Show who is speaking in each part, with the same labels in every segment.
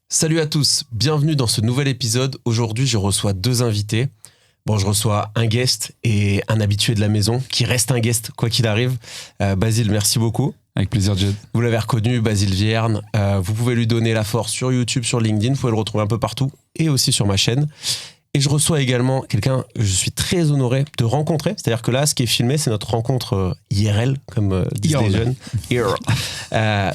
Speaker 1: Salut à tous, bienvenue dans ce nouvel épisode. Aujourd'hui, je reçois deux invités. Bon, je reçois un guest et un habitué de la maison qui reste un guest quoi qu'il arrive. Basile, merci beaucoup.
Speaker 2: Avec plaisir, Jed.
Speaker 1: Vous l'avez reconnu, Basile Vierne. Vous pouvez lui donner la force sur YouTube, sur LinkedIn. Vous pouvez le retrouver un peu partout et aussi sur ma chaîne. Et je reçois également quelqu'un que je suis très honoré de rencontrer. C'est-à-dire que là, ce qui est filmé, c'est notre rencontre IRL, comme disent les jeunes.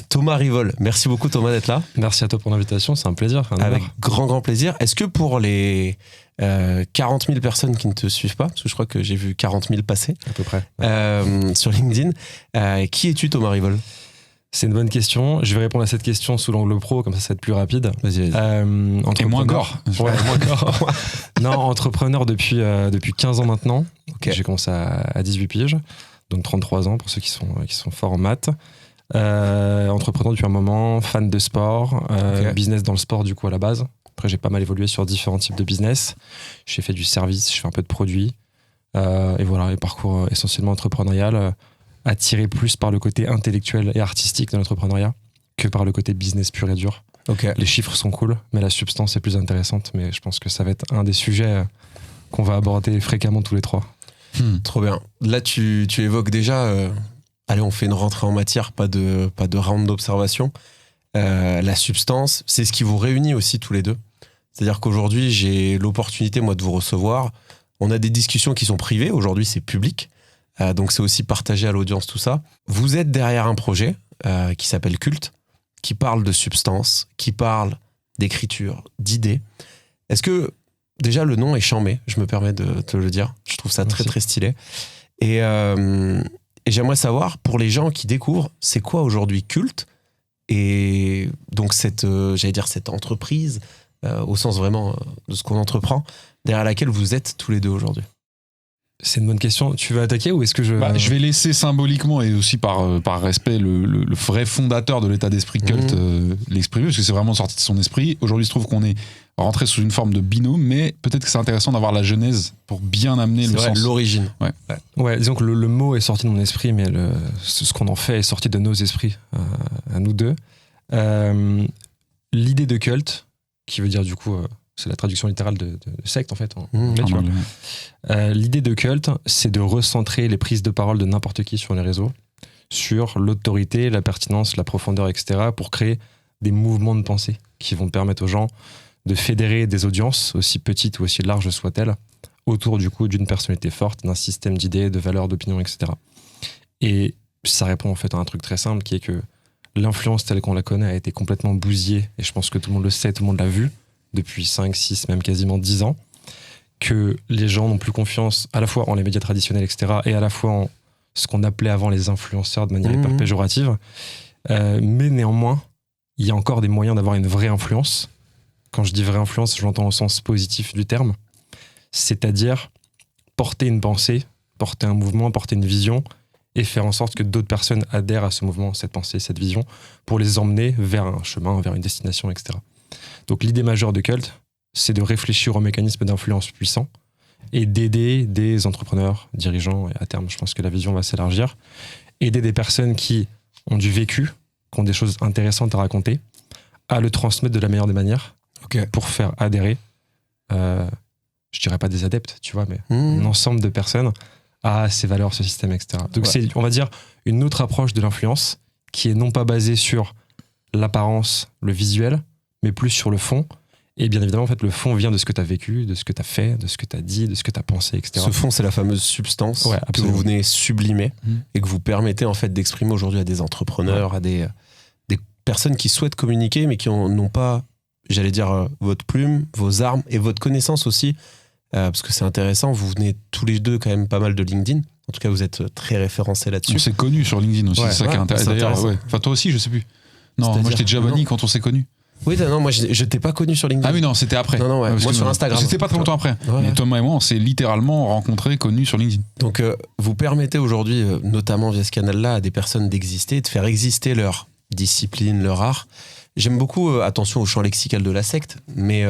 Speaker 1: Thomas Rivol. Merci beaucoup, Thomas, d'être là.
Speaker 3: Merci à toi pour l'invitation, c'est un plaisir.
Speaker 1: Avec grand plaisir. Est-ce que pour les 40 000 personnes qui ne te suivent pas, parce que je crois que j'ai vu 40 000 passer,
Speaker 3: à peu près,
Speaker 1: sur LinkedIn, qui es-tu, Thomas Rivol ?
Speaker 3: C'est une bonne question. Je vais répondre à cette question sous l'angle pro, comme ça va être plus rapide.
Speaker 1: Vas-y.
Speaker 2: Et moins gore.
Speaker 3: Ouais, moins gore. Non, entrepreneur depuis 15 ans maintenant.
Speaker 1: Okay.
Speaker 3: J'ai commencé à 18 piges, donc 33 ans pour ceux qui sont forts en maths. Entrepreneur depuis un moment, fan de sport, business dans le sport du coup à la base. Après, j'ai pas mal évolué sur différents types de business. J'ai fait du service, je fais un peu de produits. Et voilà, un parcours essentiellement entrepreneurial. Attiré plus par le côté intellectuel et artistique de l'entrepreneuriat que par le côté business pur et dur.
Speaker 1: Okay.
Speaker 3: Les chiffres sont cool, mais la substance est plus intéressante. Mais je pense que ça va être un des sujets qu'on va aborder fréquemment tous les trois.
Speaker 1: Trop bien. Là, tu évoques déjà... allez, on fait une rentrée en matière, pas de round d'observation. La substance, c'est ce qui vous réunit aussi tous les deux. C'est-à-dire qu'aujourd'hui, j'ai l'opportunité, moi, de vous recevoir. On a des discussions qui sont privées. Aujourd'hui, c'est public. Donc c'est aussi partagé à l'audience tout ça. Vous êtes derrière un projet qui s'appelle Culte, qui parle de substance, qui parle d'écriture, d'idées. Est-ce que déjà le nom est chambé, je me permets de te le dire. Je trouve ça très très stylé. Et j'aimerais savoir, pour les gens qui découvrent, c'est quoi aujourd'hui Culte ? Et donc cette entreprise, au sens vraiment de ce qu'on entreprend, derrière laquelle vous êtes tous les deux aujourd'hui.
Speaker 3: C'est une bonne question. Tu veux attaquer ou est-ce que je...
Speaker 2: Je vais laisser symboliquement et aussi par respect le vrai fondateur de l'état d'esprit Culte l'exprimer, parce que c'est vraiment sorti de son esprit. Aujourd'hui, il se trouve qu'on est rentré sous une forme de binôme, mais peut-être que c'est intéressant d'avoir la genèse pour bien amener le sens.
Speaker 1: L'origine.
Speaker 3: Ouais, disons que le mot est sorti de mon esprit, mais ce qu'on en fait est sorti de nos esprits, à nous deux. L'idée de culte, qui veut dire du coup... c'est la traduction littérale de secte en fait en anglais, tu vois. L'idée de culte, c'est de recentrer les prises de parole de n'importe qui sur les réseaux sur l'autorité, la pertinence, la profondeur, etc. pour créer des mouvements de pensée qui vont permettre aux gens de fédérer des audiences, aussi petites ou aussi larges soient-elles, autour du coup d'une personnalité forte, d'un système d'idées, de valeurs, d'opinions, etc. Et ça répond en fait à un truc très simple qui est que l'influence telle qu'on la connaît a été complètement bousillée, et je pense que tout le monde le sait, tout le monde l'a vu depuis 5, 6, même quasiment 10 ans, que les gens n'ont plus confiance à la fois en les médias traditionnels, etc., et à la fois en ce qu'on appelait avant les influenceurs de manière hyper péjorative. Mais néanmoins, il y a encore des moyens d'avoir une vraie influence. Quand je dis vraie influence, je l'entends au sens positif du terme. C'est-à-dire porter une pensée, porter un mouvement, porter une vision, et faire en sorte que d'autres personnes adhèrent à ce mouvement, cette pensée, cette vision, pour les emmener vers un chemin, vers une destination, etc. Donc l'idée majeure de Culte, c'est de réfléchir aux mécanismes d'influence puissants et d'aider des entrepreneurs, dirigeants, et à terme, je pense que la vision va s'élargir, aider des personnes qui ont du vécu, qui ont des choses intéressantes à raconter, à le transmettre de la meilleure des manières, pour faire adhérer, je dirais pas des adeptes, tu vois, mais un ensemble de personnes à ces valeurs, ce système, etc. Donc c'est, on va dire, une autre approche de l'influence qui est non pas basée sur l'apparence, le visuel, mais plus sur le fond. Et bien évidemment, en fait, le fond vient de ce que tu as vécu, de ce que tu as fait, de ce que tu as dit, de ce que tu as pensé, etc.
Speaker 1: Ce fond, c'est la fameuse substance que vous venez sublimer et que vous permettez en fait d'exprimer aujourd'hui à des entrepreneurs, à des personnes qui souhaitent communiquer, mais qui n'ont pas, j'allais dire, votre plume, vos armes et votre connaissance aussi. Parce que c'est intéressant, vous venez tous les deux quand même pas mal de LinkedIn. En tout cas, vous êtes très référencés là-dessus.
Speaker 2: On s'est connus sur LinkedIn aussi, c'est ça qui est intéressant. D'ailleurs, enfin, toi aussi, je sais plus. Non, moi j'étais déjà banni quand on s'est connus.
Speaker 1: Oui, non, moi je t'ai pas connu sur LinkedIn.
Speaker 2: Ah oui, non, c'était après.
Speaker 1: Non, moi sur Instagram.
Speaker 2: C'était pas très longtemps après. Mais Thomas et moi, on s'est littéralement rencontrés, connus sur LinkedIn.
Speaker 1: Donc, vous permettez aujourd'hui, notamment via ce canal-là, à des personnes d'exister, de faire exister leur discipline, leur art. J'aime beaucoup, attention au champ lexical de la secte, mais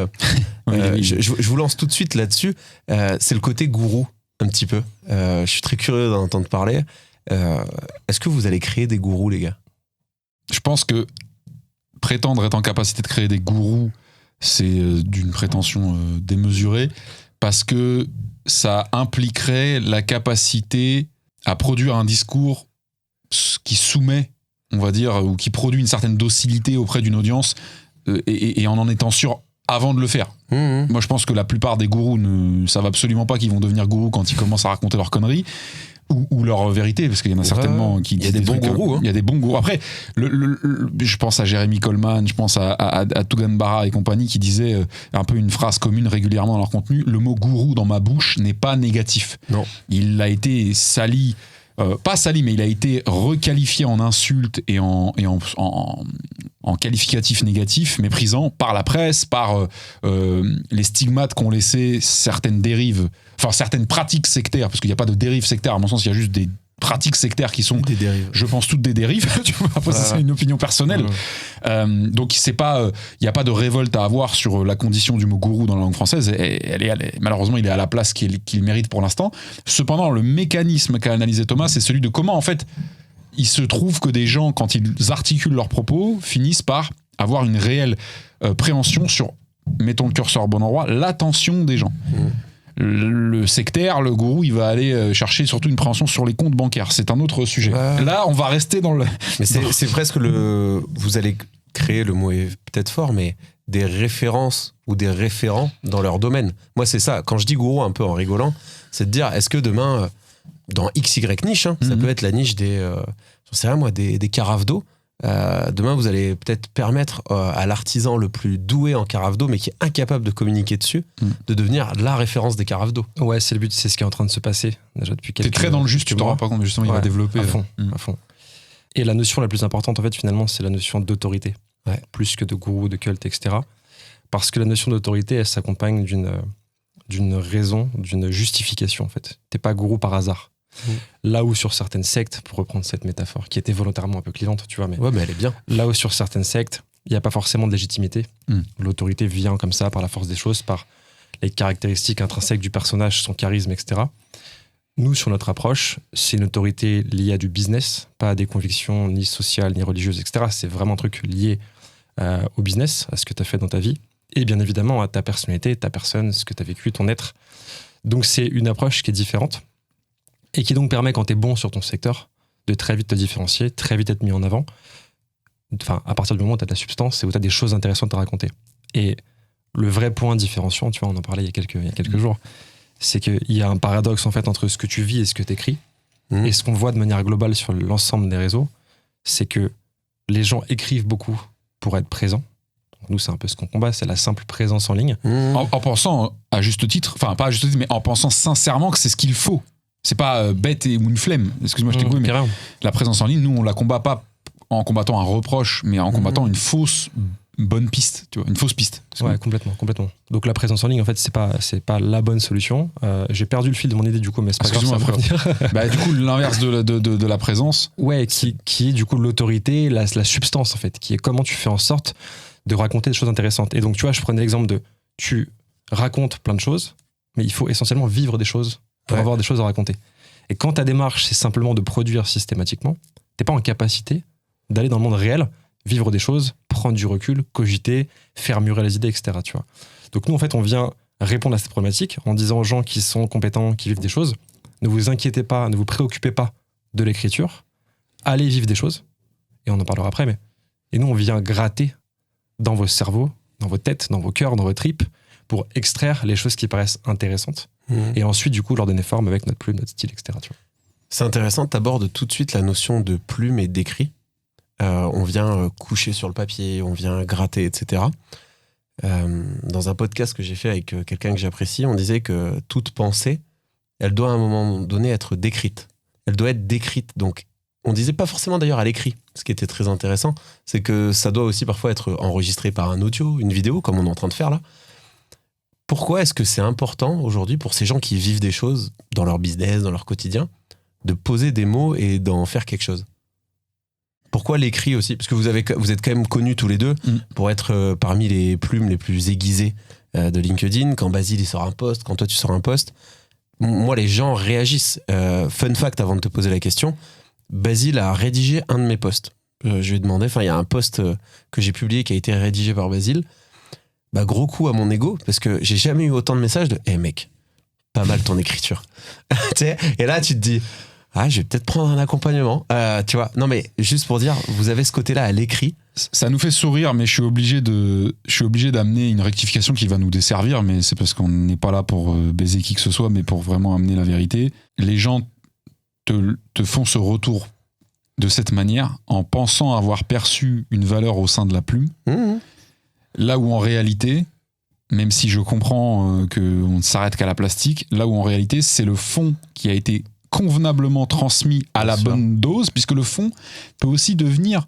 Speaker 1: je vous lance tout de suite là-dessus. C'est le côté gourou, un petit peu. Je suis très curieux d'en entendre parler. Est-ce que vous allez créer des gourous, les gars ?
Speaker 2: Je pense que prétendre être en capacité de créer des gourous, c'est d'une prétention démesurée, parce que ça impliquerait la capacité à produire un discours qui soumet, on va dire, ou qui produit une certaine docilité auprès d'une audience, et en étant sûr avant de le faire. Moi, je pense que la plupart des gourous ne savent absolument pas qu'ils vont devenir gourous quand ils commencent à raconter leurs conneries ou leur vérité, parce qu'il y en a certainement qui...
Speaker 1: Il y a des bons gourous.
Speaker 2: Il y a des bons gourous. Après, je pense à Jeremy Coleman, je pense à Tugan Barra et compagnie qui disaient un peu une phrase commune régulièrement dans leur contenu: le mot gourou dans ma bouche n'est pas négatif.
Speaker 1: Non.
Speaker 2: Il a été sali... pas sali, mais il a été requalifié en insulte et en qualificatif négatif, méprisant par la presse, par les stigmates qu'ont laissé certaines dérives, enfin certaines pratiques sectaires, parce qu'il n'y a pas de dérives sectaires, à mon sens, il y a juste des pratiques sectaires qui sont,
Speaker 1: des dérives.
Speaker 2: Je pense, toutes des dérives. Tu vois, après, ça, c'est une opinion personnelle. Donc, c'est pas, il n'y a pas de révolte à avoir sur la condition du mot gourou dans la langue française. Malheureusement, il est à la place qu'il mérite pour l'instant. Cependant, le mécanisme qu'a analysé Thomas, c'est celui de comment, en fait, il se trouve que des gens, quand ils articulent leurs propos, finissent par avoir une réelle préhension sur, mettons le curseur au bon endroit, l'attention des gens. Le sectaire, le gourou, il va aller chercher surtout une préhension sur les comptes bancaires. C'est un autre sujet. Là, on va rester dans le...
Speaker 1: Mais c'est presque vous allez créer, le mot est peut-être fort, mais des références ou des référents dans leur domaine. Moi, c'est ça. Quand je dis gourou un peu en rigolant, c'est de dire, est-ce que demain, dans XY niche, ça peut être la niche des carafes d'eau, demain, vous allez peut-être permettre à l'artisan le plus doué en carafe d'eau, mais qui est incapable de communiquer dessus, de devenir la référence des carafes d'eau.
Speaker 3: Ouais, c'est le but, c'est ce qui est en train de se passer déjà depuis quelques mois.
Speaker 2: T'es très dans le juste, tu t'en rends pas compte, mais justement, il va développer.
Speaker 3: À fond. Et la notion la plus importante, en fait, finalement, c'est la notion d'autorité. Ouais. Plus que de gourou, de culte, etc. Parce que la notion d'autorité, elle s'accompagne d'une raison, d'une justification, en fait. T'es pas gourou par hasard. Là où sur certaines sectes, pour reprendre cette métaphore qui était volontairement un peu clivante, tu vois, mais
Speaker 1: elle est bien.
Speaker 3: Là où sur certaines sectes, il n'y a pas forcément de légitimité. L'autorité vient comme ça par la force des choses, par les caractéristiques intrinsèques du personnage, son charisme, etc. Nous, sur notre approche, c'est une autorité liée à du business, pas à des convictions ni sociales ni religieuses, etc. C'est vraiment un truc lié au business, à ce que tu as fait dans ta vie, et bien évidemment à ta personnalité, ta personne, ce que tu as vécu, ton être. Donc c'est une approche qui est différente, et qui donc permet, quand tu es bon sur ton secteur, de très vite te différencier, très vite être mis en avant. Enfin, à partir du moment où tu as de la substance et où tu as des choses intéressantes à raconter. Et le vrai point différenciant, tu vois, on en parlait il y a quelques jours, c'est qu'il y a un paradoxe en fait entre ce que tu vis et ce que tu écris. Et ce qu'on voit de manière globale sur l'ensemble des réseaux, c'est que les gens écrivent beaucoup pour être présents. Donc nous, c'est un peu ce qu'on combat, c'est la simple présence en ligne.
Speaker 2: En pensant à juste titre, enfin pas à juste titre, mais en pensant sincèrement que c'est ce qu'il faut. C'est pas bête ou une flemme. Excuse-moi, je t'ai coupé, mais la présence en ligne, nous, on la combat pas en combattant un reproche, mais en combattant une fausse bonne piste, tu vois, une fausse piste.
Speaker 3: Ouais, complètement. Donc la présence en ligne, en fait, c'est pas la bonne solution. J'ai perdu le fil de mon idée, du coup, mais c'est pas grave, ça va revenir.
Speaker 2: Du coup, l'inverse de la présence.
Speaker 3: Ouais, qui est du coup l'autorité, la substance, en fait, qui est comment tu fais en sorte de raconter des choses intéressantes. Et donc, tu vois, je prenais l'exemple de tu racontes plein de choses, mais il faut essentiellement vivre des choses pour avoir des choses à raconter. Et quand ta démarche, c'est simplement de produire systématiquement, t'es pas en capacité d'aller dans le monde réel, vivre des choses, prendre du recul, cogiter, faire mûrir les idées, etc. Tu vois. Donc nous, en fait, on vient répondre à cette problématique en disant aux gens qui sont compétents, qui vivent des choses, ne vous inquiétez pas, ne vous préoccupez pas de l'écriture, allez vivre des choses, et on en parlera après, mais... Et nous, on vient gratter dans vos cerveaux, dans vos têtes, dans vos cœurs, dans vos tripes, pour extraire les choses qui paraissent intéressantes. Et ensuite, du coup, leur donner forme avec notre plume, notre style, etc. Tu vois.
Speaker 1: C'est intéressant, tu abordes tout de suite la notion de plume et d'écrit. On vient coucher sur le papier, on vient gratter, etc. Dans un podcast que j'ai fait avec quelqu'un que j'apprécie, on disait que toute pensée, elle doit à un moment donné être décrite. Elle doit être décrite. Donc, on disait pas forcément d'ailleurs à l'écrit. Ce qui était très intéressant, c'est que ça doit aussi parfois être enregistré par un audio, une vidéo, comme on est en train de faire là. Pourquoi est-ce que c'est important aujourd'hui pour ces gens qui vivent des choses dans leur business, dans leur quotidien, de poser des mots et d'en faire quelque chose? Pourquoi l'écrit aussi? Parce que vous êtes quand même connus tous les deux pour être parmi les plumes les plus aiguisées de LinkedIn. Quand Basile il sort un post, quand toi tu sors un post, moi les gens réagissent. Fun fact avant de te poser la question, Basile a rédigé un de mes posts. je lui ai demandé, il y a un post que j'ai publié qui a été rédigé par Basile. Bah, gros coup à mon ego, parce que j'ai jamais eu autant de messages de hey mec, pas mal ton écriture. Et là, tu te dis, je vais peut-être prendre un accompagnement. Tu vois, non, mais juste pour dire, vous avez ce côté-là à l'écrit.
Speaker 2: Ça nous fait sourire, mais je suis obligé d'amener une rectification qui va nous desservir, mais c'est parce qu'on n'est pas là pour baiser qui que ce soit, mais pour vraiment amener la vérité. Les gens te font ce retour de cette manière en pensant avoir perçu une valeur au sein de la plume. Là où en réalité, même si je comprends qu'on ne s'arrête qu'à la plastique, là où en réalité c'est le fond qui a été convenablement transmis à la bonne dose, puisque le fond peut aussi devenir,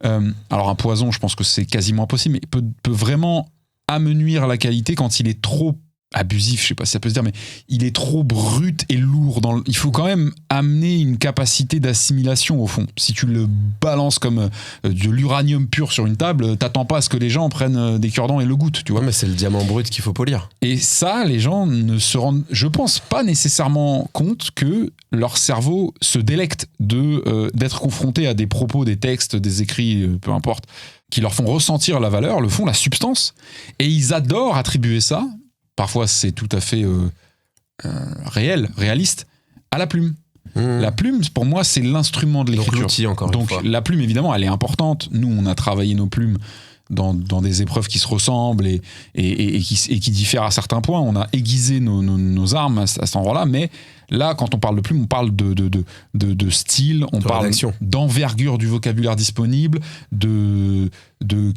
Speaker 2: alors un poison, je pense que c'est quasiment impossible, mais peut vraiment amenuire la qualité quand il est trop abusif, je sais pas si ça peut se dire, mais il est trop brut et lourd. Il faut quand même amener une capacité d'assimilation au fond. Si tu le balances comme de l'uranium pur sur une table, t'attends pas à ce que les gens prennent des cure-dents et le goûtent, tu vois.
Speaker 1: Ouais, mais c'est le diamant brut qu'il faut polir.
Speaker 2: Et ça, les gens ne se rendent, je pense, pas nécessairement compte que leur cerveau se délecte d'être confronté à des propos, des textes, des écrits, peu importe, qui leur font ressentir la valeur, le fond, la substance, et ils adorent attribuer ça. Parfois, c'est tout à fait réaliste, à la plume. La plume, pour moi, c'est l'instrument de l'écriture.
Speaker 1: Donc l'outil, encore une fois.
Speaker 2: La plume, évidemment, elle est importante. Nous, on a travaillé nos plumes dans des épreuves qui se ressemblent et qui diffèrent à certains points. On a aiguisé nos armes à cet endroit-là. Mais là, quand on parle de plume, on parle de style, on parle d'envergure du vocabulaire disponible, de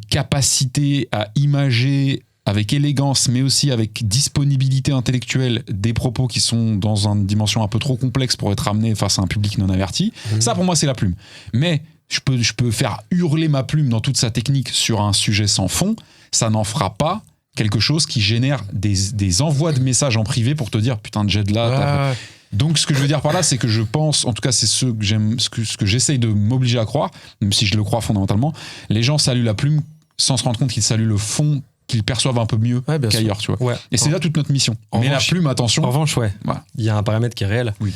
Speaker 2: capacité à imager avec élégance, mais aussi avec disponibilité intellectuelle des propos qui sont dans une dimension un peu trop complexe pour être amenés face à un public non averti. Ça, pour moi, c'est la plume. Mais je peux faire hurler ma plume dans toute sa technique sur un sujet sans fond, ça n'en fera pas quelque chose qui génère des envois de messages en privé pour te dire « Putain, Jed, là... » Donc, ce que je veux dire par là, c'est que je pense, en tout cas, c'est ce que j'essaye de m'obliger à croire, même si je le crois fondamentalement, les gens saluent la plume sans se rendre compte qu'ils saluent le fond qu'ils perçoivent un peu mieux qu'ailleurs, tu vois.
Speaker 3: Ouais.
Speaker 2: Et c'est là toute notre mission. Mais la plume, attention.
Speaker 3: En revanche, il y a un paramètre qui est réel.
Speaker 2: Oui.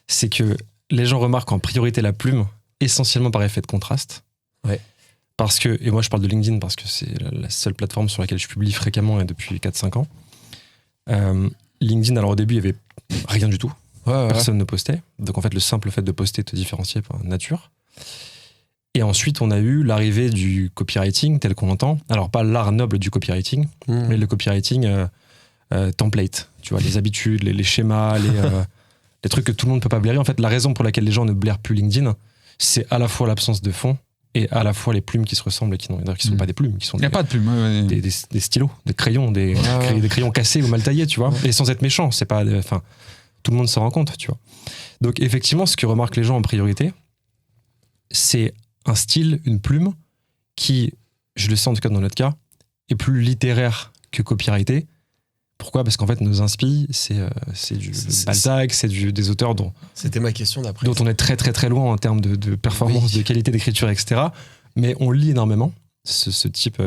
Speaker 3: C'est que les gens remarquent en priorité la plume, essentiellement par effet de contraste.
Speaker 1: Ouais.
Speaker 3: Parce que, et moi je parle de LinkedIn parce que c'est la seule plateforme sur laquelle je publie fréquemment et depuis 4-5 ans. LinkedIn, alors au début, il n'y avait rien du tout. Personne ne postait. Donc en fait, le simple fait de poster te différenciait par nature. Et ensuite, on a eu l'arrivée du copywriting tel qu'on l'entend. Alors, pas l'art noble du copywriting, mais le copywriting template. Tu vois, les habitudes, les schémas, les trucs que tout le monde ne peut pas blairer. En fait, la raison pour laquelle les gens ne blairent plus LinkedIn, c'est à la fois l'absence de fond et à la fois les plumes qui se ressemblent et qui ne sont pas des plumes. Il
Speaker 2: n'y a pas de plumes.
Speaker 3: Des stylos, des crayons, des crayons cassés ou mal taillés, tu vois. Et sans être méchant, c'est pas... tout le monde s'en rend compte, tu vois. Donc, effectivement, ce que remarquent les gens en priorité, c'est un style, une plume qui, je le sais en tout cas dans notre cas, est plus littéraire que copyrighté. Pourquoi ? Parce qu'en fait, nos inspi, c'est du Balzac, c'est des auteurs dont...
Speaker 1: C'était ma question d'après.
Speaker 3: Dont on est très très très loin en termes de performance, de qualité d'écriture, etc. Mais on lit énormément ce type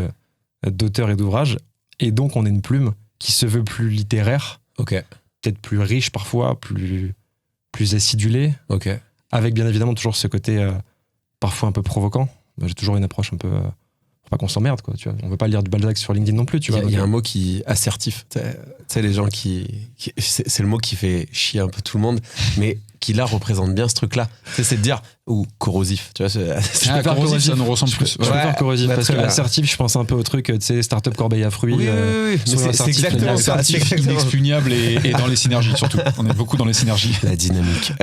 Speaker 3: d'auteur et d'ouvrage. Et donc, on a une plume qui se veut plus littéraire. Peut-être plus riche parfois, plus acidulée. Avec bien évidemment toujours ce côté... parfois un peu provoquant. J'ai toujours une approche un peu... pour pas qu'on s'emmerde, quoi. Tu vois. On veut pas lire du Balzac sur LinkedIn non plus, tu vois.
Speaker 1: Il y a un mot qui... assertif. Tu sais, les gens qui c'est le mot qui fait chier un peu tout le monde, mais qui là représente bien ce truc-là. C'est de dire... Ou corrosif, tu vois.
Speaker 2: Corrosif, ça nous ressemble plus.
Speaker 3: Je préfère corrosif, parce que assertif, je pense un peu au truc, tu sais, start-up corbeille à fruits.
Speaker 1: Oui. C'est exactement ça.
Speaker 2: Assertif, inexpugnable et dans les synergies, surtout. On est beaucoup dans les synergies.
Speaker 1: La dynamique.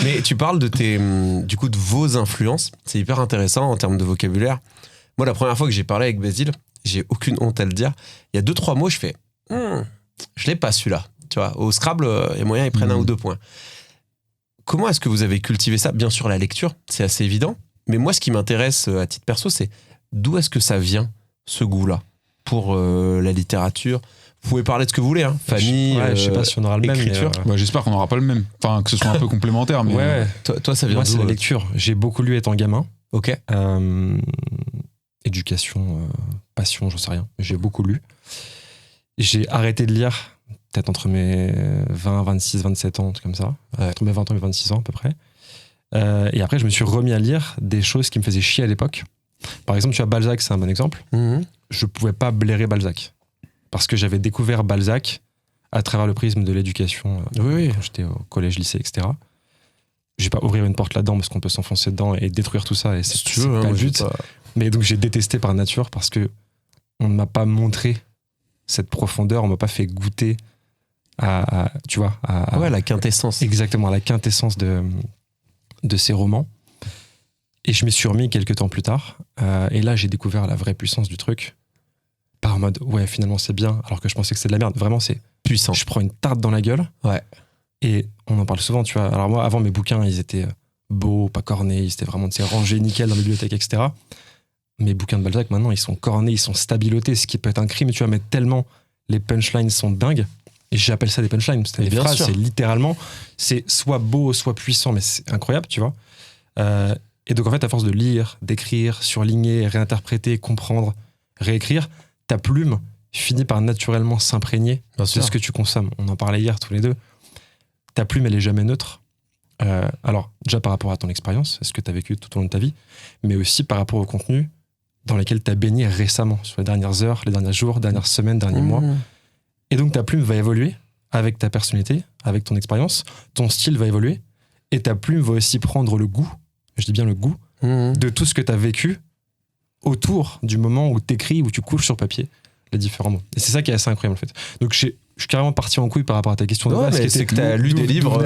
Speaker 1: Mais tu parles de vos influences. C'est hyper intéressant en termes de vocabulaire. Moi, la première fois que j'ai parlé avec Basile, j'ai aucune honte à le dire. Il y a 2-3 mots, je fais je l'ai pas celui-là. Tu vois, au Scrabble, il y a moyen, ils prennent 1 ou 2 points. Comment est-ce que vous avez cultivé ça ? Bien sûr, la lecture, c'est assez évident. Mais moi, ce qui m'intéresse à titre perso, c'est d'où est-ce que ça vient, ce goût-là, pour la littérature ? Vous pouvez parler de ce que vous voulez, hein. Famille,
Speaker 3: je sais pas si on aura le
Speaker 1: écriture.
Speaker 3: même.
Speaker 2: J'espère qu'on n'aura pas le même. Enfin, que ce soit un peu complémentaire. Mais
Speaker 1: Toi, ça vient
Speaker 3: moi,
Speaker 1: d'où ?
Speaker 3: c'est la lecture. J'ai beaucoup lu étant gamin. Éducation, passion, j'en sais rien. J'ai beaucoup lu. J'ai arrêté de lire peut-être entre mes 20, 26, 27 ans, comme ça. Entre mes 20 ans et 26 ans à peu près. Et après, je me suis remis à lire des choses qui me faisaient chier à l'époque. Par exemple, tu vois, Balzac, c'est un bon exemple. Je pouvais pas blairer Balzac. Parce que j'avais découvert Balzac à travers le prisme de l'éducation quand j'étais au collège, lycée, etc. Je vais pas ouvrir une porte là-dedans parce qu'on peut s'enfoncer dedans et détruire tout ça. Et c'est pas le but. Mais donc, j'ai détesté par nature parce que on ne m'a pas montré cette profondeur, on m'a pas fait goûter tu vois,
Speaker 1: la quintessence.
Speaker 3: Exactement, la quintessence de ces romans. Et je m'y suis remis quelques temps plus tard. Et là, j'ai découvert la vraie puissance du truc. Pas en mode, ouais, finalement, c'est bien, alors que je pensais que c'était de la merde. Vraiment, c'est
Speaker 1: puissant.
Speaker 3: Je prends une tarte dans la gueule.
Speaker 1: Ouais.
Speaker 3: Et on en parle souvent, tu vois. Alors moi, avant, mes bouquins, ils étaient beaux, pas cornés. Ils étaient vraiment rangés nickel dans la bibliothèque, etc. Mes bouquins de Balzac, maintenant, ils sont cornés, ils sont stabilotés, ce qui peut être un crime, tu vois, mais tellement les punchlines sont dingues. Et j'appelle ça des punchlines. C'est des phrases, c'est littéralement, c'est soit beau, soit puissant, mais c'est incroyable, tu vois. Et donc, en fait, à force de lire, d'écrire, surligner, réinterpréter, comprendre, réécrire, ta plume finit par naturellement s'imprégner de ce que tu consommes. On en parlait hier tous les deux. Ta plume, elle est jamais neutre. Alors, déjà par rapport à ton expérience, ce que tu as vécu tout au long de ta vie, mais aussi par rapport au contenu dans lequel tu as baigné récemment, sur les dernières heures, les derniers jours, dernières semaines, derniers mois. Et donc, ta plume va évoluer avec ta personnalité, avec ton expérience. Ton style va évoluer. Et ta plume va aussi prendre le goût, je dis bien le goût, de tout ce que tu as vécu autour du moment où tu écris, où tu couches sur papier les différents mots. Et c'est ça qui est assez incroyable, en fait. Donc, je suis carrément parti en couille par rapport à ta question de base.
Speaker 1: C'est que tu as lu des livres.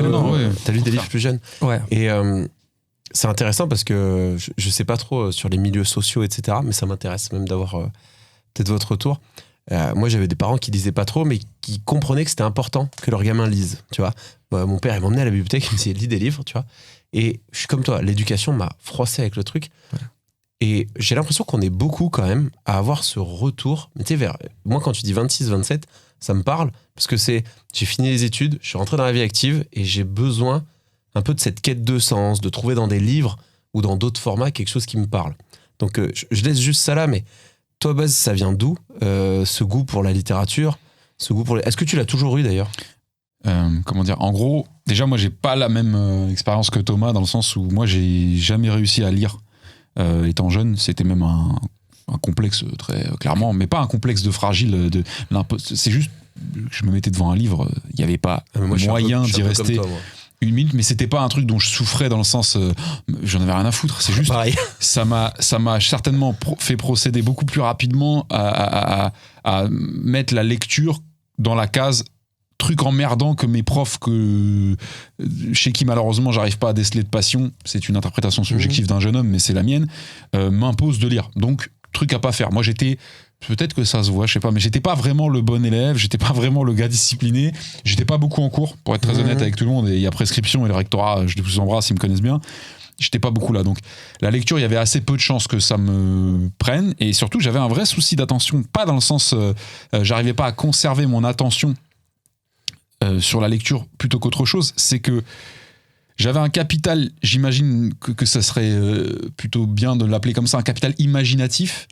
Speaker 1: Tu as lu des livres plus jeunes.
Speaker 3: Ouais.
Speaker 1: Et c'est intéressant parce que je sais pas trop sur les milieux sociaux, etc. Mais ça m'intéresse même d'avoir peut-être votre retour. Moi, j'avais des parents qui lisaient pas trop, mais qui comprenaient que c'était important que leurs gamins lisent, tu vois. Mon père, il m'emmenait à la bibliothèque, il me disait, lis des livres, tu vois. Et je suis comme toi, l'éducation m'a froissé avec le truc. Ouais. Et j'ai l'impression qu'on est beaucoup quand même à avoir ce retour. Mais tu sais, moi, quand tu dis 26, 27, ça me parle parce que j'ai fini les études, je suis rentré dans la vie active et j'ai besoin un peu de cette quête de sens, de trouver dans des livres ou dans d'autres formats quelque chose qui me parle. Donc, je laisse juste ça là, mais toi, Baz, ça vient d'où ce goût pour la littérature, Est-ce que tu l'as toujours eu d'ailleurs ?
Speaker 2: Comment dire ? En gros, déjà, moi, j'ai pas la même expérience que Thomas dans le sens où moi, j'ai jamais réussi à lire étant jeune. C'était même un complexe très clairement, mais pas un complexe de fragile. C'est juste, je me mettais devant un livre, il n'y avait pas moyen d'y rester. Une minute, mais c'était pas un truc dont je souffrais dans le sens j'en avais rien à foutre, c'est juste ça m'a certainement fait procéder beaucoup plus rapidement à mettre la lecture dans la case truc emmerdant que mes profs chez qui malheureusement j'arrive pas à déceler de passion, c'est une interprétation subjective d'un jeune homme mais c'est la mienne, m'imposent de lire, donc truc à pas faire. Moi j'étais, peut-être que ça se voit, je sais pas, mais j'étais pas vraiment le bon élève, j'étais pas vraiment le gars discipliné, j'étais pas beaucoup en cours, pour être très honnête avec tout le monde, et il y a prescription et le rectorat, je vous embrasse, ils me connaissent bien, j'étais pas beaucoup là, donc la lecture, il y avait assez peu de chances que ça me prenne, et surtout j'avais un vrai souci d'attention, pas dans le sens, j'arrivais pas à conserver mon attention sur la lecture plutôt qu'autre chose, c'est que j'avais un capital, j'imagine que ça serait plutôt bien de l'appeler comme ça, un capital imaginatif.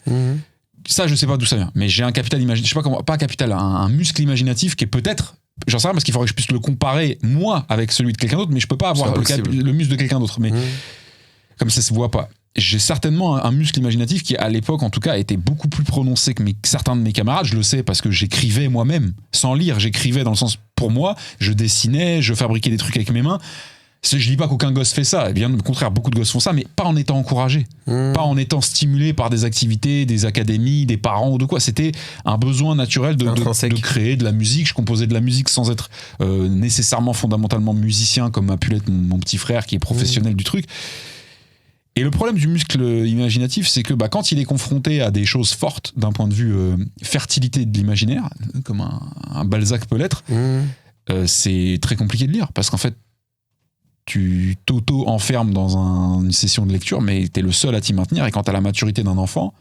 Speaker 2: Ça, je sais pas d'où ça vient, mais j'ai un capital imaginatif, je sais pas comment, pas un capital, un muscle imaginatif qui est peut-être, j'en sais rien parce qu'il faudrait que je puisse le comparer, moi, avec celui de quelqu'un d'autre, mais je peux pas avoir le muscle de quelqu'un d'autre. Mais comme ça se voit pas. J'ai certainement un muscle imaginatif qui, à l'époque, en tout cas, était beaucoup plus prononcé que certains de mes camarades. Je le sais parce que j'écrivais moi-même, sans lire. J'écrivais dans le sens, pour moi, je dessinais, je fabriquais des trucs avec mes mains. Je dis pas qu'aucun gosse fait ça, bien au contraire, beaucoup de gosses font ça, mais pas en étant encouragé, pas en étant stimulé par des activités, des académies, des parents ou de quoi. C'était un besoin naturel de créer de la musique. Je composais de la musique sans être nécessairement fondamentalement musicien, comme a pu l'être mon petit frère qui est professionnel du truc. Et le problème du muscle imaginatif, c'est que quand il est confronté à des choses fortes d'un point de vue fertilité de l'imaginaire, comme un Balzac peut l'être, c'est très compliqué de lire, parce qu'en fait, tu t'auto-enfermes dans une session de lecture, mais t'es le seul à t'y maintenir, et quand t'as la maturité d'un enfant,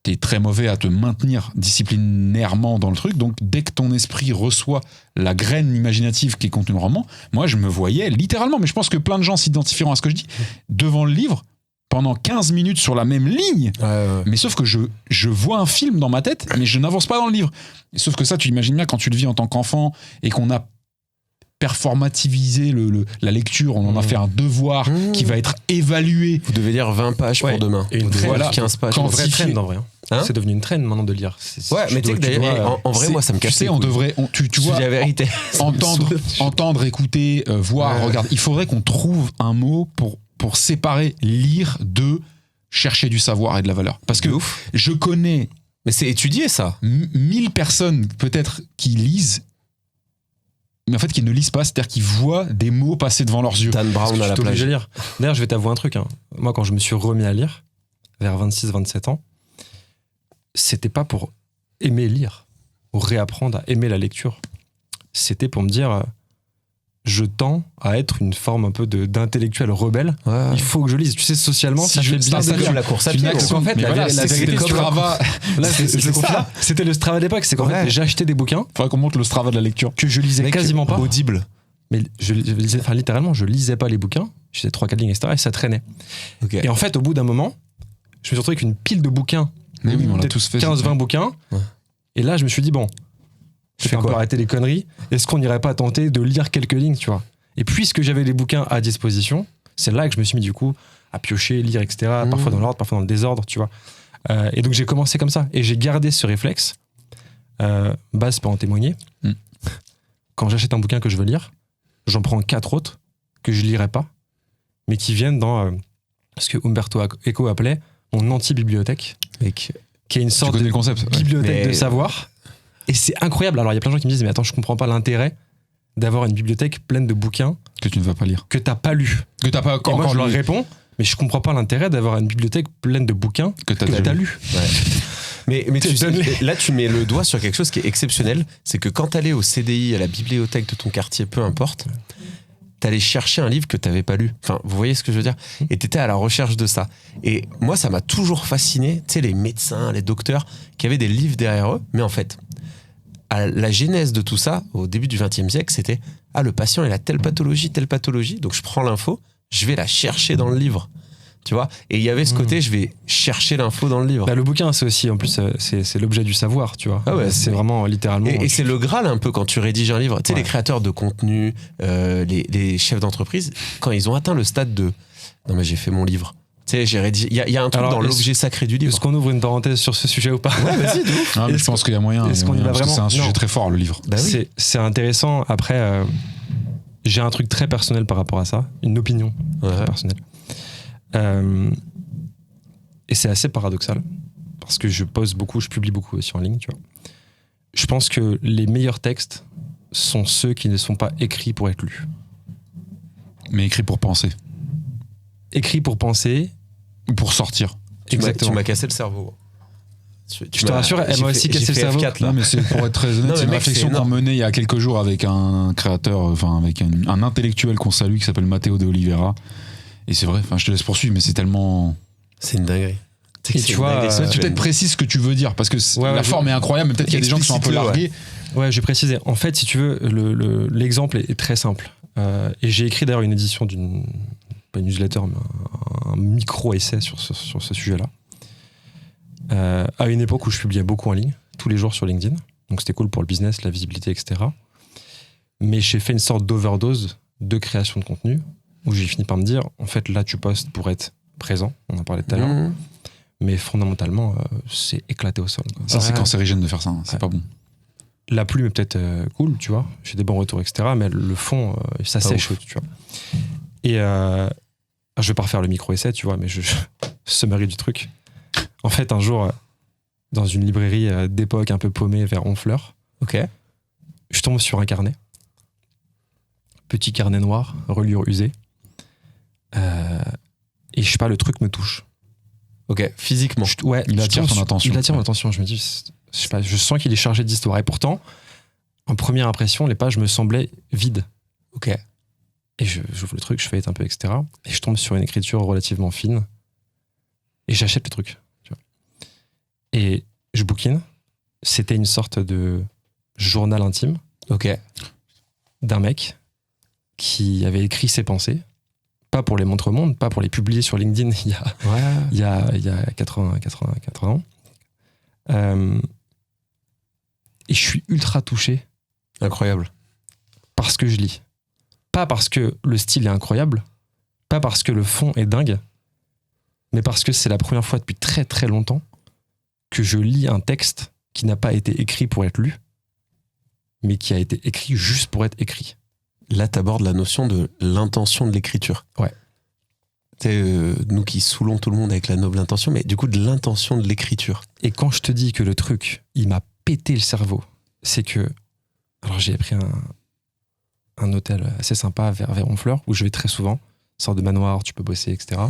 Speaker 2: t'es très mauvais à te maintenir disciplinairement dans le truc, donc dès que ton esprit reçoit la graine imaginative qui est contenue dans le roman, moi je me voyais littéralement, mais je pense que plein de gens s'identifieront à ce que je dis, devant le livre, pendant 15 minutes sur la même ligne, mais sauf que je vois un film dans ma tête, mais je n'avance pas dans le livre. Et sauf que ça, tu imagines bien quand tu le vis en tant qu'enfant, et qu'on a performativiser la lecture, on en a fait un devoir qui va être évalué.
Speaker 1: Vous devez lire 20 pages pour demain.
Speaker 3: Et une
Speaker 1: Vous devez
Speaker 3: voilà,
Speaker 1: lire 15 pages.
Speaker 3: C'est une vraie trend en vrai. C'est devenu une trend maintenant de lire.
Speaker 1: Ouais, mais tu sais que d'ailleurs, en vrai, moi, ça me casse.
Speaker 2: Tu sais, on devrait, tu vois,
Speaker 1: la vérité.
Speaker 2: entendre, écouter, voir, regarder. Il faudrait qu'on trouve un mot pour séparer lire de chercher du savoir et de la valeur. Parce que je connais.
Speaker 1: Mais c'est étudié, ça.
Speaker 2: 1000 personnes, peut-être, qui lisent, mais en fait, qui ne lisent pas, c'est-à-dire qu'ils voient des mots passer devant leurs yeux.
Speaker 1: Dan Brown à la plage.
Speaker 3: À lire. D'ailleurs, je vais t'avouer un truc. Moi, quand je me suis remis à lire, vers 26-27 ans, c'était pas pour aimer lire, ou réapprendre à aimer la lecture. C'était pour me dire, je tends à être une forme un peu d'intellectuel rebelle. Ouais. Il faut que je lise. Tu sais, socialement, ça fait bien
Speaker 1: de lire. La course à pied.
Speaker 3: En fait, la vérité,
Speaker 2: Strava.
Speaker 3: C'était le Strava d'époque. C'est qu'en fait, j'achetais des bouquins.
Speaker 2: Faudrait qu'on monte le Strava de la lecture.
Speaker 3: Que je lisais quasiment pas.
Speaker 1: Audible.
Speaker 3: Mais je lisais, littéralement, je lisais pas les bouquins. Je faisais 3-4 lignes, etc. Et ça traînait. Okay. Et en fait, au bout d'un moment, je me suis retrouvé avec une pile de bouquins.
Speaker 2: Mais oui, on l'a tous fait.
Speaker 3: 15-20 bouquins. Ouais. Et là, je me suis dit, bon, je vais un peu arrêter les conneries. Est-ce qu'on n'irait pas tenter de lire quelques lignes, tu vois? Et puisque j'avais les bouquins à disposition, c'est là que je me suis mis, du coup, à piocher, lire, etc. Parfois dans l'ordre, parfois dans le désordre, tu vois. Et donc, j'ai commencé comme ça. Et j'ai gardé ce réflexe. Baz peut en témoigner. Quand j'achète un bouquin que je veux lire, j'en prends 4 autres que je lirai pas, mais qui viennent dans ce que Umberto Eco appelait mon anti-bibliothèque, qui est une sorte de
Speaker 2: concept,
Speaker 3: bibliothèque de savoir. Et c'est incroyable. Alors, il y a plein de gens qui me disent, mais attends, je comprends pas l'intérêt d'avoir une bibliothèque pleine de bouquins
Speaker 2: que tu ne vas pas lire,
Speaker 3: que t'as pas lu,
Speaker 2: que t'as pas encore.
Speaker 3: Et moi, je leur réponds, mais je comprends pas l'intérêt d'avoir une bibliothèque pleine de bouquins que t'as lu.
Speaker 1: Ouais. Mais là, tu mets le doigt sur quelque chose qui est exceptionnel, c'est que quand t'allais au CDI, à la bibliothèque de ton quartier, peu importe, t'allais chercher un livre que t'avais pas lu. Enfin, vous voyez ce que je veux dire? Et t'étais à la recherche de ça. Et moi, ça m'a toujours fasciné, tu sais, les médecins, les docteurs, qui avaient des livres derrière eux, mais en fait, à la genèse de tout ça, au début du XXe siècle, c'était « Ah, le patient, il a telle pathologie, donc je prends l'info, je vais la chercher dans le livre. » Tu vois? Et il y avait ce côté, je vais chercher l'info dans le livre.
Speaker 3: Bah, le bouquin, c'est aussi, en plus, c'est l'objet du savoir, tu vois.
Speaker 1: Ah ouais,
Speaker 3: c'est vraiment littéralement...
Speaker 1: Et c'est le Graal un peu quand tu rédiges un livre. Tu sais, les créateurs de contenu, les chefs d'entreprise, quand ils ont atteint le stade de « Non mais j'ai fait mon livre ». Tu sais, j'ai rédigé. Il y a un truc dans l'objet sacré du livre.
Speaker 3: Est-ce qu'on ouvre une parenthèse sur ce sujet ou pas?
Speaker 1: Ouais, vas-y, de ouf.
Speaker 2: Je pense qu'il y a moyen.
Speaker 3: Est-ce qu'on y va vraiment?
Speaker 2: C'est un sujet très fort, le livre.
Speaker 3: Bah oui. C'est intéressant. Après, j'ai un truc très personnel par rapport à ça, une opinion très personnelle. Et c'est assez paradoxal parce que je publie beaucoup aussi en ligne, tu vois. Je pense que les meilleurs textes sont ceux qui ne sont pas écrits pour être lus.
Speaker 2: Mais écrits pour penser.
Speaker 3: Écrits pour penser.
Speaker 2: Ou pour sortir.
Speaker 1: Exactement. Tu m'as cassé le cerveau.
Speaker 3: Je te rassure, elle m'a aussi cassé le cerveau.
Speaker 2: F4, là. Non, mais c'est pour être très honnête, c'est une réflexion qu'on menait il y a quelques jours avec un créateur, enfin avec un intellectuel qu'on salue qui s'appelle Matteo de Oliveira. Et c'est vrai, je te laisse poursuivre, mais c'est tellement...
Speaker 1: C'est une dinguerie.
Speaker 2: Et tu vois, peut-être précise ce que tu veux dire, parce que la forme est incroyable, mais peut-être qu'il y a des gens qui sont un peu largués.
Speaker 3: Ouais, je vais préciser. En fait, si tu veux, l'exemple est très simple. Et j'ai écrit d'ailleurs une édition d'une... pas une newsletter, mais un micro-essai sur ce sujet-là. À une époque où je publiais beaucoup en ligne, tous les jours sur LinkedIn. Donc c'était cool pour le business, la visibilité, etc. Mais j'ai fait une sorte d'overdose de création de contenu où j'ai fini par me dire, en fait, là, tu postes pour être présent, on en parlait tout à l'heure, mais fondamentalement, c'est éclaté au sol.
Speaker 2: Ça, c'est cancérigène de faire ça, c'est pas bon.
Speaker 3: La plume est peut-être cool, tu vois, j'ai des bons retours, etc., mais le fond, ça sèche, tu vois. Et je vais pas refaire le micro-essai, tu vois, mais je summary du truc. En fait, un jour, dans une librairie d'époque un peu paumée vers Honfleur, je tombe sur un carnet. Petit carnet noir, reliure usée. Et je sais pas, le truc me touche.
Speaker 1: Physiquement.
Speaker 2: Il attire ton attention.
Speaker 3: Il attire mon attention. Je me dis, je sais pas, je sens qu'il est chargé d'histoire. Et pourtant, en première impression, les pages me semblaient vides. Et j'ouvre le truc, je feuillette un peu, etc. Et je tombe sur une écriture relativement fine. Et j'achète le truc. Tu vois. Et je bouquine. C'était une sorte de journal intime. D'un mec qui avait écrit ses pensées. Pas pour les montrer au monde, pas pour les publier sur LinkedIn il y a 80 ans. Et je suis ultra touché.
Speaker 1: Incroyable.
Speaker 3: parce que je lis. Pas parce que le style est incroyable, pas parce que le fond est dingue, mais parce que c'est la première fois depuis très très longtemps que je lis un texte qui n'a pas été écrit pour être lu, mais qui a été écrit juste pour être écrit.
Speaker 1: Là, tu abordes la notion de l'intention de l'écriture.
Speaker 3: Ouais.
Speaker 1: Nous qui saoulons tout le monde avec la noble intention, mais du coup de l'intention de l'écriture.
Speaker 3: Et quand je te dis que le truc, il m'a pété le cerveau, c'est que... Alors j'ai pris un hôtel assez sympa vers Honfleur, où je vais très souvent, sorte de manoir, tu peux bosser, etc.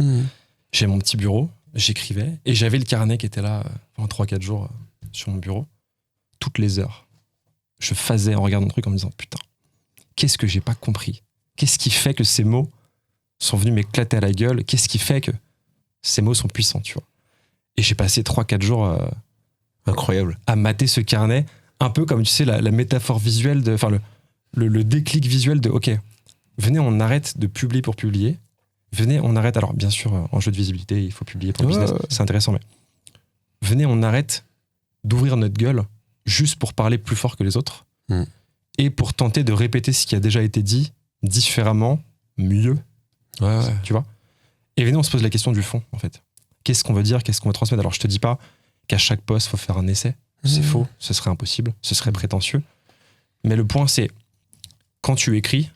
Speaker 3: J'ai mon petit bureau, j'écrivais, et j'avais le carnet qui était là pendant 3-4 jours sur mon bureau, toutes les heures. Je phasais en regardant le truc en me disant, putain, qu'est-ce que j'ai pas compris? Qu'est-ce qui fait que ces mots sont venus m'éclater à la gueule? Qu'est-ce qui fait que ces mots sont puissants, tu vois? Et j'ai passé 3-4 jours
Speaker 1: incroyable
Speaker 3: à mater ce carnet, un peu comme, tu sais, la métaphore visuelle, enfin le déclic visuel de, ok, venez, on arrête de publier pour publier. Venez, on arrête. Alors, bien sûr, en jeu de visibilité, il faut publier pour le business. C'est intéressant, mais venez, on arrête d'ouvrir notre gueule juste pour parler plus fort que les autres et pour tenter de répéter ce qui a déjà été dit différemment, mieux. Tu vois? Et venez, on se pose la question du fond, en fait. Qu'est-ce qu'on veut dire? Qu'est-ce qu'on veut transmettre? Alors, je te dis pas qu'à chaque poste, il faut faire un essai. C'est faux. Ce serait impossible. Ce serait prétentieux. Mais le point, c'est quand tu écris,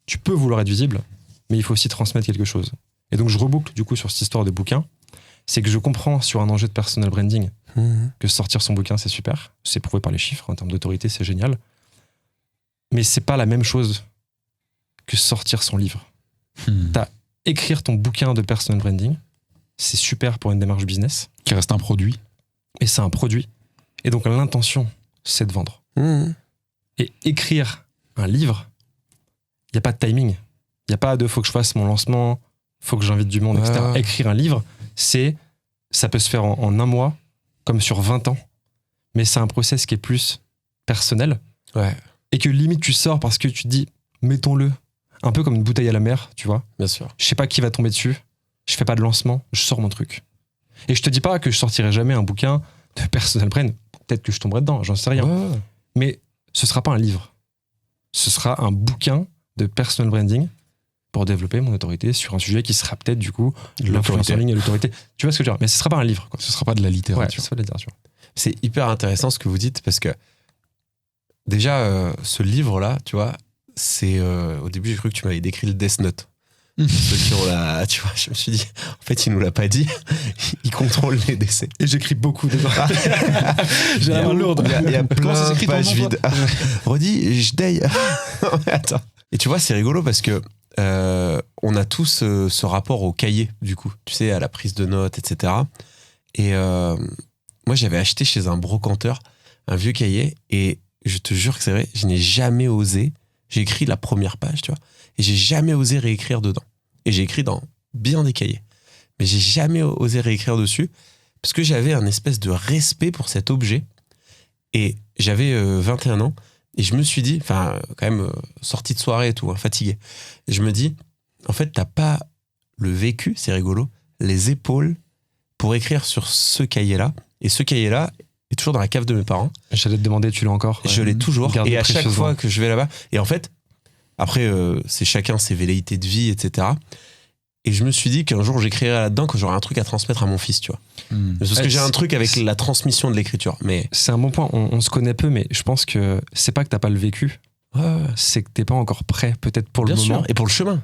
Speaker 3: tu peux vouloir être visible, mais il faut aussi transmettre quelque chose. Et donc, je reboucle du coup sur cette histoire de bouquin. C'est que je comprends sur un enjeu de personal branding que sortir son bouquin, c'est super. C'est prouvé par les chiffres. En termes d'autorité, c'est génial. Mais c'est pas la même chose que sortir son livre. Écrire ton bouquin de personal branding, c'est super pour une démarche business.
Speaker 2: Qui reste un produit.
Speaker 3: Et c'est un produit. Et donc, l'intention, c'est de vendre. Et écrire un livre, il n'y a pas de timing. Il n'y a pas de faut que je fasse mon lancement, faut que j'invite du monde, etc. Écrire un livre, ça peut se faire en un mois, comme sur 20 ans. Mais c'est un process qui est plus personnel. Et que limite, tu sors parce que tu te dis, mettons-le. Un peu comme une bouteille à la mer, tu vois.
Speaker 1: Bien sûr.
Speaker 3: Je sais pas qui va tomber dessus. Je fais pas de lancement. Je sors mon truc. Et je te dis pas que je sortirai jamais un bouquin de personal brand. Peut-être que je tomberai dedans, j'en sais rien. Mais ce sera pas un livre. Ce sera un bouquin de personal branding pour développer mon autorité sur un sujet qui sera peut-être du coup l'influencering et l'autorité. Tu vois ce que je veux dire? Mais ce sera pas un livre, quoi.
Speaker 2: Ce sera pas de la littérature.
Speaker 3: Ouais, c'est pas de la littérature.
Speaker 1: C'est hyper intéressant ce que vous dites parce que déjà, ce livre-là, tu vois, c'est au début j'ai cru que tu m'avais décrit le Death Note. Ceux qui ont tu vois, je me suis dit, en fait, il nous l'a pas dit. Il contrôle les décès.
Speaker 3: Et j'écris beaucoup dedans. J'ai la main lourde.
Speaker 1: Il y a plein de pages vides. Redis, je daye. Attends. Et tu vois, c'est rigolo parce que on a tous ce rapport au cahier, du coup. Tu sais, à la prise de notes, etc. Et moi, j'avais acheté chez un brocanteur un vieux cahier et je te jure que c'est vrai, je n'ai jamais osé. J'ai écrit la première page, tu vois, et j'ai jamais osé réécrire dedans. Et j'ai écrit dans bien des cahiers. Mais j'ai jamais osé réécrire dessus parce que j'avais un espèce de respect pour cet objet. Et j'avais 21 ans et je me suis dit, enfin, quand même, sortie de soirée et tout, hein, fatigué. Et je me dis, en fait, t'as pas le vécu, c'est rigolo, les épaules pour écrire sur ce cahier-là. Et ce cahier-là est toujours dans la cave de mes parents.
Speaker 3: J'allais te demander, tu l'as encore?
Speaker 1: Je l'ai toujours. Et à chaque fois que je vais là-bas, et en fait, après, c'est chacun ses velléités de vie, etc. Et je me suis dit qu'un jour, j'écrirais là-dedans, que j'aurais un truc à transmettre à mon fils, tu vois. Parce que j'ai un truc avec la transmission de l'écriture. Mais
Speaker 3: c'est un bon point. On se connaît peu, mais je pense que c'est pas que t'as pas le vécu. C'est que t'es pas encore prêt, peut-être pour le moment.
Speaker 1: Bien sûr, et pour le chemin.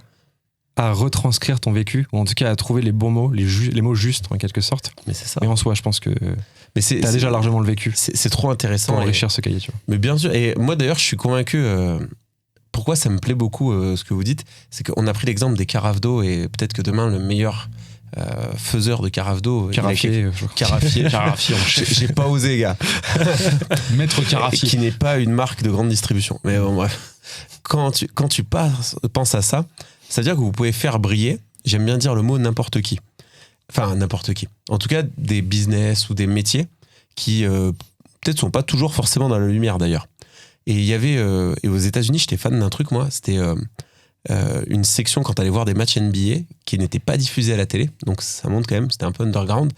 Speaker 3: À retranscrire ton vécu, ou en tout cas à trouver les bons mots, les mots justes, en quelque sorte.
Speaker 1: Mais c'est ça.
Speaker 3: Mais en soi, je pense que t'as déjà largement le vécu.
Speaker 1: C'est trop intéressant.
Speaker 3: Pour enrichir ce cahier, tu vois.
Speaker 1: Mais bien sûr. Et moi, d'ailleurs, je suis convaincu... pourquoi ça me plaît beaucoup ce que vous dites, c'est qu'on a pris l'exemple des carafes d'eau et peut-être que demain, le meilleur faiseur de carafes d'eau...
Speaker 3: Carafier.
Speaker 1: J'ai pas osé, gars.
Speaker 2: Maître Carafier.
Speaker 1: Qui n'est pas une marque de grande distribution. Mais bon, bref. Quand tu penses à ça, ça veut dire que vous pouvez faire briller, j'aime bien dire le mot n'importe qui. Enfin, n'importe qui. En tout cas, des business ou des métiers qui peut-être sont pas toujours forcément dans la lumière, d'ailleurs. Et il y avait, et aux États-Unis, j'étais fan d'un truc, moi, c'était une section quand t'allais voir des matchs NBA qui n'étaient pas diffusés à la télé, donc ça montre quand même, c'était un peu underground,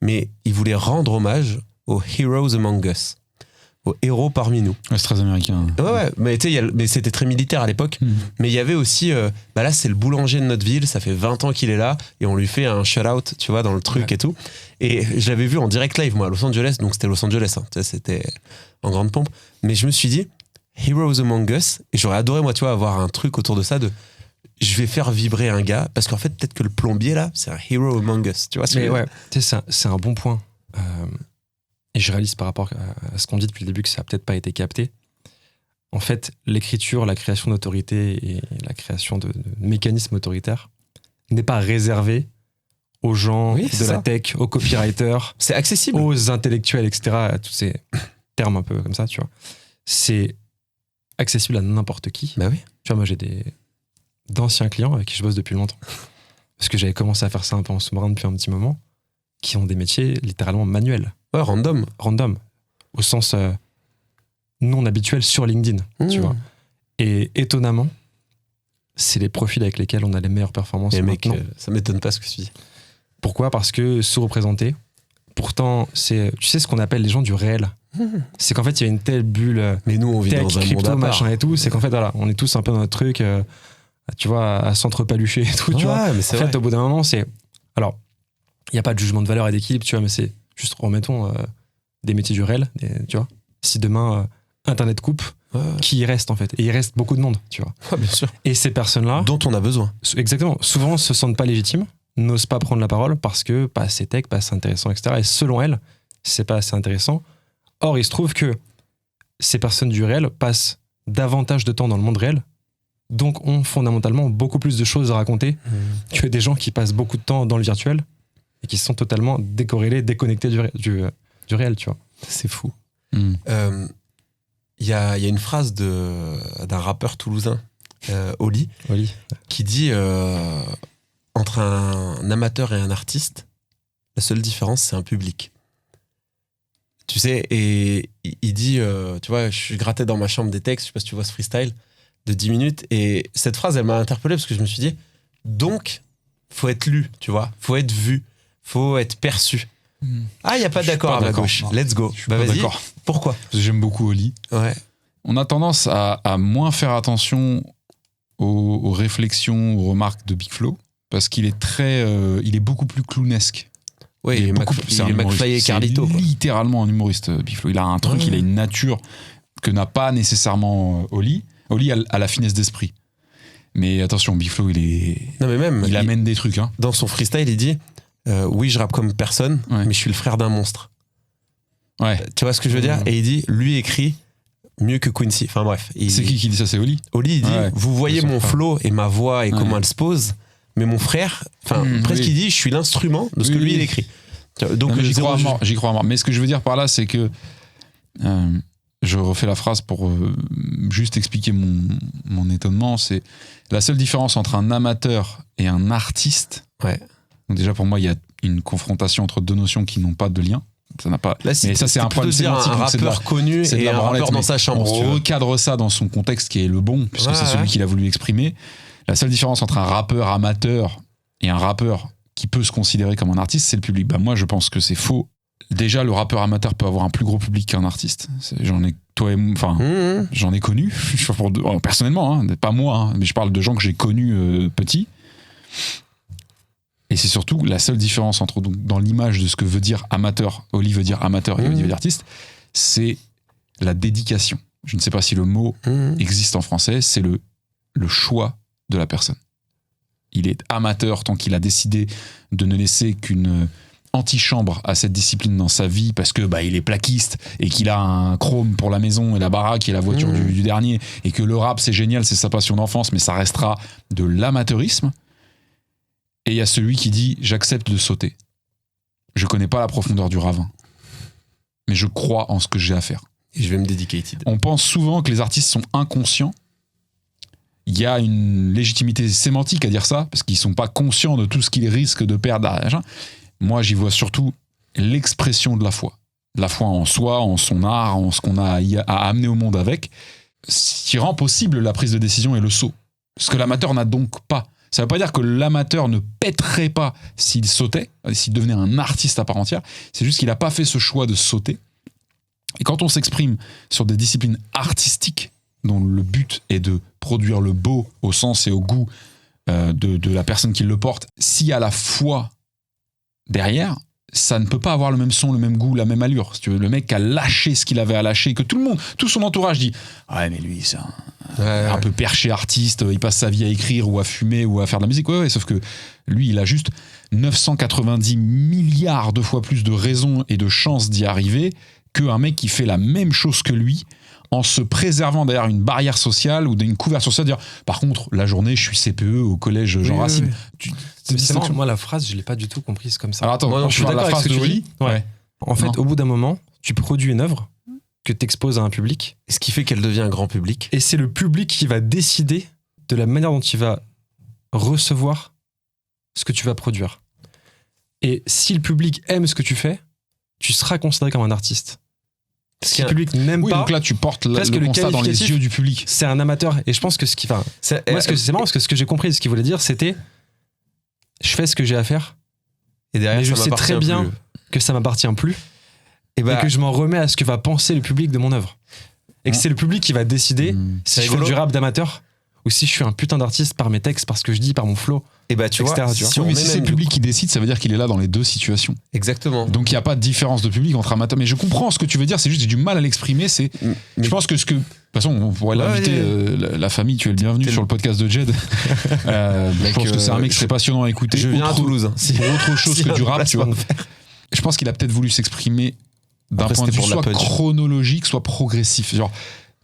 Speaker 1: mais ils voulaient rendre hommage aux Heroes Among Us. aux héros parmi nous.
Speaker 2: Ouais, c'est très américain.
Speaker 1: Ouais, mais tu sais, mais c'était très militaire à l'époque. Mais il y avait aussi, là, c'est le boulanger de notre ville, ça fait 20 ans qu'il est là, et on lui fait un shout-out, tu vois, dans le truc et tout. Et je l'avais vu en direct live, moi, à Los Angeles, donc c'était Los Angeles, hein, tu sais, c'était en grande pompe. Mais je me suis dit, Heroes Among Us, et j'aurais adoré, moi, tu vois, avoir un truc autour de ça, je vais faire vibrer un gars, parce qu'en fait, peut-être que le plombier, là, c'est un Hero Among Us, tu vois ce que
Speaker 3: Mais ouais, tu sais, c'est un bon point. Et je réalise par rapport à ce qu'on dit depuis le début que ça n'a peut-être pas été capté. En fait, l'écriture, la création d'autorité et la création de mécanismes autoritaires n'est pas réservée aux gens de la tech, aux copywriters,
Speaker 1: c'est accessible,
Speaker 3: aux intellectuels, etc., à tous ces termes un peu comme ça, tu vois. C'est accessible à n'importe qui.
Speaker 1: Bah oui.
Speaker 3: Tu vois, moi, j'ai d'anciens clients avec qui je bosse depuis longtemps. Parce que j'avais commencé à faire ça un peu en sous-marin depuis un petit moment, qui ont des métiers littéralement manuels.
Speaker 1: Ouais, random.
Speaker 3: Au sens non habituel sur LinkedIn, tu vois. Et étonnamment, c'est les profils avec lesquels on a les meilleures performances.
Speaker 1: Et mec, ça m'étonne pas ce que tu dis.
Speaker 3: Pourquoi ? Parce que sous-représentés. Pourtant, c'est, tu sais, ce qu'on appelle les gens du réel. C'est qu'en fait, il y a une telle bulle.
Speaker 1: Mais nous, on vit
Speaker 3: tech,
Speaker 1: dans un
Speaker 3: crypto,
Speaker 1: monde à
Speaker 3: machin
Speaker 1: part.
Speaker 3: et tout. C'est qu'en fait, voilà, on est tous un peu dans notre truc, tu vois, à s'entrepalucher et tout, tu vois.
Speaker 1: Mais c'est
Speaker 3: en fait, au bout d'un moment, c'est. Alors, il n'y a pas de jugement de valeur et d'équilibre, tu vois, mais c'est juste, remettons des métiers du réel, tu vois. Si demain, Internet coupe, qui y reste en fait ? Et il reste beaucoup de monde, tu vois.
Speaker 1: Bien sûr.
Speaker 3: Et ces personnes-là.
Speaker 1: Dont on a besoin.
Speaker 3: Exactement. Souvent, se sentent pas légitimes, n'osent pas prendre la parole parce que pas assez tech, pas assez intéressant, etc. Et selon elles, c'est pas assez intéressant. Or, il se trouve que ces personnes du réel passent davantage de temps dans le monde réel, donc ont fondamentalement beaucoup plus de choses à raconter que des gens qui passent beaucoup de temps dans le virtuel et qui sont totalement décorrélés, déconnectés du réel, tu vois.
Speaker 1: C'est fou. Il y a une phrase d'un rappeur toulousain, Oli, qui dit entre un amateur et un artiste, la seule différence, c'est un public. Tu sais, et il dit, tu vois, je grattais dans ma chambre des textes, je sais pas si tu vois ce freestyle, de 10 minutes, et cette phrase, elle m'a interpellé parce que je me suis dit, donc, faut être lu, tu vois, faut être vu, faut être perçu. Ah, il n'y a pas d'accord à ma gauche. Let's go. Vas-y.
Speaker 2: D'accord.
Speaker 1: Pourquoi ?
Speaker 2: Parce que j'aime beaucoup Oli.
Speaker 1: Ouais.
Speaker 2: On a tendance à moins faire attention aux réflexions, aux remarques de Big Flo, parce qu'il est il est beaucoup plus clownesque.
Speaker 1: Oui, il est McFly et Carlito.
Speaker 2: C'est littéralement un humoriste, Big Flo. Il a un truc, il a une nature que n'a pas nécessairement Oli. Oli a la finesse d'esprit. Mais attention, Big Flo, il amène des trucs. Hein.
Speaker 1: Dans son freestyle, il dit oui, je rappe comme personne, mais je suis le frère d'un monstre.
Speaker 2: Ouais.
Speaker 1: Tu vois ce que je veux dire ? Et il dit, lui écrit mieux que Quincy. Enfin bref.
Speaker 2: C'est qui dit ça ? C'est Oli ?
Speaker 1: Oli, il dit, vous voyez mon flow et ma voix et comment elle se pose, mais mon frère, presque il dit, je suis l'instrument de ce que lui il écrit. Donc
Speaker 2: j'y crois à mort. Mais ce que je veux dire par là, c'est que je refais la phrase pour juste expliquer mon étonnement. C'est la seule différence entre un amateur et un artiste.
Speaker 1: Ouais.
Speaker 2: Donc déjà pour moi, il y a une confrontation entre deux notions qui n'ont pas de lien. Ça n'a pas.
Speaker 1: Là,
Speaker 2: mais ça, c'est un problème sémantique.
Speaker 1: Un rappeur connu et un rappeur dans sa chambre.
Speaker 2: On recadre ça dans son contexte qui est le bon, puisque c'est celui qu'il a voulu exprimer. La seule différence entre un rappeur amateur et un rappeur qui peut se considérer comme un artiste, c'est le public. Bah, moi, je pense que c'est faux. Déjà, le rappeur amateur peut avoir un plus gros public qu'un artiste. J'en ai connu, personnellement, hein, pas moi, hein, mais je parle de gens que j'ai connus petits. Et c'est surtout la seule différence entre, donc, dans l'image de ce que veut dire amateur, Oli veut dire amateur et Oli veut dire artiste, c'est la dédication. Je ne sais pas si le mot existe en français, c'est le choix de la personne. Il est amateur tant qu'il a décidé de ne laisser qu'une antichambre à cette discipline dans sa vie parce que il est plaquiste et qu'il a un chrome pour la maison et la baraque et la voiture du dernier et que le rap c'est génial, c'est sa passion d'enfance, mais ça restera de l'amateurisme. Et il y a celui qui dit j'accepte de sauter. Je connais pas la profondeur du ravin, mais je crois en ce que j'ai à faire.
Speaker 1: Et je vais me dédicater.
Speaker 2: On pense souvent que les artistes sont inconscients. Il y a une légitimité sémantique à dire ça, parce qu'ils sont pas conscients de tout ce qu'ils risquent de perdre. Moi, j'y vois surtout l'expression de la foi. La foi en soi, en son art, en ce qu'on a à amener au monde avec, ce qui rend possible la prise de décision et le saut. Ce que l'amateur n'a donc pas. Ça ne veut pas dire que l'amateur ne pèterait pas s'il sautait, s'il devenait un artiste à part entière. C'est juste qu'il n'a pas fait ce choix de sauter. Et quand on s'exprime sur des disciplines artistiques, dont le but est de produire le beau au sens et au goût de la personne qui le porte, s'il y a la foi derrière, ça ne peut pas avoir le même son, le même goût, la même allure. Si tu veux, le mec a lâché ce qu'il avait à lâcher, que tout le monde, tout son entourage dit « Ouais, mais lui, c'est un peu perché artiste, il passe sa vie à écrire ou à fumer ou à faire de la musique. » Ouais, sauf que lui, il a juste 990 milliards de fois plus de raisons et de chances d'y arriver qu'un mec qui fait la même chose que lui, en se préservant derrière une barrière sociale ou d'une couverture sociale, dire par contre la journée je suis CPE au collège Jean Racine.
Speaker 3: C'est marrant, moi la phrase je l'ai pas du tout comprise comme ça.
Speaker 2: Alors attends,
Speaker 3: moi,
Speaker 2: je suis d'accord avec ce que tu dis.
Speaker 3: Ouais. En fait, au bout d'un moment, tu produis une œuvre que tu exposes à un public,
Speaker 1: ce qui fait qu'elle devient un grand public,
Speaker 3: et c'est le public qui va décider de la manière dont il va recevoir ce que tu vas produire. Et si le public aime ce que tu fais, tu seras considéré comme un artiste. Si le public n'aime pas,
Speaker 2: donc là tu portes le constat dans les yeux du public.
Speaker 3: C'est un amateur, et je pense que c'est marrant parce que ce que j'ai compris de ce qu'il voulait dire, c'était je fais ce que j'ai à faire,
Speaker 1: et derrière,
Speaker 3: mais je sais très bien que ça m'appartient plus, et que je m'en remets à ce que va penser le public de mon œuvre, et que c'est le public qui va décider si je fais du rap d'amateur ou si je suis un putain d'artiste par mes textes, par ce que je dis, par mon flow.
Speaker 1: Et bah tu vois,
Speaker 2: si c'est le public qui décide, ça veut dire qu'il est là dans les deux situations.
Speaker 1: Exactement.
Speaker 2: Donc il n'y a pas de différence de public entre amateurs. Mais je comprends ce que tu veux dire, c'est juste j'ai du mal à l'exprimer. Je pense que de toute façon, on pourrait l'inviter, la famille, tu es le bienvenu sur le podcast de Jed. Je pense que c'est un mec très passionnant à écouter.
Speaker 1: Je viens à Toulouse.
Speaker 2: Pour autre chose que du rap, tu vois. Je pense qu'il a peut-être voulu s'exprimer d'un point de vue soit chronologique, soit progressif. Genre,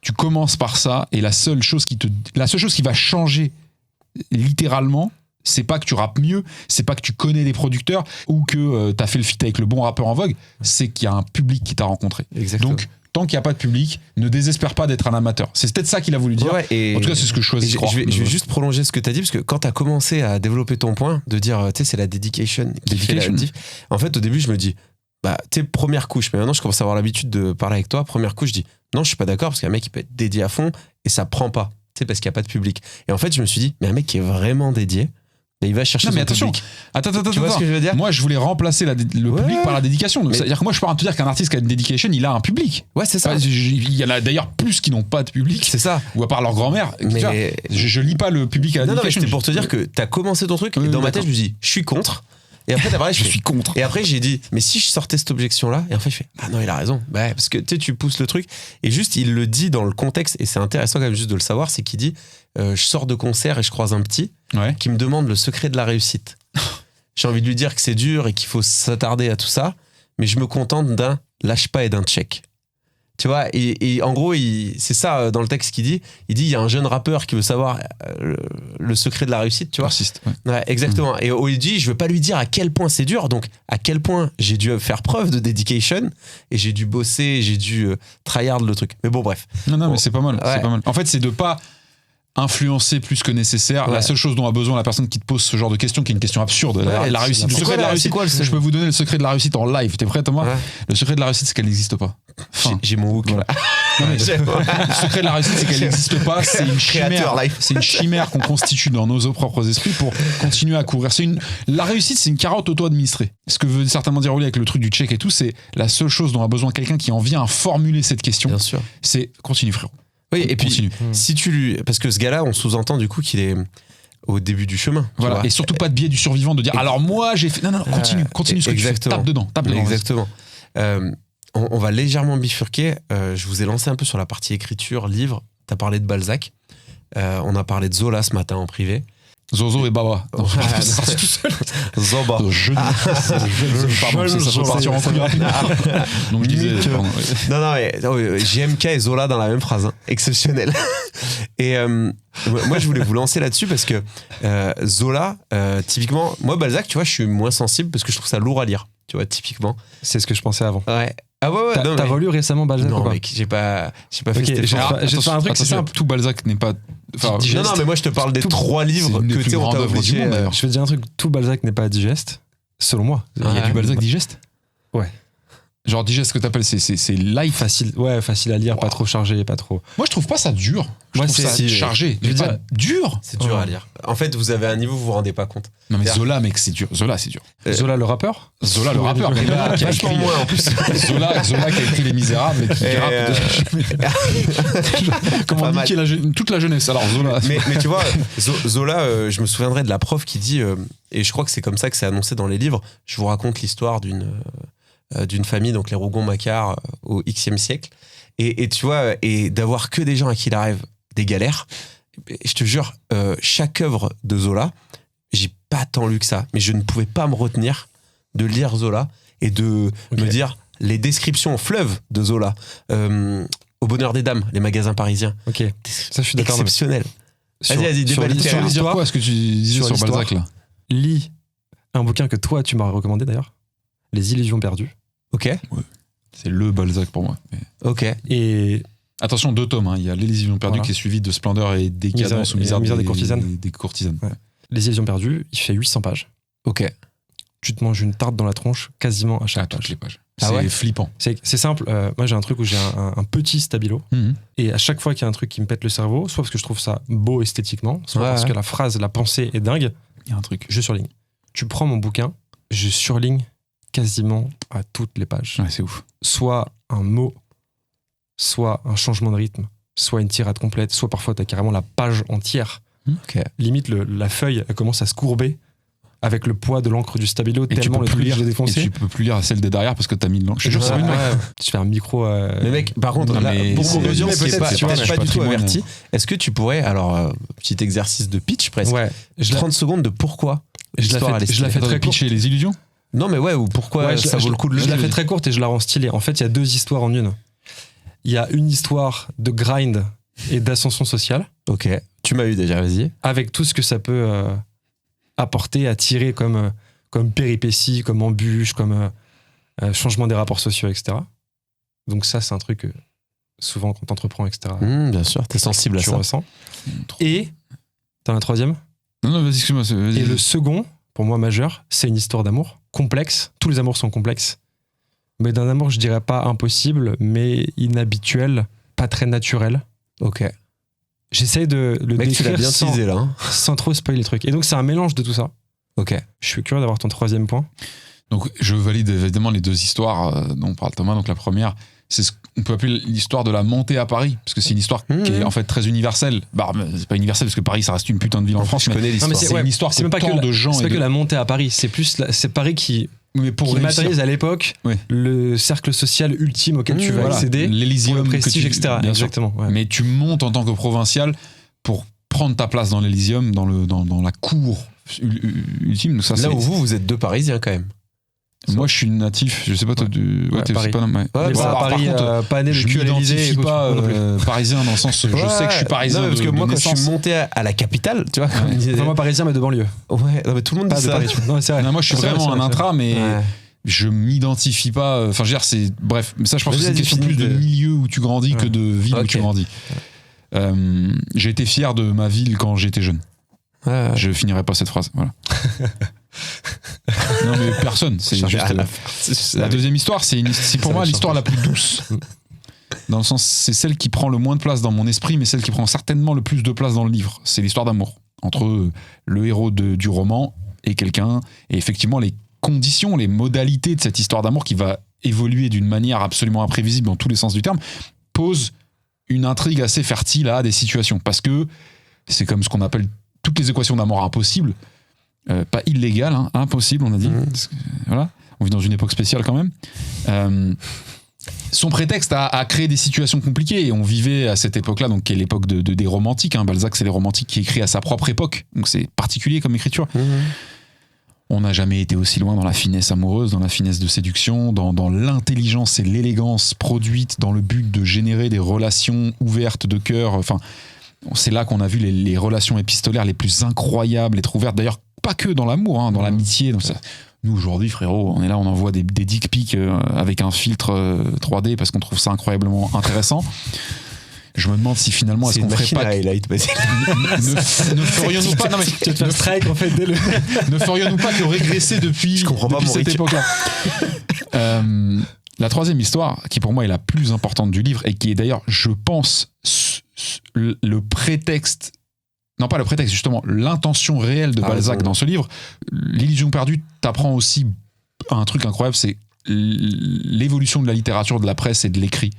Speaker 2: tu commences par ça, et la seule chose qui va changer littéralement, c'est pas que tu rappes mieux, c'est pas que tu connais des producteurs ou que t'as fait le feat avec le bon rappeur en vogue, c'est qu'il y a un public qui t'a rencontré.
Speaker 1: Exactement.
Speaker 2: Donc, tant qu'il n'y a pas de public, ne désespère pas d'être un amateur. C'est peut-être ça qu'il a voulu dire.
Speaker 1: Ouais, et
Speaker 2: en tout cas, c'est ce que je choisis.
Speaker 1: Je vais juste prolonger ce que tu as dit, parce que quand tu as commencé à développer ton point, de dire, tu sais, c'est la dedication. En fait, au début, je me dis, bah, tu sais, première couche, mais maintenant, je commence à avoir l'habitude de parler avec toi. Première couche, je dis, non, je suis pas d'accord, parce qu'un mec, il peut être dédié à fond, et ça prend pas, tu sais, parce qu'il n'y a pas de public. Et en fait, je me suis dit, mais un mec qui est vraiment dédié, mais il va chercher son public.
Speaker 2: Attends.
Speaker 1: Tu vois ce que je veux dire ?
Speaker 2: Moi, je voulais remplacer le public par la dédication. Donc, c'est-à-dire que moi, je pars à te dire qu'un artiste qui a une dedication, il a un public.
Speaker 1: Ouais, c'est ça.
Speaker 2: Il y en a d'ailleurs plus qui n'ont pas de public.
Speaker 1: C'est ça.
Speaker 2: Ou à part leur grand-mère.
Speaker 1: Mais
Speaker 2: je lis pas le public à la dedication.
Speaker 1: Non, mais c'était pour te dire que t'as commencé ton truc, et dans ma tête, je me dis, je suis contre. Et après,
Speaker 2: je suis contre.
Speaker 1: Et après, j'ai dit, mais si je sortais cette objection-là, et en fait, je fais, ah non, il a raison. Bah, parce que tu pousses le truc. Et juste, il le dit dans le contexte, et c'est intéressant quand même juste de le savoir, c'est qu'il dit, je sors de concert et je croise un petit qui me demande le secret de la réussite. J'ai envie de lui dire que c'est dur et qu'il faut s'attarder à tout ça, mais je me contente d'un lâche pas et d'un check. Tu vois, et en gros, c'est ça dans le texte qu'il dit. Il dit, il y a un jeune rappeur qui veut savoir le secret de la réussite, tu vois. Ouais, exactement. Et il dit, je veux pas lui dire à quel point c'est dur, donc à quel point j'ai dû faire preuve de dedication, et j'ai dû bosser, j'ai dû tryhard le truc. Mais bon, bref.
Speaker 2: Non, mais c'est pas mal.
Speaker 1: Ouais.
Speaker 2: C'est pas mal. En fait, c'est de pas influencer plus que nécessaire. Ouais. La seule chose dont a besoin la personne qui te pose ce genre de question, qui est une question absurde, la réussite. Le secret de la réussite. Je peux vous donner le secret de la réussite en live. T'es prêt, Thomas ? Le secret de la réussite, c'est qu'elle n'existe pas.
Speaker 1: J'ai mon hook. Voilà.
Speaker 2: Le secret de la réussite, c'est qu'elle n'existe pas. C'est une chimère. C'est une chimère qu'on constitue dans nos propres esprits pour continuer à courir. La réussite, c'est une carotte auto-administrée. Ce que veut certainement dire Oli avec le truc du check et tout, c'est la seule chose dont a besoin quelqu'un qui en vient à formuler cette question.
Speaker 1: Bien sûr.
Speaker 2: C'est continue, frérot.
Speaker 1: Oui, et puis, si tu lui. Parce que ce gars-là, on sous-entend du coup qu'il est au début du chemin.
Speaker 2: Voilà, et surtout pas de biais du survivant de dire alors moi j'ai fait. Non, continue ce que tu fais. Tape dedans.
Speaker 1: Exactement. On va légèrement bifurquer. Je vous ai lancé un peu sur la partie écriture, livre. T'as parlé de Balzac. On a parlé de Zola ce matin en privé.
Speaker 2: Zozo et Baba. Non, c'est sorti tout seul.
Speaker 1: Zoba.
Speaker 2: Pardon, ça peut partir en couille rapidement. Donc je disais.
Speaker 1: Non, mais JMK et Zola dans la même phrase. Hein. Exceptionnel. Et moi, je voulais vous lancer là-dessus parce que Zola, typiquement, moi, Balzac, tu vois, je suis moins sensible parce que je trouve ça lourd à lire. Tu vois, typiquement.
Speaker 3: C'est ce que je pensais avant.
Speaker 1: Ouais. Ah ouais.
Speaker 3: T'as relu récément Balzac ou pas ?
Speaker 1: Mec, j'ai pas fait
Speaker 3: cet effort. Je vais faire un truc, c'est simple.
Speaker 2: Tout Balzac n'est pas.
Speaker 1: Non, mais moi je te parle des 3 livres que tu es en
Speaker 2: du monde d'ailleurs.
Speaker 3: Je vais te dire un truc, tout Balzac n'est pas digeste, selon moi.
Speaker 2: Il y a du Balzac digeste ?
Speaker 3: Ouais.
Speaker 2: Genre digeste, ce que t'appelles, c'est light.
Speaker 3: Facile à lire, pas trop chargé, pas trop.
Speaker 2: Moi, je trouve pas ça dur. Je trouve ça chargé.
Speaker 3: Je veux dire,
Speaker 2: dur.
Speaker 1: C'est dur à lire. En fait, vous avez un niveau, vous vous rendez pas compte.
Speaker 2: Non, mais Zola, mec, c'est dur. Zola, c'est dur.
Speaker 3: Zola, le rappeur
Speaker 2: Zola, le rappeur. Mais là, qui a écrit,
Speaker 1: moins en plus.
Speaker 2: Zola qui a écrit Les Misérables et qui rappe. Comment niquer toute la jeunesse. Alors, Zola.
Speaker 1: Mais tu vois, Zola, je me souviendrai de la prof qui dit, et je crois que c'est comme ça que c'est annoncé dans les livres, je vous raconte l'histoire d'une famille, donc les Rougon-Macquart, au Xe siècle. Et tu vois, et d'avoir que des gens à qui il arrive des galères. Je te jure, chaque œuvre de Zola, j'ai pas tant lu que ça, mais je ne pouvais pas me retenir de lire Zola et de me dire les descriptions fleuves de Zola. Au Bonheur des Dames, les magasins parisiens.
Speaker 3: Ok, ça je suis d'accord.
Speaker 1: Exceptionnel. Vas-y, déballe.
Speaker 2: Sur quoi est-ce que tu disais sur Balzac là?
Speaker 3: Lis un bouquin que toi tu m'as recommandé d'ailleurs, Les Illusions perdues.
Speaker 1: Ok.
Speaker 2: Ouais. C'est le Balzac pour moi. Mais...
Speaker 1: Ok.
Speaker 2: Et attention, 2 tomes. Hein. Il y a Les Illusions perdues qui est suivi de Splendeur et Décadence ou Misère des courtisanes. Des courtisanes.
Speaker 3: Ouais. Les Illusions perdues, il fait 800 pages.
Speaker 1: Ok.
Speaker 3: Tu te manges une tarte dans la tronche quasiment à chaque page.
Speaker 2: Toutes les pages. C'est flippant.
Speaker 3: C'est simple. Moi, j'ai un truc où j'ai un petit stabilo. Et à chaque fois qu'il y a un truc qui me pète le cerveau, soit parce que je trouve ça beau esthétiquement, soit parce que la phrase, la pensée est dingue,
Speaker 2: il y a un truc.
Speaker 3: Je surligne. Tu prends mon bouquin, je surligne quasiment à toutes les pages.
Speaker 2: Ouais, c'est ouf.
Speaker 3: Soit un mot, soit un changement de rythme, soit une tirade complète, soit parfois t'as carrément la page entière. Limite, la feuille elle commence à se courber avec le poids de l'encre du stabilo, tellement le truc que j'ai défoncé.
Speaker 2: Et tu peux plus lire celle de derrière parce que t'as mis de l'encre. Je te jure, c'est
Speaker 3: Tu fais un micro.
Speaker 1: Mais mec, par contre, là, pour mon audience qui n'est pas du tout averti, est-ce que tu pourrais, alors, petit exercice de pitch presque, 30 secondes de pourquoi
Speaker 3: je la fais très
Speaker 2: pitcher Les Illusions.
Speaker 1: Non, mais ou pourquoi ça vaut le coup de le
Speaker 3: lire. Je la fais très courte et je la rends stylée. En fait, il y a 2 histoires en une. Il y a une histoire de grind et d'ascension sociale.
Speaker 1: Ok, tu m'as eu déjà, vas-y.
Speaker 3: Avec tout ce que ça peut apporter, attirer comme péripéties, comme embûches, comme changement des rapports sociaux, etc. Donc ça, c'est un truc souvent quand t'entreprends, etc.
Speaker 1: Bien sûr, t'es sensible à ça.
Speaker 3: Tu ressens. Et t'as un troisième.
Speaker 2: Non, vas-y, excuse-moi. Vas-y.
Speaker 3: Et le second, pour moi majeur, c'est une histoire d'amour complexe. Tous les amours sont complexes. Mais d'un amour, je dirais pas impossible, mais inhabituel, pas très naturel.
Speaker 1: Ok.
Speaker 3: J'essaye de le
Speaker 1: décrire tu l'as bien teasé, là,
Speaker 3: sans trop spoiler les trucs. Et donc, c'est un mélange de tout ça.
Speaker 1: Ok.
Speaker 3: Je suis curieux d'avoir ton troisième point.
Speaker 2: Donc, je valide évidemment les 2 histoires dont parle Thomas. Donc, la première, c'est ce qu'on peut appeler l'histoire de la montée à Paris, parce que c'est une histoire qui est en fait très universelle. Bah, c'est pas universel parce que Paris, ça reste une putain de ville en France.
Speaker 1: Je connais l'histoire.
Speaker 2: C'est une histoire
Speaker 3: c'est même pas
Speaker 2: tant de gens.
Speaker 3: C'est pas que la montée à Paris, c'est plus c'est Paris qui matérialise à l'époque le cercle social ultime auquel tu vas accéder,
Speaker 2: l'Elysium,
Speaker 3: le prestige, etc. Exactement. Ouais.
Speaker 2: Mais tu montes en tant que provincial pour prendre ta place dans l'Elysium, dans la cour ultime. Donc ça,
Speaker 1: là où vous êtes 2 Parisiens quand même.
Speaker 2: Moi, je suis natif. Je sais pas, toi, t'es
Speaker 3: Paris.
Speaker 2: Pas,
Speaker 3: Paris, pas né,
Speaker 2: je m'identifie pas parisien dans le sens. Je sais que je suis parisien.
Speaker 1: Non, parce que moi, quand
Speaker 2: naissance.
Speaker 1: je suis monté à la capitale, tu vois, comme
Speaker 3: enfin, moi, parisien, mais de banlieue.
Speaker 1: Ouais, non, mais tout le monde dit ça.
Speaker 3: Non, c'est vrai.
Speaker 2: Non, moi, je suis vraiment un intra, mais je m'identifie pas. Enfin, je veux dire, c'est. Bref, mais ça, je pense que c'est une question plus de milieu où tu grandis que de ville où tu grandis. J'ai été fier de ma ville quand j'étais jeune. Je finirai pas cette phrase. Voilà. Non mais personne, c'est juste la deuxième histoire, c'est pour moi l'histoire la plus douce. Dans le sens, c'est celle qui prend le moins de place dans mon esprit, mais celle qui prend certainement le plus de place dans le livre. C'est l'histoire d'amour entre le héros du roman et quelqu'un, et effectivement les conditions, les modalités de cette histoire d'amour qui va évoluer d'une manière absolument imprévisible dans tous les sens du terme, pose une intrigue assez fertile à des situations, parce que c'est comme ce qu'on appelle toutes les équations d'amour impossibles. Pas illégal, hein, impossible, on a dit. Voilà, on vit dans une époque spéciale quand même. Son prétexte à créer des situations compliquées, et on vivait à cette époque-là, donc qui est l'époque des romantiques. Hein. Balzac, c'est les romantiques qui écrit à sa propre époque, donc c'est particulier comme écriture. On n'a jamais été aussi loin dans la finesse amoureuse, dans la finesse de séduction, dans l'intelligence et l'élégance produite dans le but de générer des relations ouvertes de cœur. Enfin, c'est là qu'on a vu les relations épistolaires les plus incroyables être ouvertes. D'ailleurs, pas que dans l'amour, hein, dans l'amitié. Donc ça, nous, aujourd'hui, frérot, on est là, on envoie des dick pics avec un filtre 3D parce qu'on trouve ça incroyablement intéressant. Je me demande si finalement, est-ce qu'on ferait pas... Ne ferions-nous pas... Non, mais,
Speaker 3: tu te fais strike, en fait,
Speaker 2: ne ferions-nous pas que régresser depuis cette époque-là. La troisième histoire, qui pour moi est la plus importante du livre et qui est d'ailleurs, je pense, le prétexte, non pas le prétexte, justement, l'intention réelle de Balzac dans ce livre. L'illusion perdue t'apprend aussi un truc incroyable, c'est l'évolution de la littérature, de la presse et de l'écrit.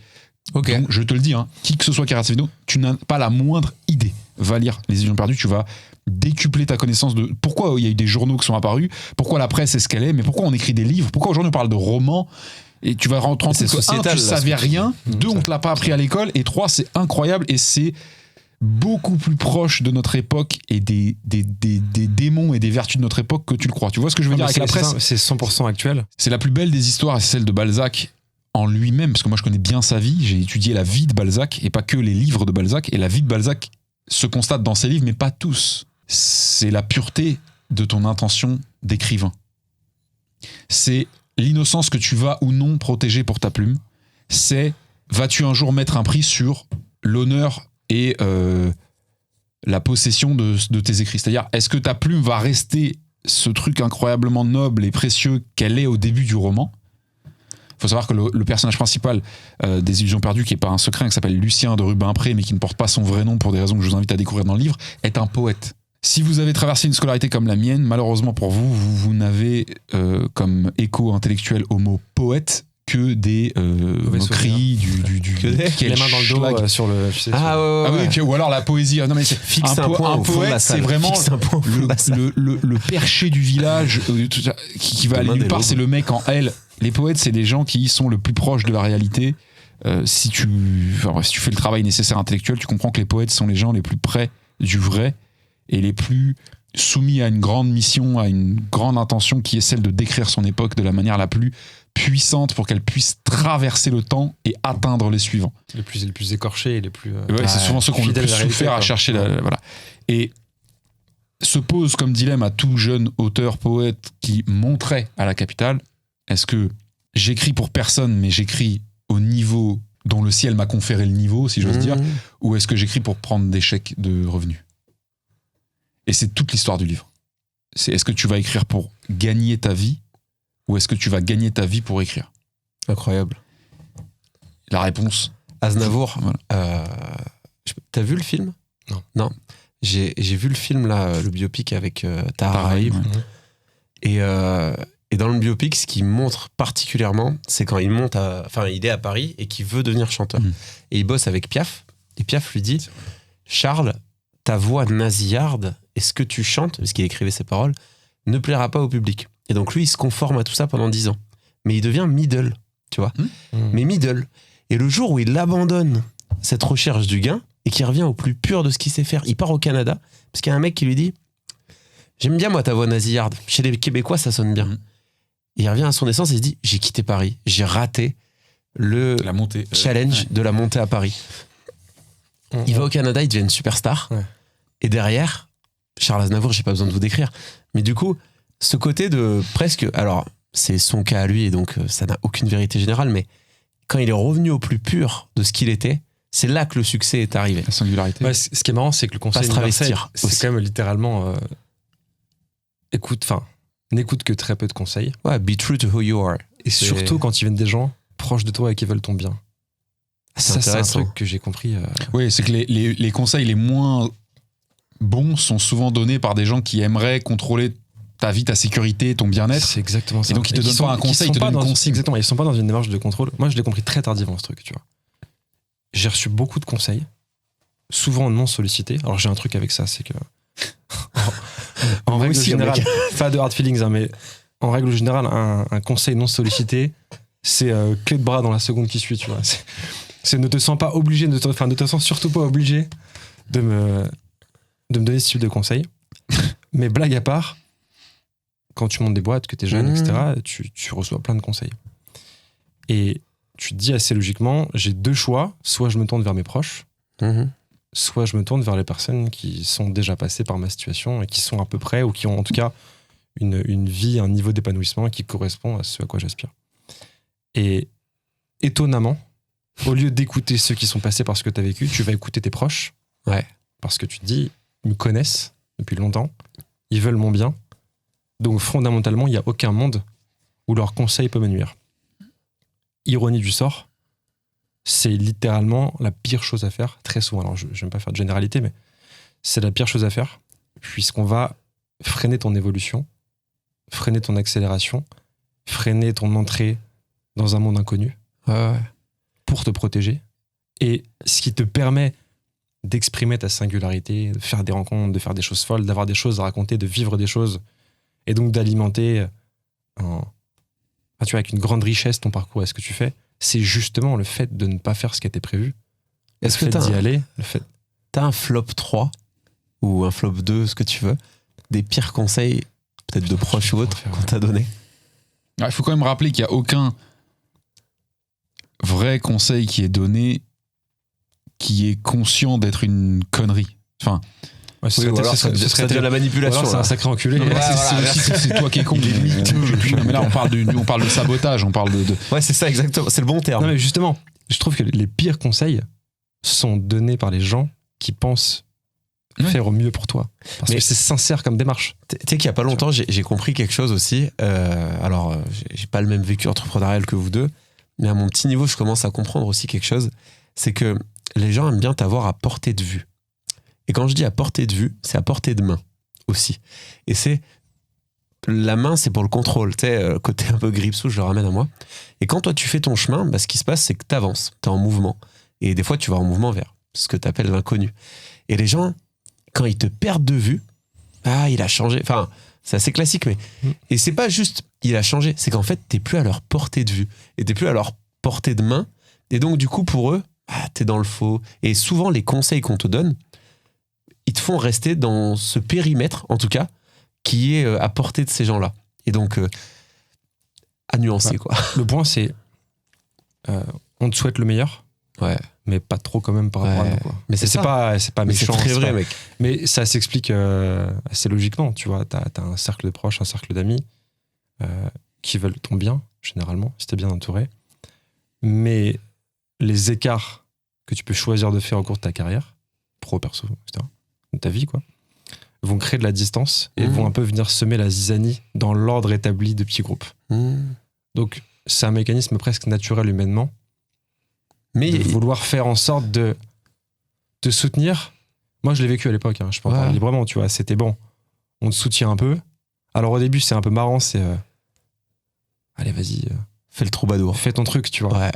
Speaker 1: Ok.
Speaker 2: Donc, je te le dis, hein, qui que ce soit qui regarde cette vidéo, tu n'as pas la moindre idée. Va lire Les Illusions perdues, tu vas décupler ta connaissance de pourquoi il y a eu des journaux qui sont apparus, pourquoi la presse est ce qu'elle est, mais pourquoi on écrit des livres, pourquoi aujourd'hui on parle de romans. Et tu vas rentrer en compte que 1, tu savais rien, 2, on te l'a pas appris à l'école, et 3, c'est incroyable et c'est beaucoup plus proche de notre époque et des démons et des vertus de notre époque que tu le crois. Tu vois ce que je veux dire avec la presse ?
Speaker 3: C'est 100% actuel.
Speaker 2: C'est la plus belle des histoires, et c'est celle de Balzac en lui-même, parce que moi je connais bien sa vie, j'ai étudié la vie de Balzac et pas que les livres de Balzac, et la vie de Balzac se constate dans ses livres, mais pas tous. C'est la pureté de ton intention d'écrivain. C'est l'innocence que tu vas ou non protéger pour ta plume. C'est vas-tu un jour mettre un prix sur l'honneur et la possession de tes écrits. C'est-à-dire, est-ce que ta plume va rester ce truc incroyablement noble et précieux qu'elle est au début du roman ? Il faut savoir que le personnage principal des Illusions perdues, qui n'est pas un secret, qui s'appelle Lucien de Rubempré, mais qui ne porte pas son vrai nom pour des raisons que je vous invite à découvrir dans le livre, est un poète. Si vous avez traversé une scolarité comme la mienne, malheureusement pour vous, vous n'avez comme écho intellectuel au mot poète que des moqueries
Speaker 3: les mains dans le dos sur le... Tu sais,
Speaker 2: oui, ou alors la poésie. Non, mais c'est
Speaker 1: fixe un point au fond de la salle.
Speaker 2: C'est vraiment le perché du village qui va aller nulle part. C'est le mec en L. Les poètes, c'est des gens qui sont le plus proches de la réalité. Si tu fais le travail nécessaire intellectuel, tu comprends que les poètes sont les gens les plus près du vrai et les plus soumis à une grande mission, à une grande intention qui est celle de décrire son époque de la manière la plus puissante pour qu'elle puisse traverser le temps et atteindre les suivants.
Speaker 3: Les plus écorchés et les plus...
Speaker 2: c'est souvent ceux qui ont le plus souffert à chercher voilà. Et se pose comme dilemme à tout jeune auteur, poète qui monterait à la capitale, est-ce que j'écris pour personne, mais j'écris au niveau dont le ciel m'a conféré le niveau, si j'ose dire, ou est-ce que j'écris pour prendre des chèques de revenus ? Et c'est toute l'histoire du livre. Est-ce que tu vas écrire pour gagner ta vie, ou est-ce que tu vas gagner ta vie pour écrire ?
Speaker 1: Incroyable.
Speaker 2: La réponse.
Speaker 1: Aznavour. Voilà. T'as vu le film ? Non. J'ai vu le film là, le biopic avec Tahar Rahim. Et dans le biopic, ce qui montre particulièrement, c'est quand il il est à Paris et qu'il veut devenir chanteur. Et il bosse avec Piaf. Et Piaf lui dit, Charles, ta voix nasillarde et ce que tu chantes, parce qu'il écrivait ses paroles, ne plaira pas au public. Et donc lui, il se conforme à tout ça pendant 10 ans. Mais il devient middle, tu vois. Mais middle. Et le jour où il abandonne cette recherche du gain et qu'il revient au plus pur de ce qu'il sait faire, il part au Canada, parce qu'il y a un mec qui lui dit, j'aime bien moi ta voix nasillarde. Chez les Québécois, ça sonne bien. Et il revient à son essence et il se dit, j'ai quitté Paris, j'ai raté le challenge de la montée à Paris. Il va au Canada, il devient une superstar. Et derrière, Charles Aznavour, j'ai pas besoin de vous décrire, mais du coup, ce côté de presque, alors c'est son cas à lui et donc ça n'a aucune vérité générale, mais quand il est revenu au plus pur de ce qu'il était, c'est là que le succès est arrivé.
Speaker 2: La singularité.
Speaker 3: Ouais, ce qui est marrant, c'est que le conseil universel, c'est quand même littéralement n'écoute que très peu de conseils.
Speaker 1: Ouais, be true to who you are.
Speaker 3: Et surtout quand ils viennent des gens proches de toi et qui veulent ton bien. Ça, c'est un truc que j'ai compris.
Speaker 2: Oui, c'est que les conseils les moins bons sont souvent donnés par des gens qui aimeraient contrôler ta vie, ta sécurité, ton bien-être.
Speaker 3: C'est exactement ça.
Speaker 2: Et donc ils te donnent pas un conseil, ils te donnent une consigne.
Speaker 3: Exactement, ils sont pas dans une démarche de contrôle. Moi, je l'ai compris très tardivement, ce truc, tu vois. J'ai reçu beaucoup de conseils, souvent non sollicités. Alors j'ai un truc avec ça, c'est que en règle générale, pas de hard feelings, hein, mais en règle générale, un conseil non sollicité, c'est clé de bras dans la seconde qui suit, tu vois. C'est ne te sens pas obligé, ne te sens surtout pas obligé de me donner ce type de conseils. Mais blague à part, quand tu montes des boîtes, que t'es jeune, etc., tu reçois plein de conseils. Et tu te dis assez logiquement, j'ai 2 choix, soit je me tourne vers mes proches, soit je me tourne vers les personnes qui sont déjà passées par ma situation et qui sont à peu près, ou qui ont en tout cas une vie, un niveau d'épanouissement qui correspond à ce à quoi j'aspire. Et étonnamment, au lieu d'écouter ceux qui sont passés par ce que tu as vécu, tu vas écouter tes proches.
Speaker 1: Ouais.
Speaker 3: Parce que tu te dis, ils me connaissent depuis longtemps, ils veulent mon bien. Donc fondamentalement, il n'y a aucun monde où leur conseil peut me nuire. ironie du sort, c'est littéralement la pire chose à faire, très souvent. Alors, je n'aime pas faire de généralité, mais c'est la pire chose à faire, puisqu'on va freiner ton évolution, freiner ton accélération, freiner ton entrée dans un monde inconnu pour te protéger. Et ce qui te permet d'exprimer ta singularité, de faire des rencontres, de faire des choses folles, d'avoir des choses à raconter, de vivre des choses, et donc d'alimenter tu vois, avec une grande richesse ton parcours et ce que tu fais, c'est justement le fait de ne pas faire ce qui était prévu.
Speaker 1: Est-ce que
Speaker 3: d'y aller,
Speaker 1: t'as un flop 3 ou un flop 2, ce que tu veux, des pires conseils, peut-être de proches ou autres, qu'on t'a donné?
Speaker 2: Il faut quand même rappeler qu'il n'y a aucun vrai conseil qui est donné qui est conscient d'être une connerie. Enfin,
Speaker 1: ce serait de la manipulation.
Speaker 3: C'est un sacré enculé.
Speaker 2: C'est toi qui es con. Mais là, on parle de sabotage, on parle de...
Speaker 1: Ouais, c'est ça, exactement. C'est le bon terme.
Speaker 3: Non, mais justement, je trouve que les pires conseils sont donnés par les gens qui pensent faire au mieux pour toi. Parce que c'est sincère comme démarche.
Speaker 1: Tu sais qu'il y a pas longtemps, j'ai compris quelque chose aussi. Alors, j'ai pas le même vécu entrepreneurial que vous deux, mais à mon petit niveau, je commence à comprendre aussi quelque chose. C'est que les gens aiment bien t'avoir à portée de vue. Et quand je dis à portée de vue, c'est à portée de main aussi. Et c'est... La main, c'est pour le contrôle. Tu sais, côté un peu gripsou, je le ramène à moi. Et quand toi, tu fais ton chemin, ce qui se passe, c'est que tu avances. Tu es en mouvement. Et des fois, tu vas en mouvement vers ce que tu appelles l'inconnu. Et les gens, quand ils te perdent de vue, il a changé. Enfin, c'est assez classique, mais... Et c'est pas juste, il a changé. C'est qu'en fait, t'es plus à leur portée de vue. Et t'es plus à leur portée de main. Et donc, du coup, pour eux, t'es dans le faux. Et souvent, les conseils qu'on te donne, ils te font rester dans ce périmètre, en tout cas, qui est à portée de ces gens-là. Et donc, à nuancer, quoi.
Speaker 3: Le point, c'est... on te souhaite le meilleur, mais pas trop quand même par rapport à nous, quoi.
Speaker 1: Mais c'est pas méchant.
Speaker 3: C'est
Speaker 1: très vrai, mec.
Speaker 3: Mais ça s'explique assez logiquement, tu vois. T'as un cercle de proches, un cercle d'amis qui veulent ton bien, généralement, si t'es bien entouré. Mais les écarts que tu peux choisir de faire au cours de ta carrière, pro, perso, etc., de ta vie, quoi, vont créer de la distance et vont un peu venir semer la zizanie dans l'ordre établi de petits groupes. Donc, c'est un mécanisme presque naturel humainement, mais de vouloir faire en sorte de te soutenir. Moi, je l'ai vécu à l'époque, je peux en parler librement, tu vois, c'était bon. On te soutient un peu. Alors, au début, c'est un peu marrant, c'est... allez, vas-y.
Speaker 1: Fais le troubadour.
Speaker 3: Fais ton truc, tu vois.
Speaker 1: Ouais,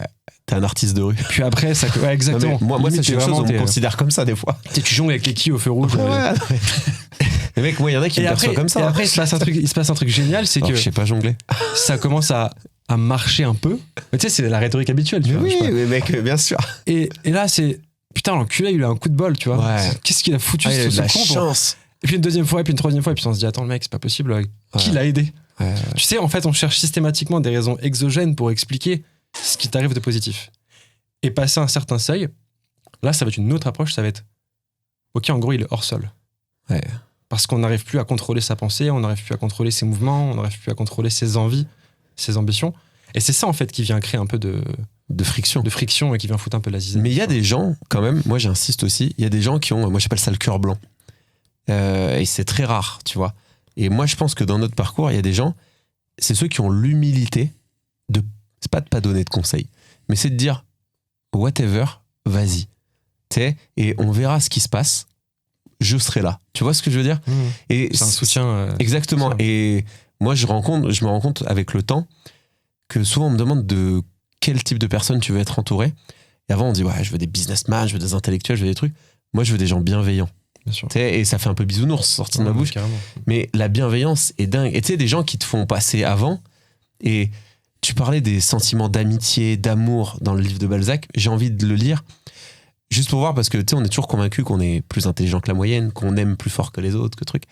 Speaker 1: t'es un artiste de rue.
Speaker 3: Puis après, ça... Ouais, exactement.
Speaker 1: Non, moi c'est quelque chose, on me considère comme ça, des fois.
Speaker 3: Tu jongles avec les quilles au feu rouge.
Speaker 1: Mais mec, moi, il y en a qui me perçoivent comme ça.
Speaker 3: Et après, il se passe un truc génial, c'est que...
Speaker 1: Je sais pas jongler.
Speaker 3: Ça commence à marcher un peu. Mais tu sais, c'est la rhétorique habituelle, tu vois.
Speaker 1: Oui, mais mec, bien sûr.
Speaker 3: Et là, c'est... Putain, l'enculé, il a un coup de bol, tu vois.
Speaker 1: Ouais.
Speaker 3: Qu'est-ce qu'il a foutu
Speaker 1: il a de la
Speaker 3: con,
Speaker 1: chance.
Speaker 3: Et puis une deuxième fois, et puis une troisième fois, et puis on se dit, attends, le mec, c'est pas possible. Qui l'a aidé? Tu sais, en fait, on cherche systématiquement des raisons exogènes pour expliquer ce qui t'arrive de positif. Et passer un certain seuil, là, ça va être une autre approche, ça va être, ok, en gros, il est hors sol.
Speaker 1: Ouais.
Speaker 3: Parce qu'on n'arrive plus à contrôler sa pensée, on n'arrive plus à contrôler ses mouvements, on n'arrive plus à contrôler ses envies, ses ambitions. Et c'est ça, en fait, qui vient créer un peu de friction. De friction et qui vient foutre un peu la zizanie.
Speaker 1: Mais il y a des gens, quand même, moi j'insiste aussi, il y a des gens qui ont, moi j'appelle ça le cœur blanc. Et c'est très rare, tu vois. Et moi je pense que dans notre parcours, il y a des gens, c'est ceux qui ont l'humilité de, c'est pas de pas donner de conseils, mais c'est de dire, whatever, vas-y. T'sais, et on verra ce qui se passe, je serai là. Tu vois ce que je veux dire? Et
Speaker 3: c'est un soutien.
Speaker 1: Exactement.
Speaker 3: Ça.
Speaker 1: Et moi je me rends compte avec le temps que souvent on me demande de quel type de personne tu veux être entouré. Et avant on dit ouais, je veux des businessmen, je veux des intellectuels, je veux des trucs. Moi je veux des gens bienveillants.
Speaker 3: Bien sûr.
Speaker 1: Et ça fait un peu bisounours sorti de ma bouche.
Speaker 3: Carrément.
Speaker 1: Mais la bienveillance est dingue. Et tu sais, des gens qui te font passer avant. Et tu parlais des sentiments d'amitié, d'amour dans le livre de Balzac. J'ai envie de le lire juste pour voir, parce que tu sais, on est toujours convaincu qu'on est plus intelligent que la moyenne, qu'on aime plus fort que les autres, que truc.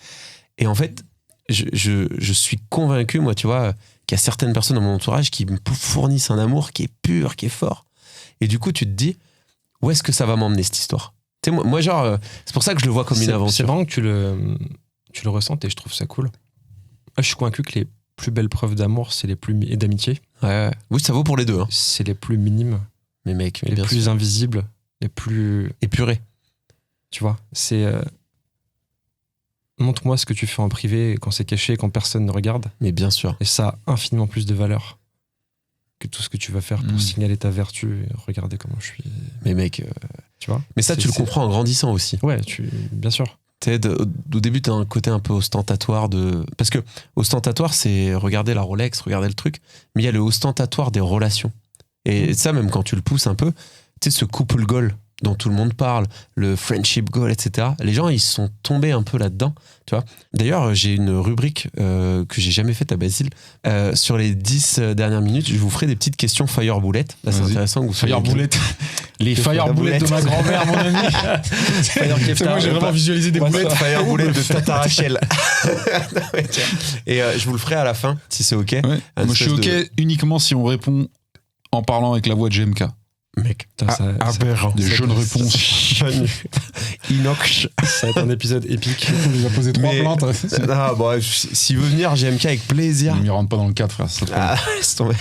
Speaker 1: Et en fait, je suis convaincu, moi, tu vois, qu'il y a certaines personnes dans mon entourage qui me fournissent un amour qui est pur, qui est fort. Et du coup, tu te dis, où est-ce que ça va m'emmener cette histoire? Tu sais, moi, genre, c'est pour ça que je le vois comme une aventure.
Speaker 3: C'est vraiment que tu le ressentes et je trouve ça cool. Je suis convaincu que les plus belles preuves d'amour, et d'amitié.
Speaker 1: Ouais. Oui, ça vaut pour les deux. Hein.
Speaker 3: C'est les plus minimes.
Speaker 1: Mais mec,
Speaker 3: les plus invisibles, les plus
Speaker 1: épurés.
Speaker 3: Tu vois, c'est montre-moi ce que tu fais en privé quand c'est caché, quand personne ne regarde.
Speaker 1: Mais bien sûr.
Speaker 3: Et ça a infiniment plus de valeur que tout ce que tu vas faire pour signaler ta vertu, regardez comment je suis.
Speaker 1: Mais mec,
Speaker 3: tu vois.
Speaker 1: Mais ça, tu le comprends en grandissant aussi.
Speaker 3: Ouais, bien sûr.
Speaker 1: Au début, tu as un côté un peu ostentatoire parce que ostentatoire, c'est regarder la Rolex, regarder le truc, mais il y a le ostentatoire des relations. Et ça, même quand tu le pousses un peu, tu sais, ce couple goal dont tout le monde parle, le friendship goal, etc. Les gens, ils sont tombés un peu là-dedans, tu vois. D'ailleurs, j'ai une rubrique que j'ai jamais faite à Basile. Sur les 10 dernières minutes, je vous ferai des petites questions fire bullet. Là, c'est intéressant que vous
Speaker 2: fire bullet. Les fire bullets de ma grand-mère, mon ami. Moi, j'ai vraiment visualisé des boulettes.
Speaker 1: Fire bullet de Tata Rachel. Et je vous le ferai à la fin, si c'est OK.
Speaker 2: Ouais. Moi, je suis OK uniquement si on répond en parlant avec la voix de GMK.
Speaker 1: Mec,
Speaker 2: aberrant. Des jeunes réponses.
Speaker 1: Inox.
Speaker 3: Ça va être un épisode épique.
Speaker 2: Il va poser 3 plantes.
Speaker 1: S'il veut venir, GMK avec plaisir.
Speaker 2: Il ne rentre pas dans le cadre, frère.
Speaker 1: Laisse tomber.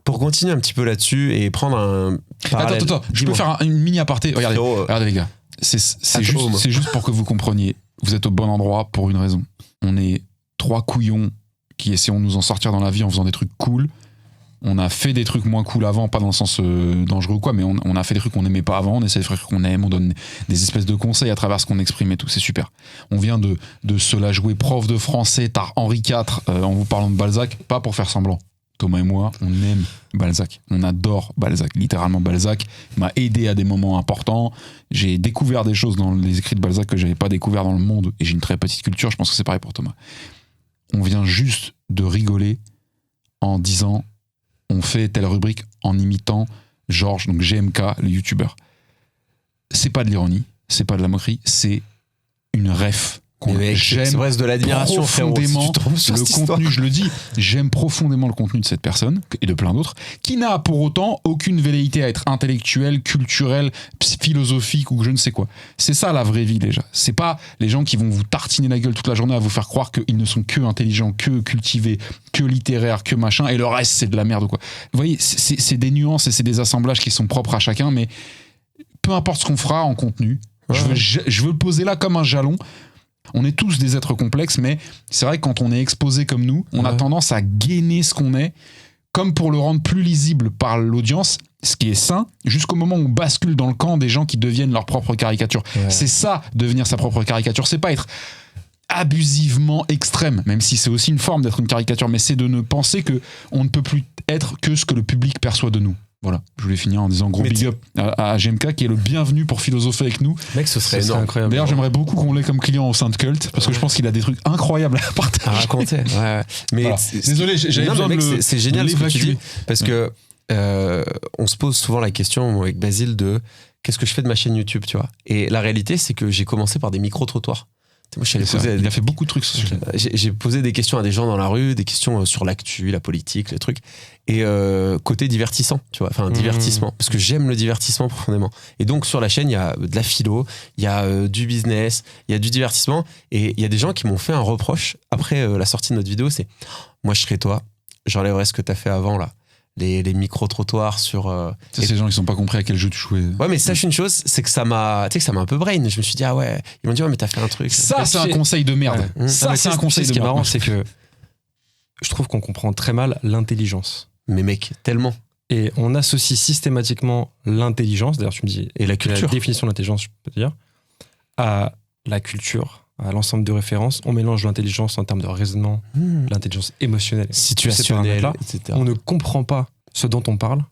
Speaker 1: Pour continuer un petit peu là-dessus et prendre un parallèle.
Speaker 2: Attends. Je peux faire une mini aparté. Regardez les gars. C'est juste pour que vous compreniez. Vous êtes au bon endroit pour une raison. On est 3 couillons qui essayons de nous en sortir dans la vie en faisant des trucs cool. On a fait des trucs moins cool avant, pas dans le sens dangereux ou quoi, mais on a fait des trucs qu'on n'aimait pas avant, on essaie de faire des trucs qu'on aime, on donne des espèces de conseils à travers ce qu'on exprime et tout, c'est super. On vient de se la jouer prof de français, tard Henri IV, en vous parlant de Balzac, pas pour faire semblant. Thomas et moi, on aime Balzac, on adore Balzac, littéralement Balzac m'a aidé à des moments importants, j'ai découvert des choses dans les écrits de Balzac que j'avais pas découvert dans le monde, et j'ai une très petite culture, je pense que c'est pareil pour Thomas. On vient juste de rigoler en disant... On fait telle rubrique en imitant Georges, donc GMK, le youtubeur. C'est pas de l'ironie, c'est pas de la moquerie, c'est une ref.
Speaker 1: J'aime de l'admiration,
Speaker 2: profondément le contenu, je le dis, j'aime profondément le contenu de cette personne et de plein d'autres, qui n'a pour autant aucune velléité à être intellectuel, culturel, philosophique ou je ne sais quoi. C'est ça la vraie vie déjà. C'est pas les gens qui vont vous tartiner la gueule toute la journée à vous faire croire qu'ils ne sont que intelligents, que cultivés, que littéraires, que machin, et le reste c'est de la merde ou quoi. Vous voyez, c'est des nuances et c'est des assemblages qui sont propres à chacun, mais peu importe ce qu'on fera en contenu, je veux le poser là comme un jalon. On est tous des êtres complexes, mais c'est vrai que quand on est exposé comme nous, on a tendance à gainer ce qu'on est, comme pour le rendre plus lisible par l'audience, ce qui est sain, jusqu'au moment où on bascule dans le camp des gens qui deviennent leur propre caricature. Ouais. C'est ça, devenir sa propre caricature. C'est pas être abusivement extrême, même si c'est aussi une forme d'être une caricature, mais c'est de ne penser que on ne peut plus être que ce que le public perçoit de nous. Voilà, je voulais finir en disant gros big up à GMK qui est le bienvenu pour philosopher avec nous.
Speaker 1: Mec, ce serait énorme.
Speaker 3: Incroyable.
Speaker 2: D'ailleurs, j'aimerais beaucoup qu'on l'ait comme client au sein de Cult parce que je pense qu'il a des trucs incroyables à partager.
Speaker 1: À raconter. Ouais. Mais
Speaker 2: voilà. Désolé, j'avais besoin de le.
Speaker 1: C'est génial ce que tu dis parce que on se pose souvent la question avec Basile de qu'est-ce que je fais de ma chaîne YouTube, tu vois. Et la réalité, c'est que j'ai commencé par des micro-trottoirs. Moi,
Speaker 2: il a fait beaucoup de trucs sur ce sujet.
Speaker 1: J'ai posé des questions à des gens dans la rue, des questions sur l'actu, la politique, les trucs. Et côté divertissant, tu vois, enfin divertissement, parce que j'aime le divertissement profondément. Et donc sur la chaîne, il y a de la philo, il y a du business, il y a du divertissement. Et il y a des gens qui m'ont fait un reproche après la sortie de notre vidéo, c'est moi je serais toi, j'enlèverais ce que t'as fait avant là. Les micro-trottoirs sur...
Speaker 2: C'est ces gens qui n'ont pas compris à quel jeu tu jouais.
Speaker 1: Ouais, mais sache une chose, c'est que ça m'a un peu brain. Je me suis dit, ah ouais, ils m'ont dit, ouais, mais t'as fait un truc.
Speaker 2: Ça, c'est un conseil de merde.
Speaker 1: Ouais.
Speaker 2: Ça, c'est un conseil de merde.
Speaker 3: Ce qui est marrant, c'est que je trouve qu'on comprend très mal l'intelligence.
Speaker 1: Mais mec, tellement.
Speaker 3: Et on associe systématiquement l'intelligence, d'ailleurs tu me dis,
Speaker 1: et la culture.
Speaker 3: La définition de l'intelligence, je peux te dire, à la culture, à l'ensemble de références. On mélange l'intelligence en termes de raisonnement, l'intelligence émotionnelle,
Speaker 1: situationnelle, etc.
Speaker 3: On ne comprend pas ce dont on parle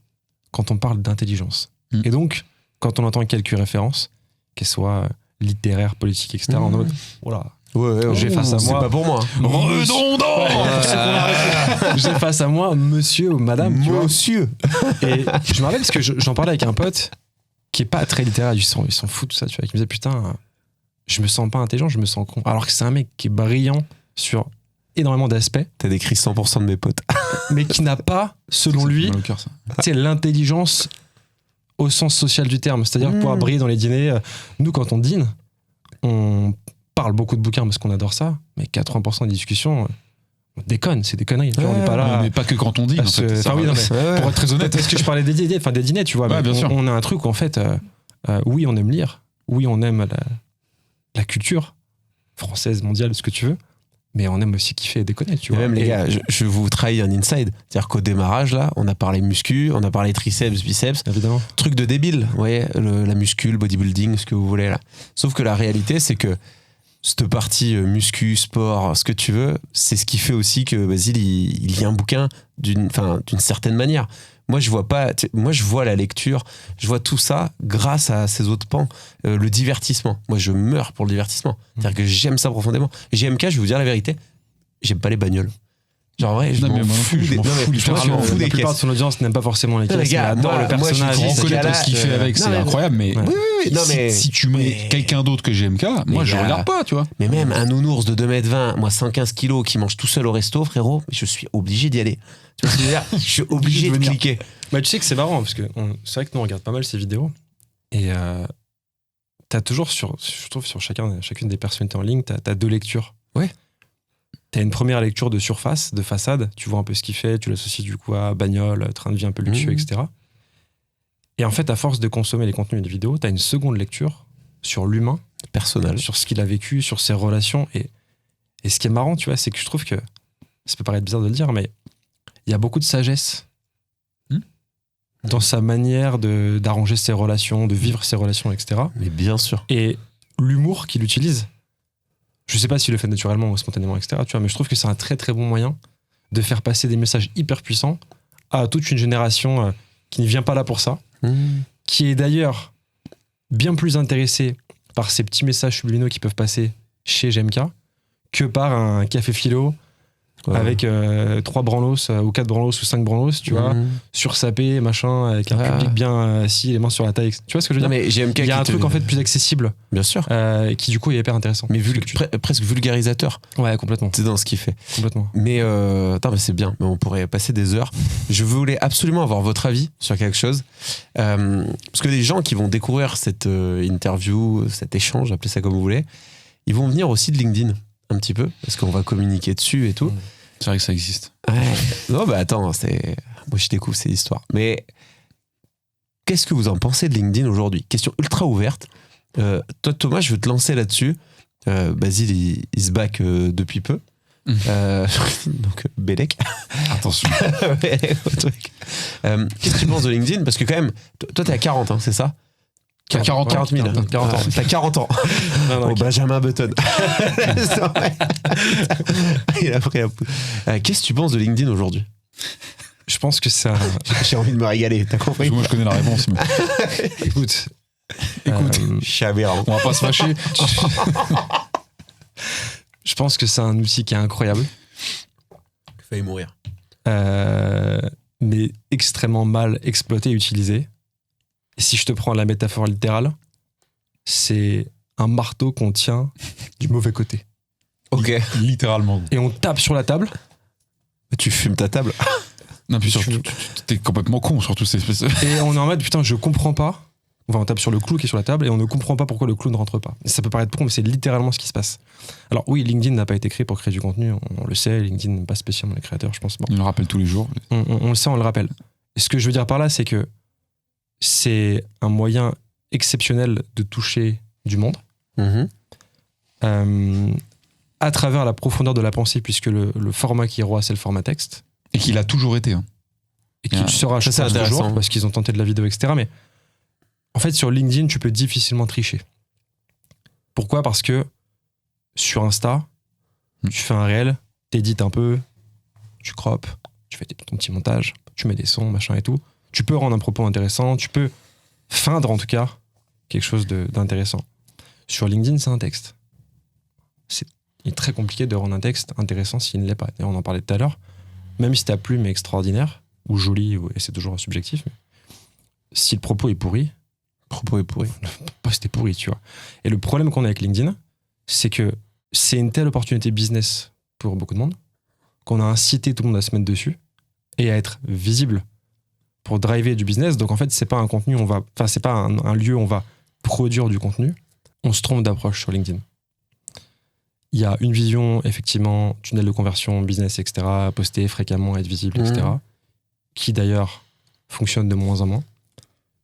Speaker 3: quand on parle d'intelligence. Et donc, quand on entend quelques références, qu'elles soient littéraires, politiques, etc., en mode, voilà. J'ai face à moi.
Speaker 1: C'est pas pour moi.
Speaker 2: Redondant.
Speaker 3: J'ai face à moi monsieur ou madame.
Speaker 1: Monsieur.
Speaker 3: Et je me rappelle parce que j'en parlais avec un pote qui est pas très littéraire. Ils s'en foutent tout ça, tu vois. Qui me disait putain, je me sens pas intelligent, je me sens con. Alors que c'est un mec qui est brillant sur énormément d'aspects.
Speaker 1: T'as décrit 100% de mes potes.
Speaker 3: Mais qui n'a pas, selon lui, l'intelligence au sens social du terme. C'est-à-dire pouvoir briller dans les dîners. Nous, quand on dîne, on parle beaucoup de bouquins parce qu'on adore ça, mais 80% des discussions, on déconne, c'est des conneries. On n'est pas là.
Speaker 2: Mais pas que quand on dit. En fait,
Speaker 3: pour être très honnête, parce que je parlais des dîners, tu vois.
Speaker 2: Ouais, bien sûr.
Speaker 3: On a un truc où, en fait, oui, on aime lire, oui, on aime la culture française, mondiale, ce que tu veux, mais on aime aussi kiffer et déconner, tu
Speaker 1: Et
Speaker 3: vois.
Speaker 1: même les gars, je vous trahis un inside. C'est-à-dire qu'au démarrage, là, on a parlé muscu, on a parlé triceps, biceps.
Speaker 3: Évidemment.
Speaker 1: Truc de débile, vous voyez, la muscu, le bodybuilding, ce que vous voulez là. Sauf que la réalité, c'est que cette partie muscu, sport, ce que tu veux, c'est ce qui fait aussi que Basile, il lit un bouquin d'une certaine manière. Moi, je vois la lecture, je vois tout ça grâce à ces autres pans. Le divertissement. Moi, je meurs pour le divertissement. C'est-à-dire que j'aime ça profondément. JMK, je vais vous dire la vérité, j'aime pas les bagnoles. Genre, ouais, je m'en fous.
Speaker 2: Je m'en fous littéralement.
Speaker 3: La plupart de son audience n'aime pas forcément les caisses, mais adore le personnage.
Speaker 2: Je reconnais ce qu'il fait avec, c'est incroyable, mais si tu mets quelqu'un d'autre que GMK, moi je regarde pas, tu vois.
Speaker 1: Mais même un nounours de 2m20, moi 115 kilos, qui mange tout seul au resto, frérot, je suis obligé d'y aller. Tu vois ce que je veux dire ? Je suis obligé de cliquer.
Speaker 3: Bah, tu sais que c'est marrant, parce que c'est vrai que nous on regarde pas mal ces vidéos, et t'as toujours, je trouve, sur chacune des personnalités en ligne, t'as 2 lectures.
Speaker 1: Ouais.
Speaker 3: T'as une première lecture de surface, de façade, tu vois un peu ce qu'il fait, tu l'associes du coup à bagnole, train de vie un peu luxueux, etc. Et en fait, à force de consommer les contenus des vidéos, t'as une seconde lecture sur l'humain,
Speaker 1: personnel,
Speaker 3: sur ce qu'il a vécu, sur ses relations. Et ce qui est marrant, tu vois, c'est que je trouve que, ça peut paraître bizarre de le dire, mais il y a beaucoup de sagesse dans sa manière d'arranger ses relations, de vivre ses relations, etc.
Speaker 1: Mais bien sûr.
Speaker 3: Et l'humour qu'il utilise, je sais pas s'il le fait naturellement ou spontanément, etc. Tu vois, mais je trouve que c'est un très très bon moyen de faire passer des messages hyper puissants à toute une génération qui ne vient pas là pour ça, qui est d'ailleurs bien plus intéressée par ces petits messages subliminaux qui peuvent passer chez GMK que par un café philo avec 3 branlos ou 4 branlos ou 5 branlos, tu vois, sursapé, machin, avec un public bien assis, les mains sur la taille. Tu vois ce que je veux dire ?
Speaker 1: Mais GMK,
Speaker 3: il y a un truc en fait plus accessible.
Speaker 1: Bien sûr.
Speaker 3: Qui du coup est hyper intéressant.
Speaker 1: Mais presque vulgarisateur.
Speaker 3: Ouais, complètement.
Speaker 1: C'est dans ce qu'il fait.
Speaker 3: Complètement.
Speaker 1: Mais c'est bien. Mais on pourrait passer des heures. Je voulais absolument avoir votre avis sur quelque chose. Parce que les gens qui vont découvrir cette interview, cet échange, appelez ça comme vous voulez, ils vont venir aussi de LinkedIn. Un petit peu, parce qu'on va communiquer dessus et tout.
Speaker 2: C'est vrai que ça existe.
Speaker 1: Ouais. Non, bah attends, moi je découvre ces histoires. Mais qu'est-ce que vous en pensez de LinkedIn aujourd'hui ? Question ultra ouverte. Toi, Thomas, je veux te lancer là-dessus. Basile, il se back depuis peu. Donc, Bélec.
Speaker 2: Attention.
Speaker 1: Qu'est-ce que tu penses de LinkedIn ? Parce que quand même, toi, t'es à 40, hein, c'est ça ? 40 000. 40 ans. T'as 40 ans. Non, Benjamin Button. Il a pris un peu. Qu'est-ce que tu penses de LinkedIn aujourd'hui ?
Speaker 3: Je pense que ça.
Speaker 1: J'ai envie de me régaler, t'as compris ?
Speaker 2: Moi, je connais la réponse. Mais...
Speaker 3: Écoute,
Speaker 1: je suis aberrant.
Speaker 2: On va pas se fâcher.
Speaker 3: Je pense que c'est un outil qui est incroyable.
Speaker 1: Il failli mourir.
Speaker 3: Mais extrêmement mal exploité et utilisé. Et si je te prends la métaphore littérale, c'est un marteau qu'on tient du mauvais côté.
Speaker 1: Ok.
Speaker 2: Littéralement.
Speaker 3: Et on tape sur la table.
Speaker 1: Tu fumes ta table.
Speaker 2: Non, puis surtout, t'es complètement con, surtout ces espèces.
Speaker 3: Et on est en mode, putain, je comprends pas. Enfin, on tape sur le clou qui est sur la table et on ne comprend pas pourquoi le clou ne rentre pas. Et ça peut paraître con, mais c'est littéralement ce qui se passe. Alors oui, LinkedIn n'a pas été créé pour créer du contenu, on le sait, LinkedIn n'aime pas spécialement les créateurs, je pense. Bon.
Speaker 2: On le rappelle tous les jours.
Speaker 3: On le sait, on le rappelle. Et ce que je veux dire par là, c'est que c'est un moyen exceptionnel de toucher du monde à travers la profondeur de la pensée, puisque le format qui est roi, c'est le format texte.
Speaker 2: Et qu'il a toujours été. Hein.
Speaker 3: Et qu'il sera, je pense, toujours, parce qu'ils ont tenté de la vidéo, etc. Mais en fait, sur LinkedIn, tu peux difficilement tricher. Pourquoi ? Parce que sur Insta, tu fais un réel, t'édites un peu, tu croppes, tu fais ton petit montage, tu mets des sons, machin et tout. Tu peux rendre un propos intéressant, tu peux feindre en tout cas quelque chose d'intéressant. Sur LinkedIn, c'est un texte. Il est très compliqué de rendre un texte intéressant s'il ne l'est pas. Et on en parlait tout à l'heure. Même si ta plume est extraordinaire, ou jolie, et c'est toujours subjectif, mais si le propos est pourri, le post est pourri, tu vois. Et le problème qu'on a avec LinkedIn, c'est que c'est une telle opportunité business pour beaucoup de monde qu'on a incité tout le monde à se mettre dessus et à être visible pour driver du business. Donc en fait, c'est pas un contenu, c'est pas un lieu où on va produire du contenu. On se trompe d'approche sur LinkedIn. Il y a une vision, effectivement, tunnel de conversion, business, etc., poster fréquemment, être visible, etc., qui d'ailleurs fonctionne de moins en moins,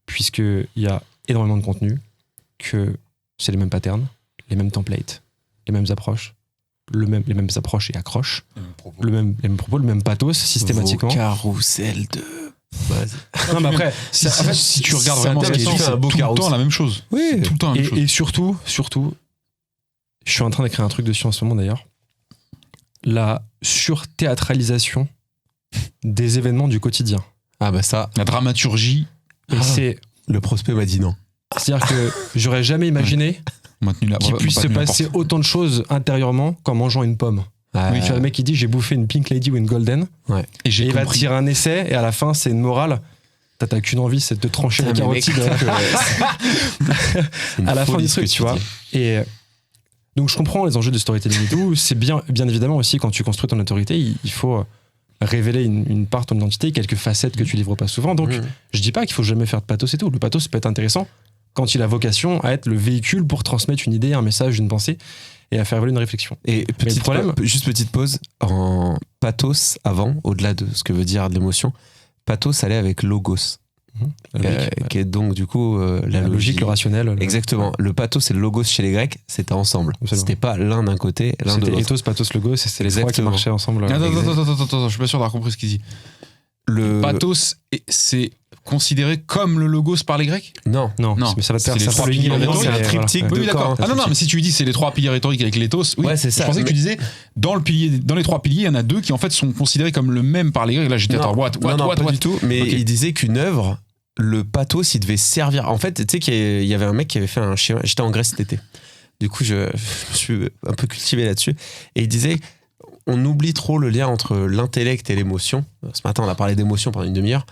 Speaker 3: puisqu'il y a énormément de contenu, que c'est les mêmes patterns, les mêmes templates, les mêmes approches, les mêmes approches et accroches, les mêmes propos, le même pathos systématiquement.
Speaker 1: Vos carousel de... Vas-y.
Speaker 3: Non, mais après,
Speaker 2: si tu regardes vraiment ce qui est
Speaker 1: intéressant,
Speaker 2: dit, c'est
Speaker 1: un beau
Speaker 2: tout le temps
Speaker 1: carousel.
Speaker 2: la même chose.
Speaker 1: Oui.
Speaker 2: C'est tout le temps la même chose.
Speaker 3: Et surtout, je suis en train d'écrire un truc dessus en ce moment d'ailleurs, la surthéâtralisation des événements du quotidien.
Speaker 1: Ah bah ça,
Speaker 2: La dramaturgie,
Speaker 3: Et c'est...
Speaker 1: le prospect m'a dit non.
Speaker 3: C'est-à-dire que j'aurais jamais imaginé qu'il puisse se passer autant de choses intérieurement qu'en mangeant une pomme.
Speaker 1: Oui,
Speaker 3: Tu vois le mec qui dit j'ai bouffé une Pink Lady ou une Golden,
Speaker 2: Et
Speaker 3: et
Speaker 2: j'ai
Speaker 3: il va te
Speaker 2: compris.
Speaker 3: tirer un essai, et à la fin c'est une morale. T'as qu'une envie, c'est de te trancher la carotide à la fin du truc, tu vois. Et donc je comprends les enjeux de storytelling et tout. C'est bien évidemment aussi, quand tu construis ton autorité, il faut révéler une part de ton identité, quelques facettes que tu livres pas souvent. Donc je dis pas qu'il faut jamais faire de pathos et tout. Le pathos peut être intéressant quand il a vocation à être le véhicule pour transmettre une idée, un message, une pensée et à faire évoluer une réflexion.
Speaker 1: Et juste petite pause, en pathos avant, au-delà de ce que veut dire de l'émotion, pathos allait avec logos, qui est donc du coup la logique,
Speaker 3: le rationnel.
Speaker 1: Exactement. Le pathos et le logos chez les Grecs, c'était ensemble.
Speaker 3: Absolument.
Speaker 1: C'était pas l'un d'un côté, l'un de
Speaker 3: C'était
Speaker 1: l'autre.
Speaker 3: ethos, pathos, logos, c'était les trois qui
Speaker 1: Exactement.
Speaker 3: marchaient ensemble.
Speaker 2: Attends, je suis pas sûr d'avoir compris ce qu'il dit.
Speaker 1: Le
Speaker 2: Pathos, c'est considéré comme le logos par les Grecs?
Speaker 1: Non.
Speaker 3: Non,
Speaker 2: Non,
Speaker 3: mais ça va te
Speaker 2: c'est
Speaker 3: faire
Speaker 2: les
Speaker 3: ça
Speaker 2: trois
Speaker 3: fait
Speaker 2: piliers
Speaker 3: une
Speaker 2: rhétoriques,
Speaker 1: c'est un
Speaker 3: voilà.
Speaker 1: triptyque
Speaker 2: Oui,
Speaker 1: de
Speaker 2: d'accord.
Speaker 1: Corinth.
Speaker 2: Non, mais si tu lui dis c'est les trois piliers rhétoriques avec l'éthos, oui.
Speaker 1: Ouais, c'est ça.
Speaker 2: Je pensais que tu disais dans les trois piliers, il y en a deux qui en fait sont considérés comme le même par les Grecs. Là, j'étais
Speaker 1: Non,
Speaker 2: attends, what,
Speaker 1: pas du tout. Mais
Speaker 2: Ok.
Speaker 1: il disait qu'une œuvre, le pathos, il devait servir. En fait, tu sais qu'il y avait un mec qui avait fait un schéma. J'étais en Grèce cet été. Du coup, je suis un peu cultivé là-dessus. Et il disait, on oublie trop le lien entre l'intellect et l'émotion. Ce matin, on a parlé d'émotion pendant une demi-heure.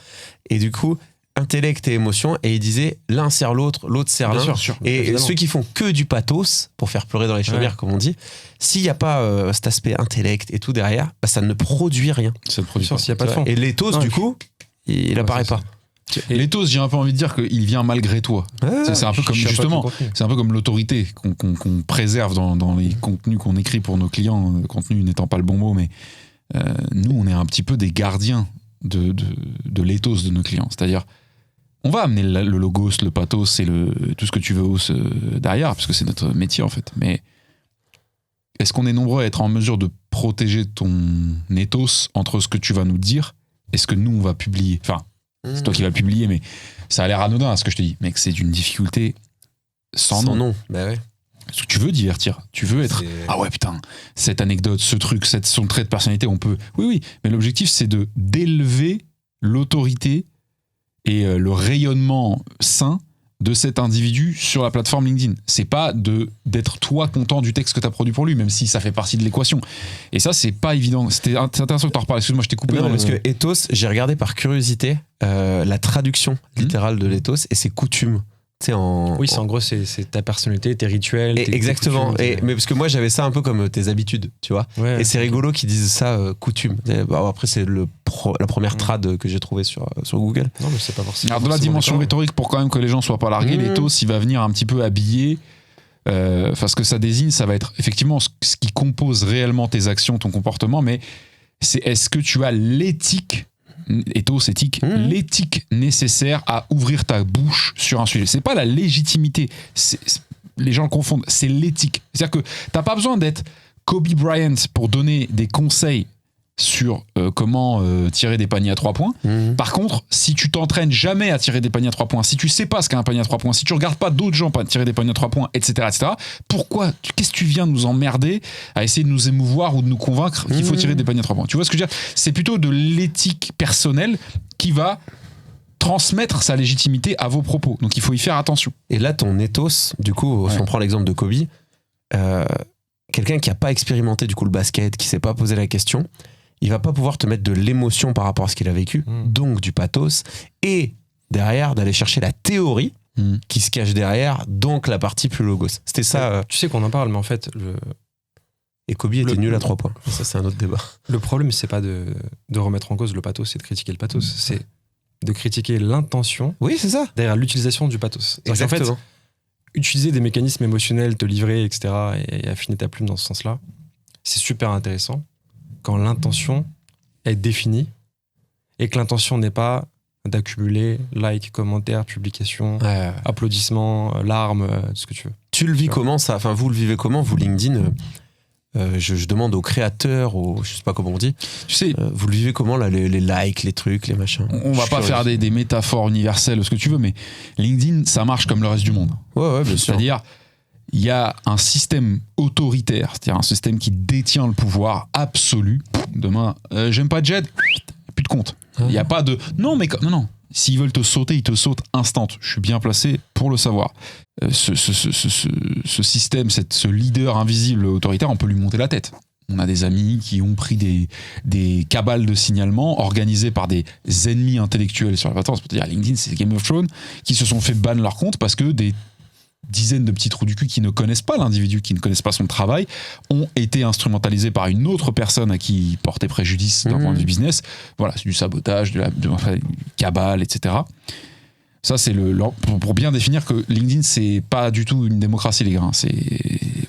Speaker 1: Et du coup, intellect et émotion. Et il disait, l'un sert l'autre, l'autre sert
Speaker 3: Bien
Speaker 1: l'un.
Speaker 3: sûr,
Speaker 1: Et
Speaker 3: évidemment.
Speaker 1: ceux qui font que du pathos, pour faire pleurer dans les chaumières, comme on dit, s'il n'y a pas cet aspect intellect et tout derrière, bah, ça ne produit rien.
Speaker 2: Ça ne produit
Speaker 3: Bien sûr,
Speaker 2: pas.
Speaker 3: s'il n'y a pas de fond.
Speaker 1: Et l'éthos,
Speaker 3: Non,
Speaker 1: du
Speaker 3: et
Speaker 1: coup, il apparaît
Speaker 3: c'est
Speaker 1: pas.
Speaker 2: L'éthos, j'ai un peu envie de dire qu'il vient malgré toi. C'est un peu comme justement, c'est un peu comme l'autorité qu'on préserve dans les contenus qu'on écrit pour nos clients. Le contenu n'étant pas le bon mot, mais nous, on est un petit peu des gardiens de l'éthos de nos clients. C'est-à-dire, on va amener le logos, le pathos et tout ce que tu veux derrière, parce que c'est notre métier en fait. Mais est-ce qu'on est nombreux à être en mesure de protéger ton ethos entre ce que tu vas nous dire et ce que nous on va publier? Enfin, c'est toi qui vas publier, mais ça a l'air anodin à ce que je te dis. Mec, c'est d'une difficulté sans nom.
Speaker 1: Bah ouais.
Speaker 2: Parce que tu veux divertir, tu veux être ah ouais putain, cette anecdote, ce truc, son trait de personnalité, on peut. Oui, mais l'objectif c'est d'élever l'autorité et le rayonnement sain de cet individu sur la plateforme LinkedIn. C'est pas d'être toi content du texte que tu as produit pour lui, même si ça fait partie de l'équation. Et ça, c'est pas évident. C'est intéressant que tu en reparles. Excuse-moi, je t'ai coupé.
Speaker 1: Non, parce que ethos, j'ai regardé par curiosité la traduction littérale de l'ethos et c'est coutume. Tu sais,
Speaker 3: Oui, c'est en gros, c'est ta personnalité, tes rituels. Tes
Speaker 1: exactement.
Speaker 3: coutumes,
Speaker 1: Mais parce que moi, j'avais ça un peu comme tes habitudes, tu vois.
Speaker 3: Ouais,
Speaker 1: et c'est rigolo qu'ils disent ça, coutume. Bon, après, c'est la première trad que j'ai trouvée sur Google.
Speaker 3: Non, mais c'est pas forcément.
Speaker 2: Alors, de la dimension rhétorique, pour quand même que les gens soient pas largués, l'éthos, il va venir un petit peu habiller. Parce que ça désigne, ça va être effectivement ce qui compose réellement tes actions, ton comportement, mais c'est est-ce que tu as l'éthique, ethos, éthique, l'éthique nécessaire à ouvrir ta bouche sur un sujet. C'est pas la légitimité, les gens le confondent, c'est l'éthique. C'est-à-dire que t'as pas besoin d'être Kobe Bryant pour donner des conseils sur comment tirer des paniers à 3 points. Par contre, si tu t'entraînes jamais à tirer des paniers à 3 points, si tu sais pas ce qu'est un panier à 3 points, si tu regardes pas d'autres gens tirer des paniers à 3 points, etc., pourquoi, qu'est-ce que tu viens nous emmerder à essayer de nous émouvoir ou de nous convaincre qu'il faut tirer des paniers à 3 points? Tu vois ce que je veux dire? C'est plutôt de l'éthique personnelle qui va transmettre sa légitimité à vos propos. Donc il faut y faire attention.
Speaker 1: Et là, ton ethos, du coup, si on prend l'exemple de Kobe, quelqu'un qui a pas expérimenté du coup le basket, qui s'est pas posé la question, il va pas pouvoir te mettre de l'émotion par rapport à ce qu'il a vécu, donc du pathos, et derrière d'aller chercher la théorie qui se cache derrière, donc la partie plus logos. C'était ça.
Speaker 3: Tu sais qu'on en parle, mais en fait,
Speaker 1: Et Kobe était nul à 3 points. Ça, c'est un autre débat.
Speaker 3: le problème, c'est pas de remettre en cause le pathos, c'est de critiquer le pathos. C'est de critiquer l'intention
Speaker 1: Oui, c'est ça.
Speaker 3: derrière l'utilisation du pathos. En fait, utiliser des mécanismes émotionnels, te livrer, etc., et affiner ta plume dans ce sens-là, c'est super intéressant quand l'intention est définie et que l'intention n'est pas d'accumuler likes, commentaires, publications, applaudissements, larmes, ce que tu veux.
Speaker 1: Tu le vis comment ça? Enfin, vous le vivez comment, vous, LinkedIn? je demande aux créateurs, je sais pas comment on dit.
Speaker 2: Tu sais,
Speaker 1: vous le vivez comment là, les likes, les trucs, les machins.
Speaker 2: On va pas faire des métaphores universelles, ce que tu veux, mais LinkedIn, ça marche comme le reste du monde.
Speaker 1: Ouais, bien sûr.
Speaker 2: C'est-à-dire, il y a un système autoritaire, c'est-à-dire un système qui détient le pouvoir absolu. Demain, j'aime pas Jed, plus de compte. Il n'y a pas de non. S'ils veulent te sauter, ils te sautent instant. Je suis bien placé pour le savoir. Ce système, ce leader invisible autoritaire, on peut lui monter la tête. On a des amis qui ont pris des cabales de signalement organisées par des ennemis intellectuels sur la plateforme. C'est-à-dire LinkedIn, c'est Game of Thrones, qui se sont fait ban leur compte parce que des dizaines de petits trous du cul qui ne connaissent pas l'individu, qui ne connaissent pas son travail, ont été instrumentalisés par une autre personne à qui ils portaient préjudice d'un point de vue business. Voilà, c'est du sabotage, de cabale, etc. Ça, c'est pour bien définir que LinkedIn, c'est pas du tout une démocratie, les gars. C'est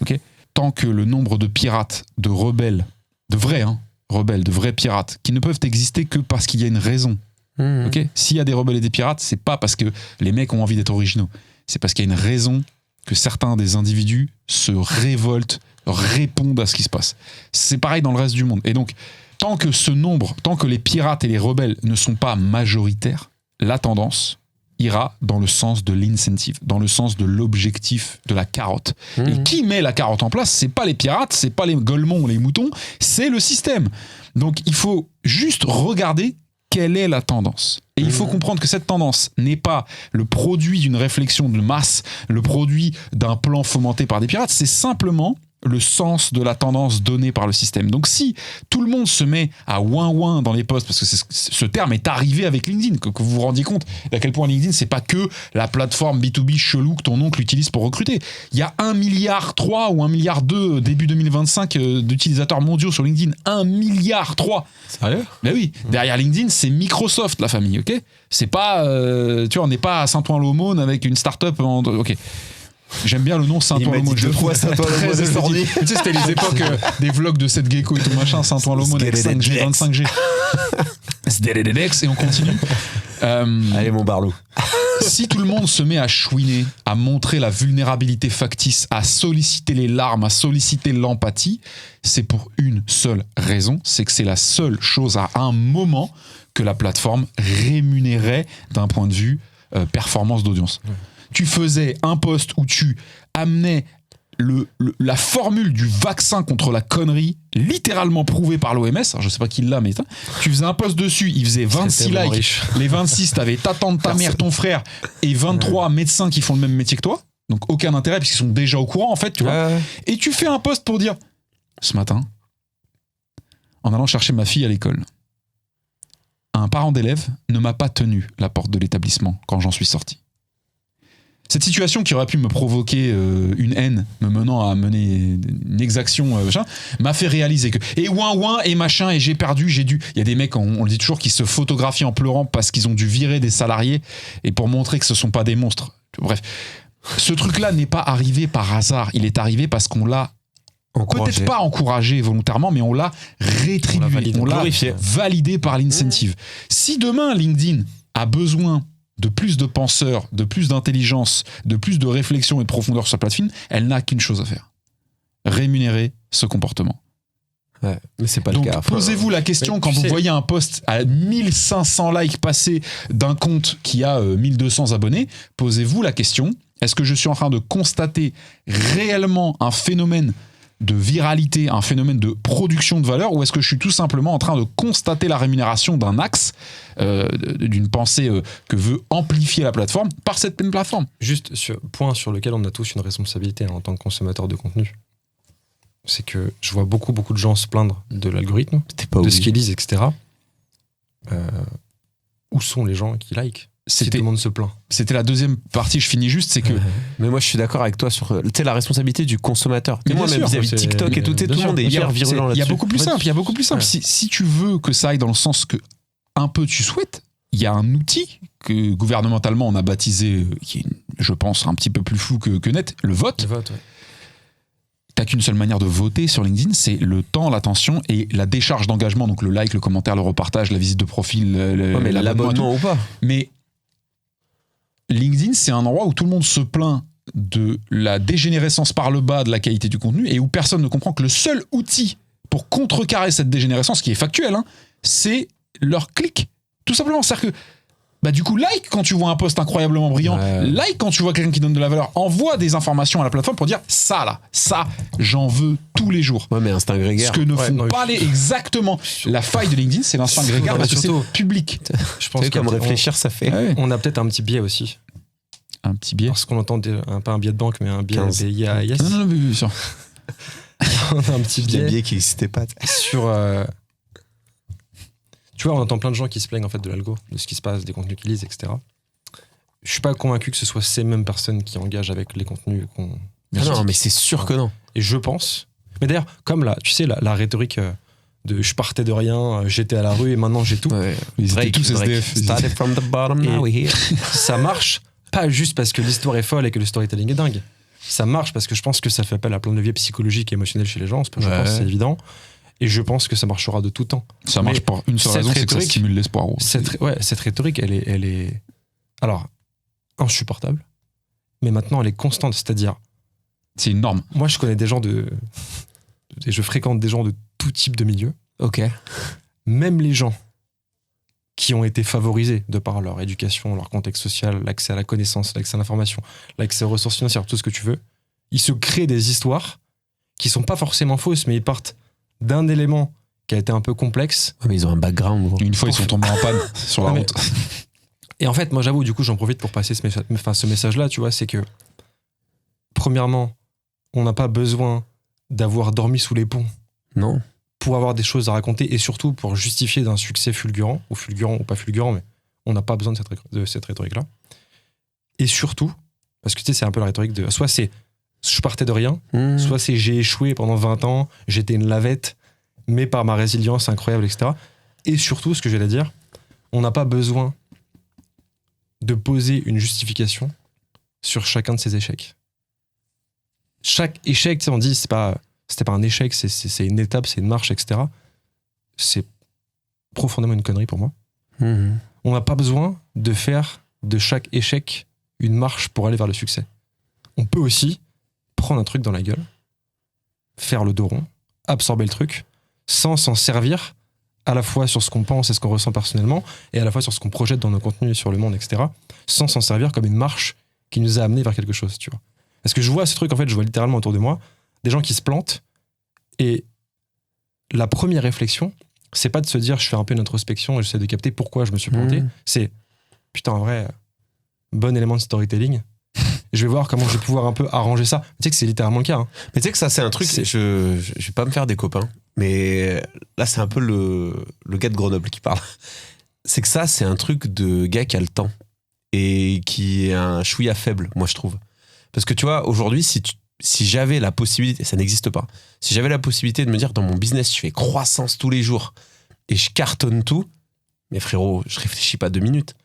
Speaker 2: ok. Tant que le nombre de pirates, de rebelles, de vrais pirates, qui ne peuvent exister que parce qu'il y a une raison. Ok. S'il y a des rebelles et des pirates, c'est pas parce que les mecs ont envie d'être originaux. C'est parce qu'il y a une raison que certains des individus se révoltent, répondent à ce qui se passe. C'est pareil dans le reste du monde. Et donc, tant que les pirates et les rebelles ne sont pas majoritaires, la tendance ira dans le sens de l'incentive, dans le sens de l'objectif, de la carotte. Et qui met la carotte en place ? C'est pas les pirates, c'est pas les golemons ou les moutons, c'est le système. Donc, il faut juste regarder quelle est la tendance. Et il faut comprendre que cette tendance n'est pas le produit d'une réflexion de masse, le produit d'un plan fomenté par des pirates, c'est simplement le sens de la tendance donnée par le système. Donc si tout le monde se met à ouin-ouin dans les posts, parce que ce terme est arrivé avec LinkedIn, que vous vous rendiez compte à quel point LinkedIn, c'est pas que la plateforme B2B chelou que ton oncle utilise pour recruter. Il y a 1,3 milliard ou 1,2 milliard début 2025 d'utilisateurs mondiaux sur LinkedIn. 1,3 milliard.
Speaker 1: Sérieux ?
Speaker 2: Ben oui, derrière LinkedIn, c'est Microsoft, la famille, ok ? C'est pas, tu vois, on n'est pas à Saint-Ouen-l'Aumône avec une start-up ok. J'aime bien le nom Saint-Ouen-l'Aumône.
Speaker 1: Deux fois Saint-Ouen-l'Aumône.
Speaker 2: Tu sais, c'était les époques des vlogs de 7 Gecko et tout machin, Saint-Ouen-l'Aumône avec 5G, 25G. Et on continue.
Speaker 1: Allez, mon Barlou.
Speaker 2: Si tout le monde se met à chouiner, à montrer la vulnérabilité factice, à solliciter les larmes, à solliciter l'empathie, c'est pour une seule raison, c'est que c'est la seule chose à un moment que la plateforme rémunérait d'un point de vue performance d'audience. Tu faisais un post où tu amenais la formule du vaccin contre la connerie, littéralement prouvé par l'OMS, alors je sais pas qui l'a, mais tu faisais un post dessus, il faisait 26 likes, riche. Les 26, t'avais ta tante, ta mère, ton frère, et 23 médecins qui font le même métier que toi, donc aucun intérêt, puisqu'ils sont déjà au courant, en fait, tu vois. Et tu fais un post pour dire, ce matin, en allant chercher ma fille à l'école, un parent d'élève ne m'a pas tenu la porte de l'établissement quand j'en suis sorti. Cette situation qui aurait pu me provoquer une haine, me menant à mener une exaction, machin, m'a fait réaliser que et ouin et machin et j'ai perdu, j'ai dû. Il y a des mecs, on le dit toujours, qui se photographient en pleurant parce qu'ils ont dû virer des salariés et pour montrer que ce sont pas des monstres. Bref, ce truc-là n'est pas arrivé par hasard. Il est arrivé parce qu'on l'a peut-être pas encouragé volontairement, mais on l'a rétribué, on l'a validé par l'incentive. Si demain LinkedIn a besoin de plus de penseurs, de plus d'intelligence, de plus de réflexion et de profondeur sur sa plateforme, elle n'a qu'une chose à faire. Rémunérer ce comportement.
Speaker 1: Ouais, mais c'est pas
Speaker 2: donc,
Speaker 1: le cas.
Speaker 2: Posez-vous la question quand vous voyez un post à 1500 likes passés d'un compte qui a 1200 abonnés, posez-vous la question, est-ce que je suis en train de constater réellement un phénomène de viralité, un phénomène de production de valeur, ou est-ce que je suis tout simplement en train de constater la rémunération d'un axe, d'une pensée que veut amplifier la plateforme par cette même plateforme ?
Speaker 3: Juste point sur lequel on a tous une responsabilité en tant que consommateur de contenu, c'est que je vois beaucoup de gens se plaindre de l'algorithme, de ce qu'ils lisent, etc. Où sont les gens qui like ? Si tout le monde se plaint.
Speaker 2: C'était la deuxième partie, je finis juste, c'est que...
Speaker 1: Mais moi je suis d'accord avec toi sur la responsabilité du consommateur. Mais moi même vis-à-vis de TikTok et tout le monde est hyper virulent là-dessus.
Speaker 2: Il y a beaucoup plus simple, Si tu veux que ça aille dans le sens que un peu tu souhaites, il y a un outil que gouvernementalement on a baptisé, qui est, je pense, un petit peu plus flou que net, le vote.
Speaker 3: Le vote, ouais.
Speaker 2: T'as qu'une seule manière de voter sur LinkedIn, c'est le temps, l'attention et la décharge d'engagement, donc le like, le commentaire, le repartage, la visite de profil,
Speaker 1: l'abonnement ou pas.
Speaker 2: Mais LinkedIn, c'est un endroit où tout le monde se plaint de la dégénérescence par le bas de la qualité du contenu et où personne ne comprend que le seul outil pour contrecarrer cette dégénérescence, qui est factuelle, hein, c'est leur clic. Tout simplement. C'est-à-dire que du coup, like quand tu vois un post incroyablement brillant, like quand tu vois quelqu'un qui donne de la valeur, envoie des informations à la plateforme pour dire ça, j'en veux tous les jours.
Speaker 1: Ouais, mais instinct grégaire.
Speaker 2: Ce que ne font pas exactement. La faille de LinkedIn, c'est l'instinct grégaire parce que c'est public.
Speaker 3: Je pense
Speaker 1: comme réfléchir, ça fait.
Speaker 3: On a peut-être un petit biais aussi.
Speaker 2: Un petit biais.
Speaker 3: Parce qu'on entend pas un biais de banque, mais un biais BIAS.
Speaker 2: Non, bien sûr.
Speaker 3: On a un petit biais
Speaker 1: qui n'existait pas.
Speaker 3: Sur. Tu vois, on entend plein de gens qui se plaignent en fait de l'algo, de ce qui se passe, des contenus qu'ils lisent, etc. Je suis pas convaincu que ce soit ces mêmes personnes qui engagent avec les contenus qu'on.
Speaker 1: Non, mais c'est sûr que non.
Speaker 3: Et je pense. Mais d'ailleurs, comme la rhétorique de je partais de rien, j'étais à la rue et maintenant j'ai tout.
Speaker 2: Ouais, ils étaient tous SDF.
Speaker 1: Started from the bottom, now we're here.
Speaker 3: Ça marche pas juste parce que l'histoire est folle et que le storytelling est dingue. Ça marche parce que je pense que ça fait appel à plein de leviers psychologiques et émotionnels chez les gens. Je pense, c'est évident. Et je pense que ça marchera de tout temps.
Speaker 2: Ça marche pour une seule raison, c'est que ça stimule l'espoir.
Speaker 3: Cette rhétorique, elle est alors insupportable, mais maintenant elle est constante. C'est-à-dire,
Speaker 2: c'est une norme.
Speaker 3: Moi, je connais des gens je fréquente des gens de tout type de milieu.
Speaker 1: Ok.
Speaker 3: Même les gens qui ont été favorisés de par leur éducation, leur contexte social, l'accès à la connaissance, l'accès à l'information, l'accès aux ressources financières, tout ce que tu veux, ils se créent des histoires qui sont pas forcément fausses, mais ils partent d'un élément qui a été un peu complexe.
Speaker 1: Ouais, mais ils ont un background. Gros.
Speaker 2: Une fois, ils sont tombés en panne sur la route.
Speaker 3: Et en fait, moi, j'avoue, du coup, j'en profite pour passer ce message-là, tu vois, c'est que, premièrement, on n'a pas besoin d'avoir dormi sous les ponts.
Speaker 1: Non.
Speaker 3: Pour avoir des choses à raconter et surtout pour justifier d'un succès fulgurant ou pas fulgurant, mais on n'a pas besoin de cette rhétorique-là. Et surtout, parce que tu sais, c'est un peu la rhétorique de soit c'est je partais de rien, soit c'est j'ai échoué pendant 20 ans, j'étais une lavette, mais par ma résilience incroyable, etc. Et surtout, ce que j'allais dire, on n'a pas besoin de poser une justification sur chacun de ces échecs. Chaque échec, tu sais, on dit c'était pas un échec, c'est une étape, c'est une marche, etc. C'est profondément une connerie pour moi. On n'a pas besoin de faire de chaque échec une marche pour aller vers le succès. On peut aussi prendre un truc dans la gueule, faire le dos rond, absorber le truc, sans s'en servir à la fois sur ce qu'on pense et ce qu'on ressent personnellement, et à la fois sur ce qu'on projette dans nos contenus sur le monde, etc., sans s'en servir comme une marche qui nous a amené vers quelque chose, tu vois. Parce que je vois ce truc, en fait, je vois littéralement autour de moi des gens qui se plantent, et la première réflexion, c'est pas de se dire je fais un peu une introspection et j'essaie de capter pourquoi je me suis planté, c'est putain, en vrai, bon élément de storytelling, je vais voir comment je vais pouvoir un peu arranger ça. Tu sais que c'est littéralement le cas. Hein.
Speaker 1: Mais tu sais que ça, c'est un truc, je vais pas me faire des copains, mais là, c'est un peu le gars de Grenoble qui parle. C'est que ça, c'est un truc de gars qui a le temps et qui est un chouïa faible, moi, je trouve. Parce que tu vois, aujourd'hui, si j'avais la possibilité, ça n'existe pas, si j'avais la possibilité de me dire dans mon business, je fais croissance tous les jours et je cartonne tout, mais frérot, je réfléchis pas 2 minutes.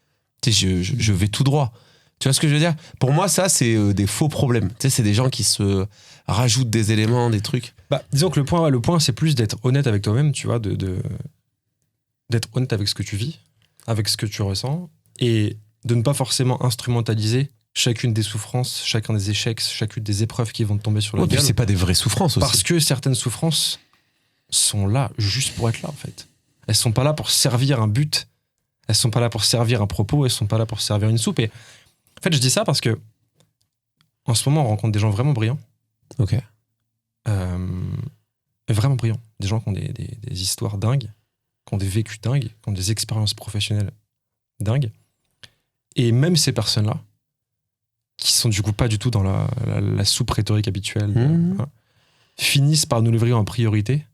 Speaker 1: Tu sais, je vais tout droit. Tu vois ce que je veux dire ? Pour moi, ça, c'est des faux problèmes. Tu sais, c'est des gens qui se rajoutent des éléments, des trucs.
Speaker 3: Disons que le point, c'est plus d'être honnête avec toi-même, tu vois, d'être honnête avec ce que tu vis, avec ce que tu ressens, et de ne pas forcément instrumentaliser chacune des souffrances, chacun des échecs, chacune des épreuves qui vont te tomber sur la gueule.
Speaker 1: C'est pas des vraies souffrances aussi.
Speaker 3: Parce que certaines souffrances sont là juste pour être là, en fait. Elles sont pas là pour servir un but, elles sont pas là pour servir un propos, elles sont pas là pour servir une soupe. Et en fait, je dis ça parce que en ce moment, on rencontre des gens vraiment brillants.
Speaker 1: Ok.
Speaker 3: Vraiment brillants. Des gens qui ont des histoires dingues, qui ont des vécus dingues, qui ont des expériences professionnelles dingues. Et même ces personnes-là, qui sont du coup pas du tout dans la soupe rhétorique habituelle, finissent par nous livrer en priorité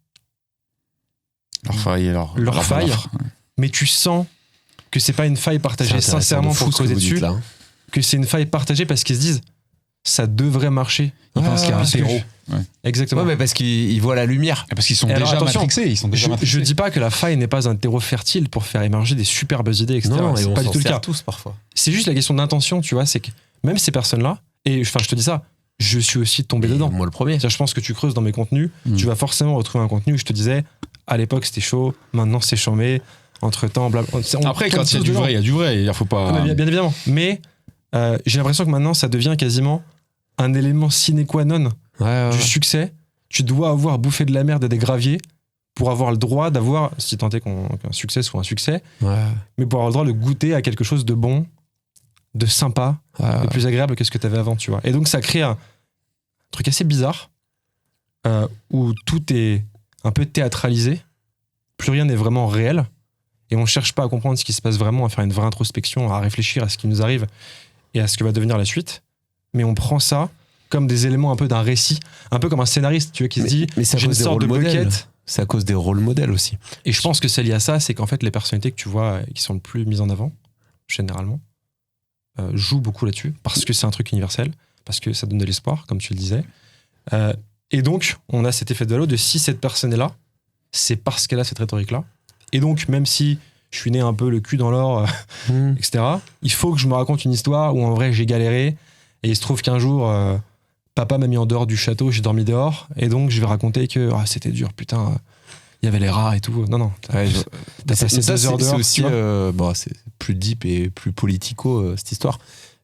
Speaker 3: leur faille. Mais tu sens que c'est pas une faille partagée sincèrement pour creuser dessus, que c'est une faille partagée parce qu'ils se disent ça devrait marcher. Ils pensent qu'il y a un terreau.
Speaker 2: Ouais.
Speaker 3: Exactement.
Speaker 1: Ouais, mais parce qu'ils voient la lumière.
Speaker 2: Et parce qu'ils sont déjà matrixés.
Speaker 3: Je dis pas que la faille n'est pas un terreau fertile pour faire émerger des superbes idées, etc.
Speaker 1: Non,
Speaker 3: c'est pas du tout le cas.
Speaker 1: Tous parfois.
Speaker 3: C'est juste la question d'intention, tu vois. C'est que même ces personnes-là, et enfin, je te dis ça, je suis aussi tombé dedans.
Speaker 1: Moi, le premier.
Speaker 3: Je pense que tu creuses dans mes contenus, tu vas forcément retrouver un contenu où je te disais, à l'époque c'était chaud, maintenant c'est chambé, entre-temps, blablabla.
Speaker 2: Après, quand il y a du vrai, il y a du vrai. Il faut pas.
Speaker 3: Bien évidemment. Mais j'ai l'impression que maintenant ça devient quasiment un élément sine qua non du succès. Tu dois avoir bouffé de la merde et des graviers pour avoir le droit d'avoir, si tant est qu'un succès soit un succès, mais pour avoir le droit de goûter à quelque chose de bon, de sympa, de plus agréable que ce que tu avais avant, tu vois. Et donc ça crée un truc assez bizarre où tout est un peu théâtralisé, plus rien n'est vraiment réel, et on cherche pas à comprendre ce qui se passe vraiment, à faire une vraie introspection, à réfléchir à ce qui nous arrive et à ce que va devenir la suite, mais on prend ça comme des éléments un peu d'un récit, un peu comme un scénariste, tu vois, qui se dit j'ai une sorte de bucket.
Speaker 1: C'est à cause des rôles modèles aussi.
Speaker 3: Et je pense que c'est lié à ça, c'est qu'en fait les personnalités que tu vois qui sont le plus mises en avant, généralement, jouent beaucoup là-dessus, parce que c'est un truc universel, parce que ça donne de l'espoir, comme tu le disais. Et donc, on a cet effet de halo de si cette personne est là, c'est parce qu'elle a cette rhétorique-là. Et donc, même si je suis né un peu le cul dans l'or, etc., il faut que je me raconte une histoire où en vrai j'ai galéré, et il se trouve qu'un jour... papa m'a mis en dehors du château, j'ai dormi dehors, et donc je vais raconter que c'était dur, putain, il y avait les rats et tout. Non, t'as passé 2 heures dehors.
Speaker 1: C'est aussi, c'est plus deep et plus politico, cette histoire.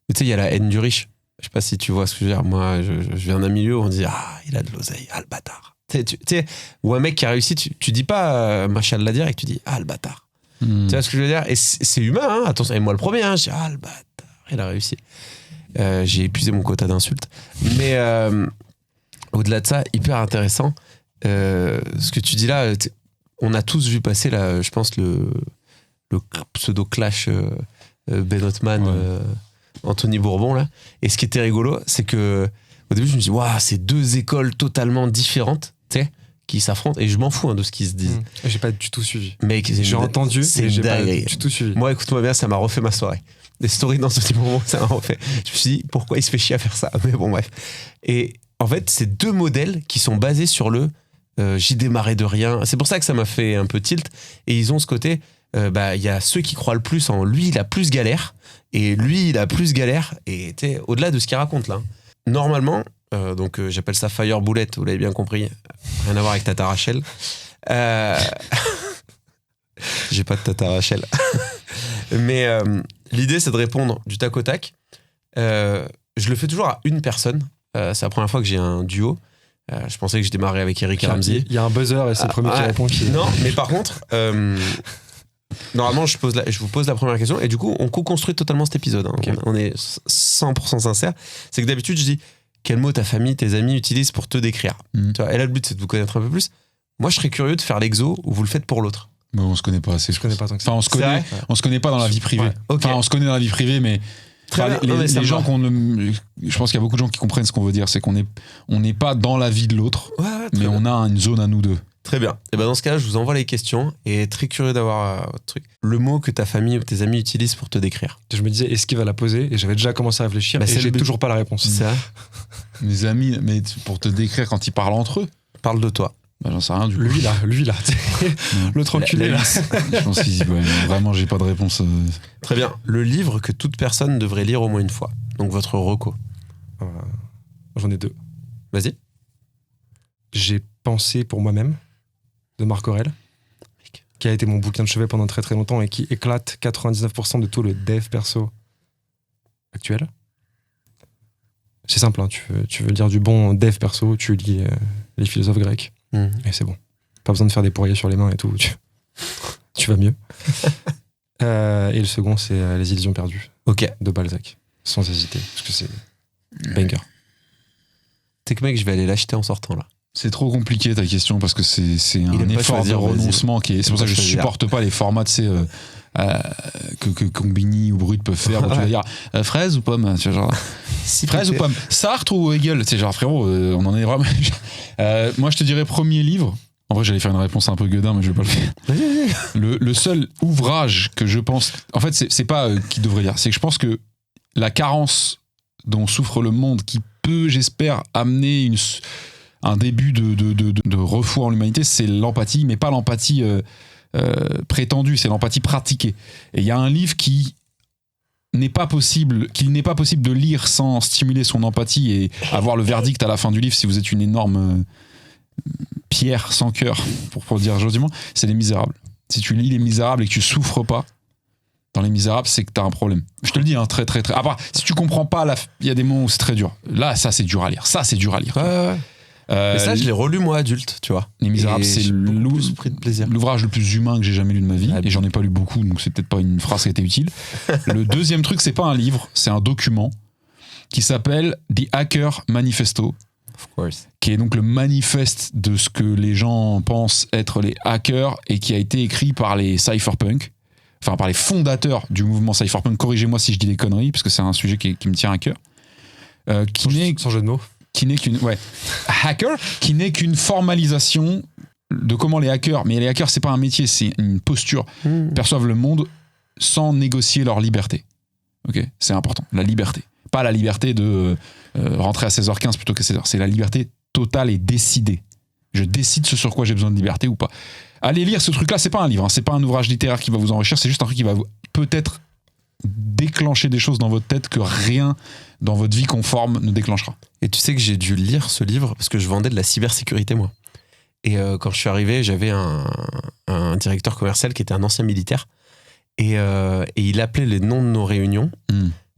Speaker 1: Mais tu sais, il y a la haine du riche. Je sais pas si tu vois ce que je veux dire. Moi, je viens d'un milieu où on dit il a de l'oseille, le bâtard. Tu sais, ou un mec qui a réussi, tu dis pas machallah direct, tu dis le bâtard. Tu vois ce que je veux dire? Et c'est humain, hein, attention, et moi le premier, je dis le bâtard, il a réussi. J'ai épuisé mon quota d'insultes. Mais au-delà de ça, hyper intéressant. Ce que tu dis là, on a tous vu passer, là, je pense, le pseudo-clash Ben Ottman, Anthony Bourbon. Là. Et ce qui était rigolo, c'est que au début, je me dis, c'est 2 écoles totalement différentes, tu sais, qui s'affrontent. Et je m'en fous de ce qu'ils se disent.
Speaker 3: J'ai pas du tout suivi.
Speaker 1: Mec,
Speaker 3: j'ai entendu, mais j'ai pas
Speaker 1: du
Speaker 3: tout suivi.
Speaker 1: Moi, écoute-moi bien, ça m'a refait ma soirée. Des stories dans ce petit moment, ça m'a refait. Je me suis dit, pourquoi il se fait chier à faire ça? Mais bon, bref. Et en fait, c'est 2 modèles qui sont basés sur le j'ai démarré de rien. C'est pour ça que ça m'a fait un peu tilt. Et ils ont ce côté, il y a ceux qui croient le plus en lui, il a plus galère. Et lui, il a plus galère. Et tu sais, au-delà de ce qu'il raconte là. Normalement, j'appelle ça Fire Bullet, vous l'avez bien compris. Rien à voir avec Tata Rachel. J'ai pas de Tata Rachel. Mais l'idée, c'est de répondre du tac au tac. Je le fais toujours à une personne. C'est la première fois que j'ai un duo. Je pensais que je démarrais avec Eric et Ramsey.
Speaker 3: Il y a un buzzer et c'est le premier qui répond.
Speaker 1: Non, mais par contre, normalement, je vous pose la première question et du coup, on co-construit totalement cet épisode. Hein. Okay. On est 100% sincère. C'est que d'habitude, je dis quel mot ta famille, tes amis utilisent pour te décrire. Tu vois, et là, le but, c'est de vous connaître un peu plus. Moi, je serais curieux de faire l'exo où vous le faites pour l'autre.
Speaker 2: Mais on se connaît pas assez.
Speaker 3: Je connais pas tant que ça.
Speaker 2: Enfin, on se connaît pas dans la vie privée.
Speaker 1: Ouais. Okay.
Speaker 2: Enfin, on se connaît dans la vie privée, mais les gens je pense qu'il y a beaucoup de gens qui comprennent ce qu'on veut dire, c'est qu'on n'est pas dans la vie de l'autre, mais on a une zone à nous deux.
Speaker 1: Très bien. Et ben dans ce cas-là, je vous envoie les questions et très curieux d'avoir votre truc. Le mot que ta famille ou tes amis utilisent pour te décrire.
Speaker 3: Je me disais, est-ce qu'il va la poser? Et j'avais déjà commencé à réfléchir, et j'ai toujours pas la réponse.
Speaker 1: Ça.
Speaker 2: Mes amis, mais pour te décrire quand ils parlent entre eux.
Speaker 1: Parle de toi.
Speaker 2: J'en sais rien du coup.
Speaker 3: Lui là. L'autre enculé là.
Speaker 2: Je pense qu'il vraiment, j'ai pas de réponse.
Speaker 1: Très bien. Le livre que toute personne devrait lire au moins une fois. Donc votre reco.
Speaker 3: J'en ai 2.
Speaker 1: Vas-y.
Speaker 3: J'ai pensé pour moi-même de Marc Aurèle, qui a été mon bouquin de chevet pendant très très longtemps et qui éclate 99% de tout le dev perso actuel. C'est simple, hein, tu veux lire du bon dev perso, tu lis les philosophes grecs. Et c'est bon. Pas besoin de faire des poiriers sur les mains et tout. Tu vas mieux. Et le second, c'est Les Illusions perdues de Balzac. Sans hésiter. Parce que c'est banger.
Speaker 1: T'es que mec, je vais aller l'acheter en sortant là.
Speaker 2: C'est trop compliqué ta question parce que c'est un effort de renoncement qui est. C'est pour ça que je supporte pas les formats, tu sais, que Combini ou Brut peuvent faire. Tu vas dire fraise ou pomme, tu vois, genre. Fraise ou pomme, Sartre ou Hegel, tu sais, genre frérot, on en est vraiment. Moi, je te dirais premier livre. En vrai, j'allais faire une réponse un peu gueudin, mais je vais pas le faire. Le seul ouvrage que je pense, en fait, c'est pas qui devrait lire, c'est que je pense que la carence dont souffre le monde, qui peut, j'espère, amener un début de refou en l'humanité, c'est l'empathie, mais pas l'empathie prétendue, c'est l'empathie pratiquée. Et il y a un livre qu'il n'est pas possible de lire sans stimuler son empathie et avoir le verdict à la fin du livre si vous êtes une énorme pierre sans cœur, pour le dire joliment, c'est Les Misérables. Si tu lis Les Misérables et que tu souffres pas, dans Les Misérables, c'est que t'as un problème. Je te le dis, hein, très, très, très. Après, si tu comprends pas, il y a des moments où c'est très dur. Là, ça, c'est dur à lire.
Speaker 1: Ouais. Mais ça, je l'ai relu, moi, adulte, tu vois.
Speaker 2: Les Misérables, c'est
Speaker 1: pris de plaisir.
Speaker 2: l'ouvrage le plus humain que j'ai jamais lu de ma vie. Et j'en ai pas lu beaucoup, donc c'est peut-être pas une phrase qui a été utile. Le deuxième truc, c'est pas un livre, c'est un document qui s'appelle The Hacker Manifesto.
Speaker 1: Of course.
Speaker 2: Qui est donc le manifeste de ce que les gens pensent être les hackers et qui a été écrit par les cypherpunk, enfin par les fondateurs du mouvement cypherpunk. Corrigez-moi si je dis des conneries, parce que c'est un sujet qui me tient à cœur.
Speaker 3: Sans jeu de mots.
Speaker 2: Qui n'est qu'une formalisation de comment les hackers, mais les hackers c'est pas un métier, c'est une posture, perçoivent le monde sans négocier leur liberté. Ok, c'est important, la liberté. Pas la liberté de rentrer à 16h15 plutôt qu'à 16h. C'est la liberté totale et décidée. Je décide ce sur quoi j'ai besoin de liberté ou pas. Allez lire ce truc-là, c'est pas un livre, hein, c'est pas un ouvrage littéraire qui va vous enrichir, c'est juste un truc qui va peut-être déclencher des choses dans votre tête que rien dans votre vie conforme ne déclenchera.
Speaker 1: Et tu sais que j'ai dû lire ce livre parce que je vendais de la cybersécurité, moi. Et quand je suis arrivé, j'avais un directeur commercial qui était un ancien militaire. Et il appelait les noms de nos réunions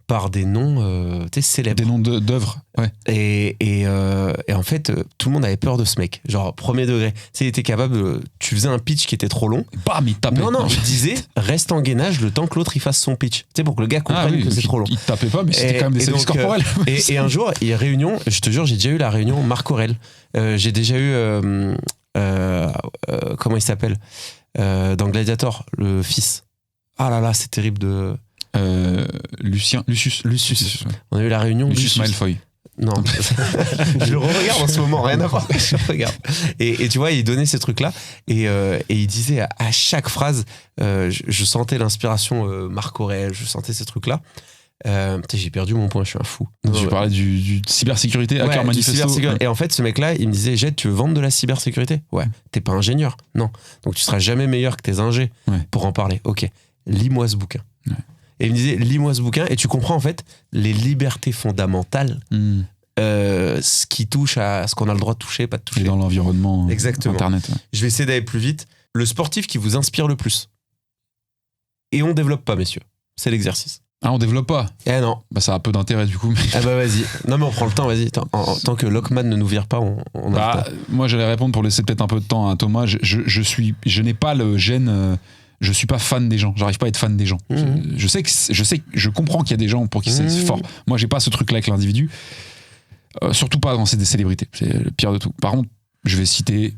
Speaker 1: par des noms célèbres.
Speaker 2: Des noms d'œuvres, ouais.
Speaker 1: Et en fait, tout le monde avait peur de ce mec. Genre, premier degré. Tu sais, il était capable de... Tu faisais un pitch qui était trop long.
Speaker 2: Bam, il tapait.
Speaker 1: Non, il disait, reste en gainage le temps que l'autre il fasse son pitch. Tu sais, pour que le gars comprenne que c'est trop long.
Speaker 2: Il tapait pas, mais c'était quand même des services corporels.
Speaker 1: Et un jour, il y a réunion, je te jure, j'ai déjà eu la réunion Marc Aurèle. J'ai déjà eu... comment il s'appelle dans Gladiator, le fils. Ah là là, c'est terrible de...
Speaker 2: Lucius.
Speaker 1: On a eu la réunion.
Speaker 2: Lucius Malfoy.
Speaker 1: Non, je le regarde en ce moment, rien à voir. Je le regarde. Et tu vois, il donnait ces trucs-là et il disait à chaque phrase, je sentais l'inspiration Marc Aurèle, je sentais ces trucs-là. J'ai perdu mon point, je suis un fou.
Speaker 2: Tu parlais du cybersécurité, hacker manifesto.
Speaker 1: Et en fait, ce mec-là, il me disait, Jed, tu veux vendre de la cybersécurité ? Ouais. T'es pas ingénieur ? Non. Donc tu seras jamais meilleur que tes ingés pour en parler. Ok. Lis-moi ce bouquin. Ouais. Et il me disait, lis-moi ce bouquin et tu comprends en fait les libertés fondamentales, ce qui touche à ce qu'on a le droit de toucher, pas de toucher.
Speaker 2: Et dans l'environnement Internet. Ouais.
Speaker 1: Je vais essayer d'aller plus vite. Le sportif qui vous inspire le plus. Et on développe pas, messieurs. C'est l'exercice.
Speaker 2: Ah, on développe pas ?
Speaker 1: Eh non.
Speaker 2: Bah ça a peu d'intérêt du coup. Mais...
Speaker 1: Ah bah vas-y. Non mais on prend le temps, vas-y. Tant que Lockman ne nous vire pas, on a le temps.
Speaker 2: Moi j'allais répondre pour laisser peut-être un peu de temps à Thomas. Je n'ai pas le gène... je suis pas fan des gens, j'arrive pas à être fan des gens. Je comprends qu'il y a des gens pour qui c'est fort. Moi, j'ai pas ce truc-là avec l'individu. Surtout pas quand c'est des célébrités. C'est le pire de tout. Par contre, je vais citer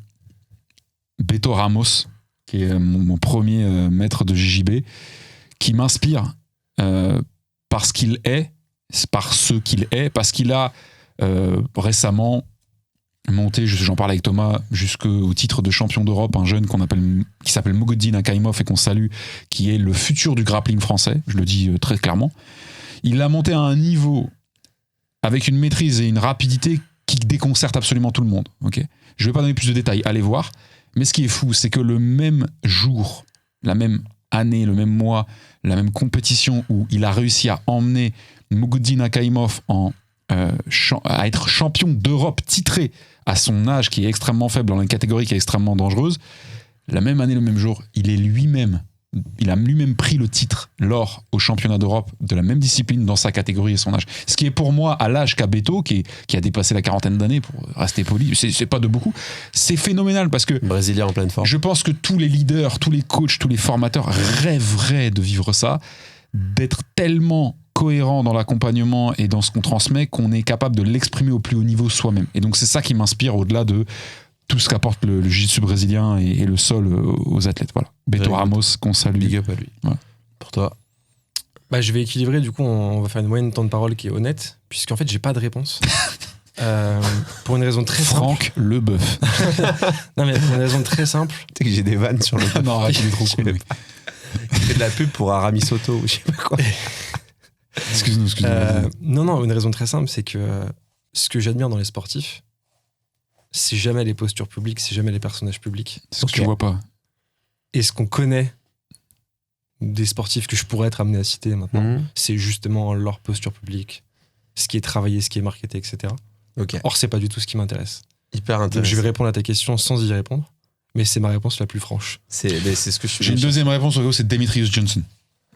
Speaker 2: Beto Ramos, qui est mon premier maître de JJB, qui m'inspire parce qu'il est, par ce qu'il est, parce qu'il a récemment monté, j'en parlais avec Thomas, jusqu'au titre de champion d'Europe, un jeune qui s'appelle Mogodin Akaimov et qu'on salue, qui est le futur du grappling français, je le dis très clairement. Il l'a monté à un niveau avec une maîtrise et une rapidité qui déconcerte absolument tout le monde. Okay, je ne vais pas donner plus de détails, allez voir. Mais ce qui est fou, c'est que le même jour, la même année, le même mois, la même compétition où il a réussi à emmener Mogodin Akaimov à être champion d'Europe titré à son âge qui est extrêmement faible dans une catégorie qui est extrêmement dangereuse, la même année, le même jour, il a lui-même pris le titre, l'or au championnat d'Europe de la même discipline dans sa catégorie et son âge. Ce qui est pour moi, à l'âge qu'a Beto, qui a dépassé la 40aine d'années, pour rester poli, c'est pas de beaucoup, c'est phénoménal parce que...
Speaker 1: Brésilien en pleine forme.
Speaker 2: Je pense que tous les leaders, tous les coachs, tous les formateurs rêveraient de vivre ça, d'être tellement cohérent dans l'accompagnement et dans ce qu'on transmet qu'on est capable de l'exprimer au plus haut niveau soi-même. Et donc c'est ça qui m'inspire au-delà de tout ce qu'apporte le jiu-jitsu brésilien et le sol aux athlètes. Voilà. Beto Ramos, qu'on salue.
Speaker 1: Big up à lui. Ouais. Pour toi.
Speaker 3: Bah, je vais équilibrer, du coup, on va faire une moyenne de temps de parole qui est honnête, puisqu'en fait, j'ai pas de réponse. Pour une raison très simple.
Speaker 2: Franck Leboeuf.
Speaker 3: Non, mais pour une raison très simple.
Speaker 1: Tu sais que j'ai des vannes sur le...
Speaker 2: Non, arrête, il est trop cool.
Speaker 1: Il fait de la pub pour Aramis Soto ou je sais pas quoi.
Speaker 2: Excuse-nous.
Speaker 3: Non, une raison très simple, c'est que ce que j'admire dans les sportifs, c'est jamais les postures publiques, c'est jamais les personnages publics.
Speaker 2: C'est ce que tu vois pas.
Speaker 3: Et ce qu'on connaît des sportifs que je pourrais être amené à citer maintenant, c'est justement leur posture publique, ce qui est travaillé, ce qui est marketé, etc.
Speaker 1: Okay.
Speaker 3: Or, c'est pas du tout ce qui m'intéresse.
Speaker 1: Hyper intéressant.
Speaker 3: Donc, je vais répondre à ta question sans y répondre, mais c'est ma réponse la plus franche.
Speaker 1: C'est ce que je suis.
Speaker 2: J'ai une deuxième réponse, c'est Demetrius Johnson.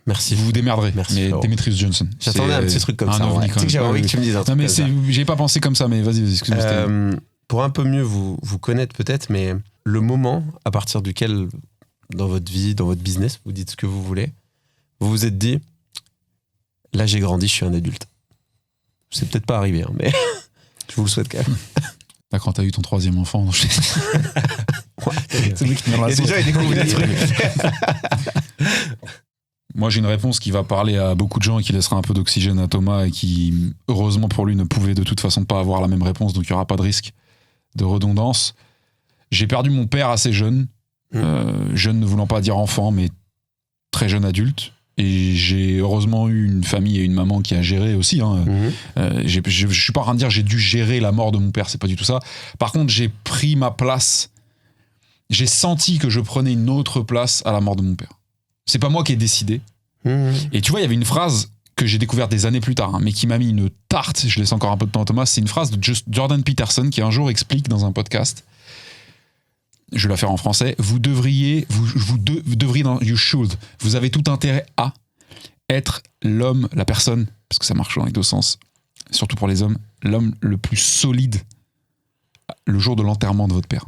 Speaker 1: Merci.
Speaker 2: Vous vous démerderez.
Speaker 1: Merci,
Speaker 2: mais
Speaker 1: frérot.
Speaker 2: Demetrius Johnson.
Speaker 1: J'attendais un petit truc comme ça. Tu sais que j'avais envie que tu me dises un truc.
Speaker 2: Non, mais
Speaker 1: comme ça.
Speaker 2: j'ai pas pensé comme ça, mais vas-y, excuse-moi.
Speaker 1: Pour un peu mieux vous connaître peut-être, mais le moment à partir duquel, dans votre vie, dans votre business, vous dites ce que vous voulez, vous vous êtes dit, là j'ai grandi, je suis un adulte. C'est peut-être pas arrivé, hein, mais je vous le souhaite quand même.
Speaker 2: Là, quand t'as eu ton 3e enfant,
Speaker 1: C'est lui qui me rend déjà, il découvre des trucs.
Speaker 2: Moi, j'ai une réponse qui va parler à beaucoup de gens et qui laissera un peu d'oxygène à Thomas et qui, heureusement pour lui, ne pouvait de toute façon pas avoir la même réponse, donc il n'y aura pas de risque de redondance. J'ai perdu mon père assez jeune, jeune ne voulant pas dire enfant, mais très jeune adulte. Et j'ai heureusement eu une famille et une maman qui a géré aussi. Hein. Je suis pas en train de dire j'ai dû gérer la mort de mon père, c'est pas du tout ça. Par contre, j'ai pris ma place. J'ai senti que je prenais une autre place à la mort de mon père. C'est pas moi qui ai décidé. Et tu vois, il y avait une phrase que j'ai découverte des années plus tard, hein, mais qui m'a mis une tarte. Je laisse encore un peu de temps à Thomas. C'est une phrase de Jordan Peterson qui un jour explique dans un podcast. Je vais la faire en français. Vous devriez, you should. Vous avez tout intérêt à être l'homme, la personne, parce que ça marche dans les deux sens, surtout pour les hommes, l'homme le plus solide le jour de l'enterrement de votre père.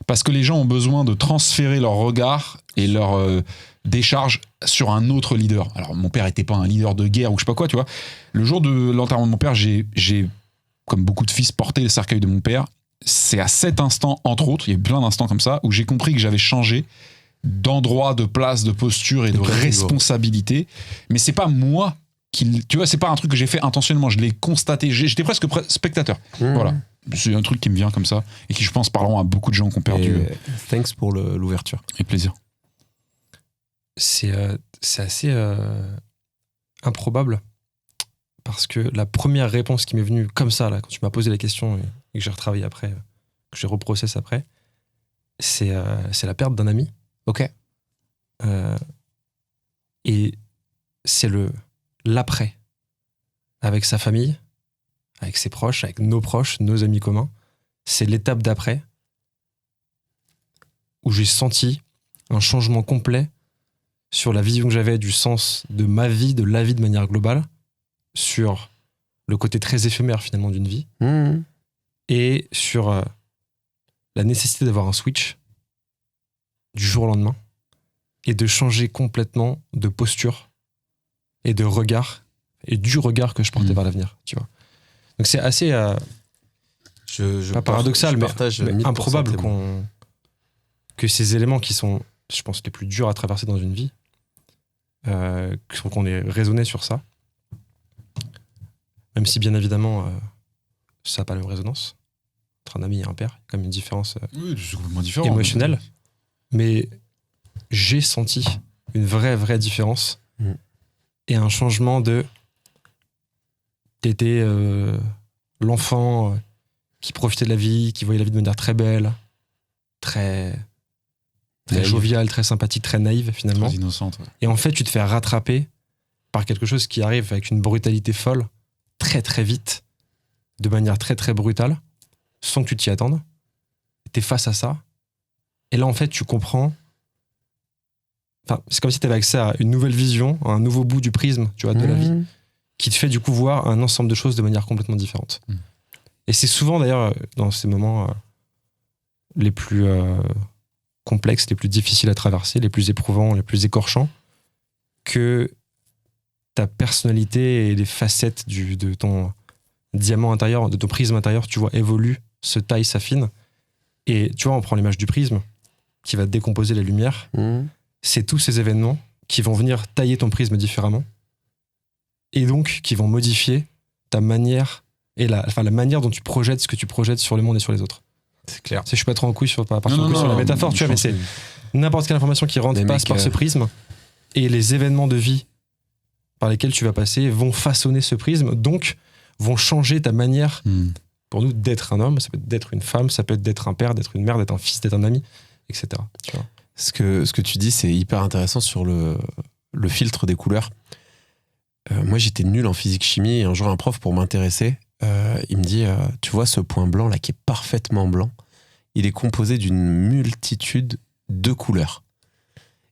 Speaker 2: Parce que les gens ont besoin de transférer leur regard et leur décharge sur un autre leader. Alors, mon père n'était pas un leader de guerre ou je sais pas quoi, tu vois. Le jour de l'enterrement de mon père, j'ai, comme beaucoup de fils, porté le cercueil de mon père. C'est à cet instant, entre autres, il y a eu plein d'instants comme ça, où j'ai compris que j'avais changé d'endroit, de place, de posture et de responsabilité. Mais c'est pas moi qui... Tu vois, c'est pas un truc que j'ai fait intentionnellement. Je l'ai constaté. J'étais presque spectateur. Voilà. C'est un truc qui me vient comme ça et qui, je pense, parleront à beaucoup de gens qui ont perdu.
Speaker 1: Thanks pour l'ouverture.
Speaker 2: Avec plaisir.
Speaker 3: C'est assez improbable parce que la première réponse qui m'est venue comme ça, là, quand tu m'as posé la question et que j'ai retravaillé après, que j'ai reprocessé après, c'est la perte d'un ami.
Speaker 1: Ok.
Speaker 3: Et c'est l'après, avec sa famille, avec ses proches, avec nos proches, nos amis communs. C'est l'étape d'après où j'ai senti un changement complet sur la vision que j'avais du sens de ma vie, de la vie de manière globale, sur le côté très éphémère finalement d'une vie, et sur la nécessité d'avoir un switch du jour au lendemain et de changer complètement de posture et de regard et du regard que je portais vers l'avenir, tu vois. Donc c'est assez pas paradoxal, mais improbable que ces éléments qui sont, je pense, les plus durs à traverser dans une vie, qu'on ait raisonné sur ça, même si bien évidemment ça n'a pas la même résonance entre un ami et un père, comme une différence émotionnelle, mais j'ai senti une vraie différence et un changement de t'étais l'enfant qui profitait de la vie, qui voyait la vie de manière très belle, très joviale, très sympathique, très naïve finalement.
Speaker 2: Très innocente. Ouais.
Speaker 3: Et en fait, tu te fais rattraper par quelque chose qui arrive avec une brutalité folle, très vite, de manière très brutale, sans que tu t'y attendes. T'es face à ça. Et là, en fait, tu comprends. Enfin, c'est comme si tu avais accès à une nouvelle vision, à un nouveau bout du prisme, tu vois, de la vie, qui te fait du coup voir un ensemble de choses de manière complètement différente. Et c'est souvent d'ailleurs dans ces moments les plus complexes, les plus difficiles à traverser, les plus éprouvants, les plus écorchants, que ta personnalité et les facettes de ton diamant intérieur, de ton prisme intérieur, tu vois, évoluent, se taillent, s'affinent. Et tu vois, on prend l'image du prisme qui va décomposer les lumières. C'est tous ces événements qui vont venir tailler ton prisme différemment et donc qui vont modifier ta manière et la manière dont tu projettes ce que tu projettes sur le monde et sur les autres.
Speaker 1: C'est clair.
Speaker 3: Je suis pas trop en couille sur la métaphore, tu vois, mais c'est n'importe quelle information qui rentre passe par ce prisme et les événements de vie par lesquels tu vas passer vont façonner ce prisme, donc vont changer ta manière pour nous d'être un homme, ça peut être d'être une femme, ça peut être d'être un père, d'être une mère, d'être un fils, d'être un ami, etc. Tu vois.
Speaker 1: Ce que tu dis, c'est hyper intéressant sur le filtre des couleurs. Moi, j'étais nul en physique-chimie et un jour, un prof, pour m'intéresser, il me dit tu vois ce point blanc là qui est parfaitement blanc, il est composé d'une multitude de couleurs.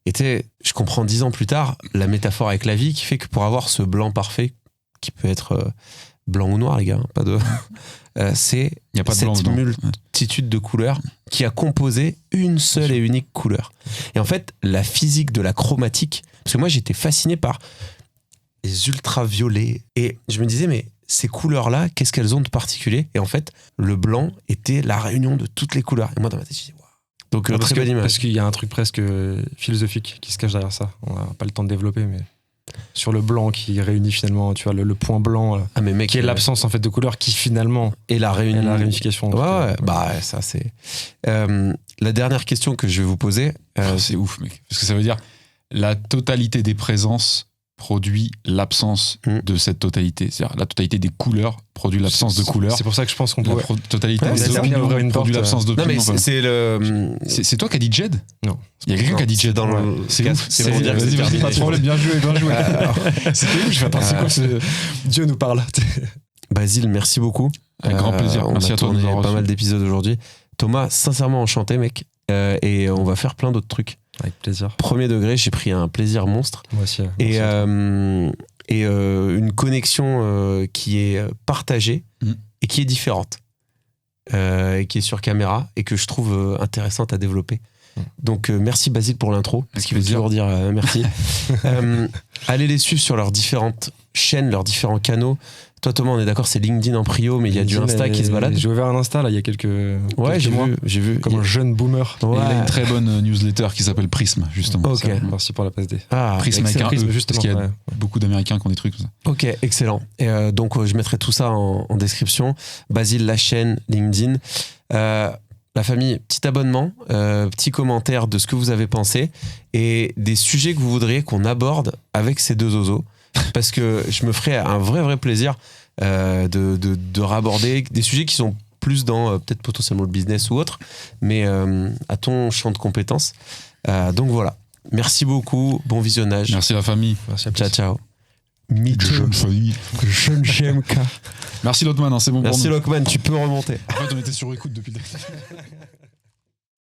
Speaker 1: Et je comprends 10 ans plus tard la métaphore avec la vie qui fait que pour avoir ce blanc parfait, qui peut être blanc ou noir, les gars, pas de. C'est
Speaker 2: Il y a pas de
Speaker 1: cette
Speaker 2: blanc dedans.
Speaker 1: multitude de couleurs qui a composé une seule et unique couleur. Et en fait, la physique de la chromatique, parce que moi j'étais fasciné par les ultraviolets, et je me disais, mais ces couleurs-là, qu'est-ce qu'elles ont de particulier? Et en fait, le blanc était la réunion de toutes les couleurs. Et moi, dans ma tête, je me dis, waouh. Donc, très belle image.
Speaker 3: Parce qu'il y a un truc presque philosophique qui se cache derrière ça. On n'a pas le temps de développer, mais sur le blanc qui réunit finalement, tu vois, le point blanc,
Speaker 1: mais mec,
Speaker 3: qui est l'absence en fait de couleur, qui finalement
Speaker 1: est la
Speaker 3: réunification.
Speaker 1: Ouais, bah ça c'est. La dernière question que je vais vous poser,
Speaker 2: c'est ouf, mec. Parce que ça veut dire la totalité des présences produit l'absence de cette totalité. C'est-à-dire la totalité des couleurs produit l'absence de couleurs.
Speaker 3: C'est pour ça que je pense qu'on peut.
Speaker 2: La totalité des opinions produit l'absence d'opinion.
Speaker 1: Non, mais c'est le.
Speaker 2: C'est toi qui as dit Jed?
Speaker 3: Non.
Speaker 2: Il y a quelqu'un qui a dit Jed
Speaker 1: dans le.
Speaker 2: C'est ouf.
Speaker 1: C'est pour dire que c'est
Speaker 2: vas-y, pas de problème, bien joué, bien joué.
Speaker 3: C'était ouf, je vais attendre, c'est quoi ce. Dieu nous parle.
Speaker 1: Basile, merci beaucoup.
Speaker 2: Avec grand plaisir.
Speaker 1: On
Speaker 2: Merci
Speaker 1: a
Speaker 2: à toi de
Speaker 1: tourné
Speaker 2: nous avoir
Speaker 1: pas
Speaker 2: reçus.
Speaker 1: mal d'épisodes aujourd'hui. Thomas, sincèrement enchanté, mec. Et on va faire plein d'autres trucs.
Speaker 3: Avec plaisir.
Speaker 1: Premier degré, j'ai pris un plaisir monstre.
Speaker 3: Moi aussi.
Speaker 1: Et une connexion qui est partagée et qui est différente. Et qui est sur caméra et que je trouve intéressante à développer. Donc merci Basile pour l'intro, parce qu'il veut toujours dire merci. Allez les suivre sur leurs différentes chaînes, leurs différents canaux. Toi Thomas, on est d'accord, c'est LinkedIn en prio, mais il y a du Insta qui se balade.
Speaker 3: J'ai ouvert un Insta là il y a quelques
Speaker 1: Ouais, j'ai vu.
Speaker 3: Comme un jeune boomer.
Speaker 2: Et il a une très bonne newsletter qui s'appelle Prism, justement.
Speaker 1: Ok.
Speaker 3: Merci pour la passe D.
Speaker 2: Prism avec un
Speaker 3: Prism,
Speaker 2: E,
Speaker 3: justement,
Speaker 2: parce qu'il y a
Speaker 3: ouais.
Speaker 2: beaucoup d'Américains qui ont des trucs comme ça.
Speaker 1: Ok, excellent. Et donc je mettrai tout ça en description. Basile, la chaîne, LinkedIn. La famille, petit abonnement, petit commentaire de ce que vous avez pensé et des sujets que vous voudriez qu'on aborde avec ces deux zozos. Parce que je me ferai un vrai plaisir de raborder des sujets qui sont plus dans peut-être potentiellement le business ou autre, mais à ton champ de compétences. Donc voilà. Merci beaucoup. Bon visionnage.
Speaker 2: Merci la famille.
Speaker 3: Merci à
Speaker 1: Ciao, ciao.
Speaker 2: Jeune famille.
Speaker 1: Jeune GMK.
Speaker 2: Merci Lotman, c'est bon pour nous.
Speaker 1: Merci Lockman, tu peux remonter.
Speaker 2: En fait, on était sur écoute depuis le début.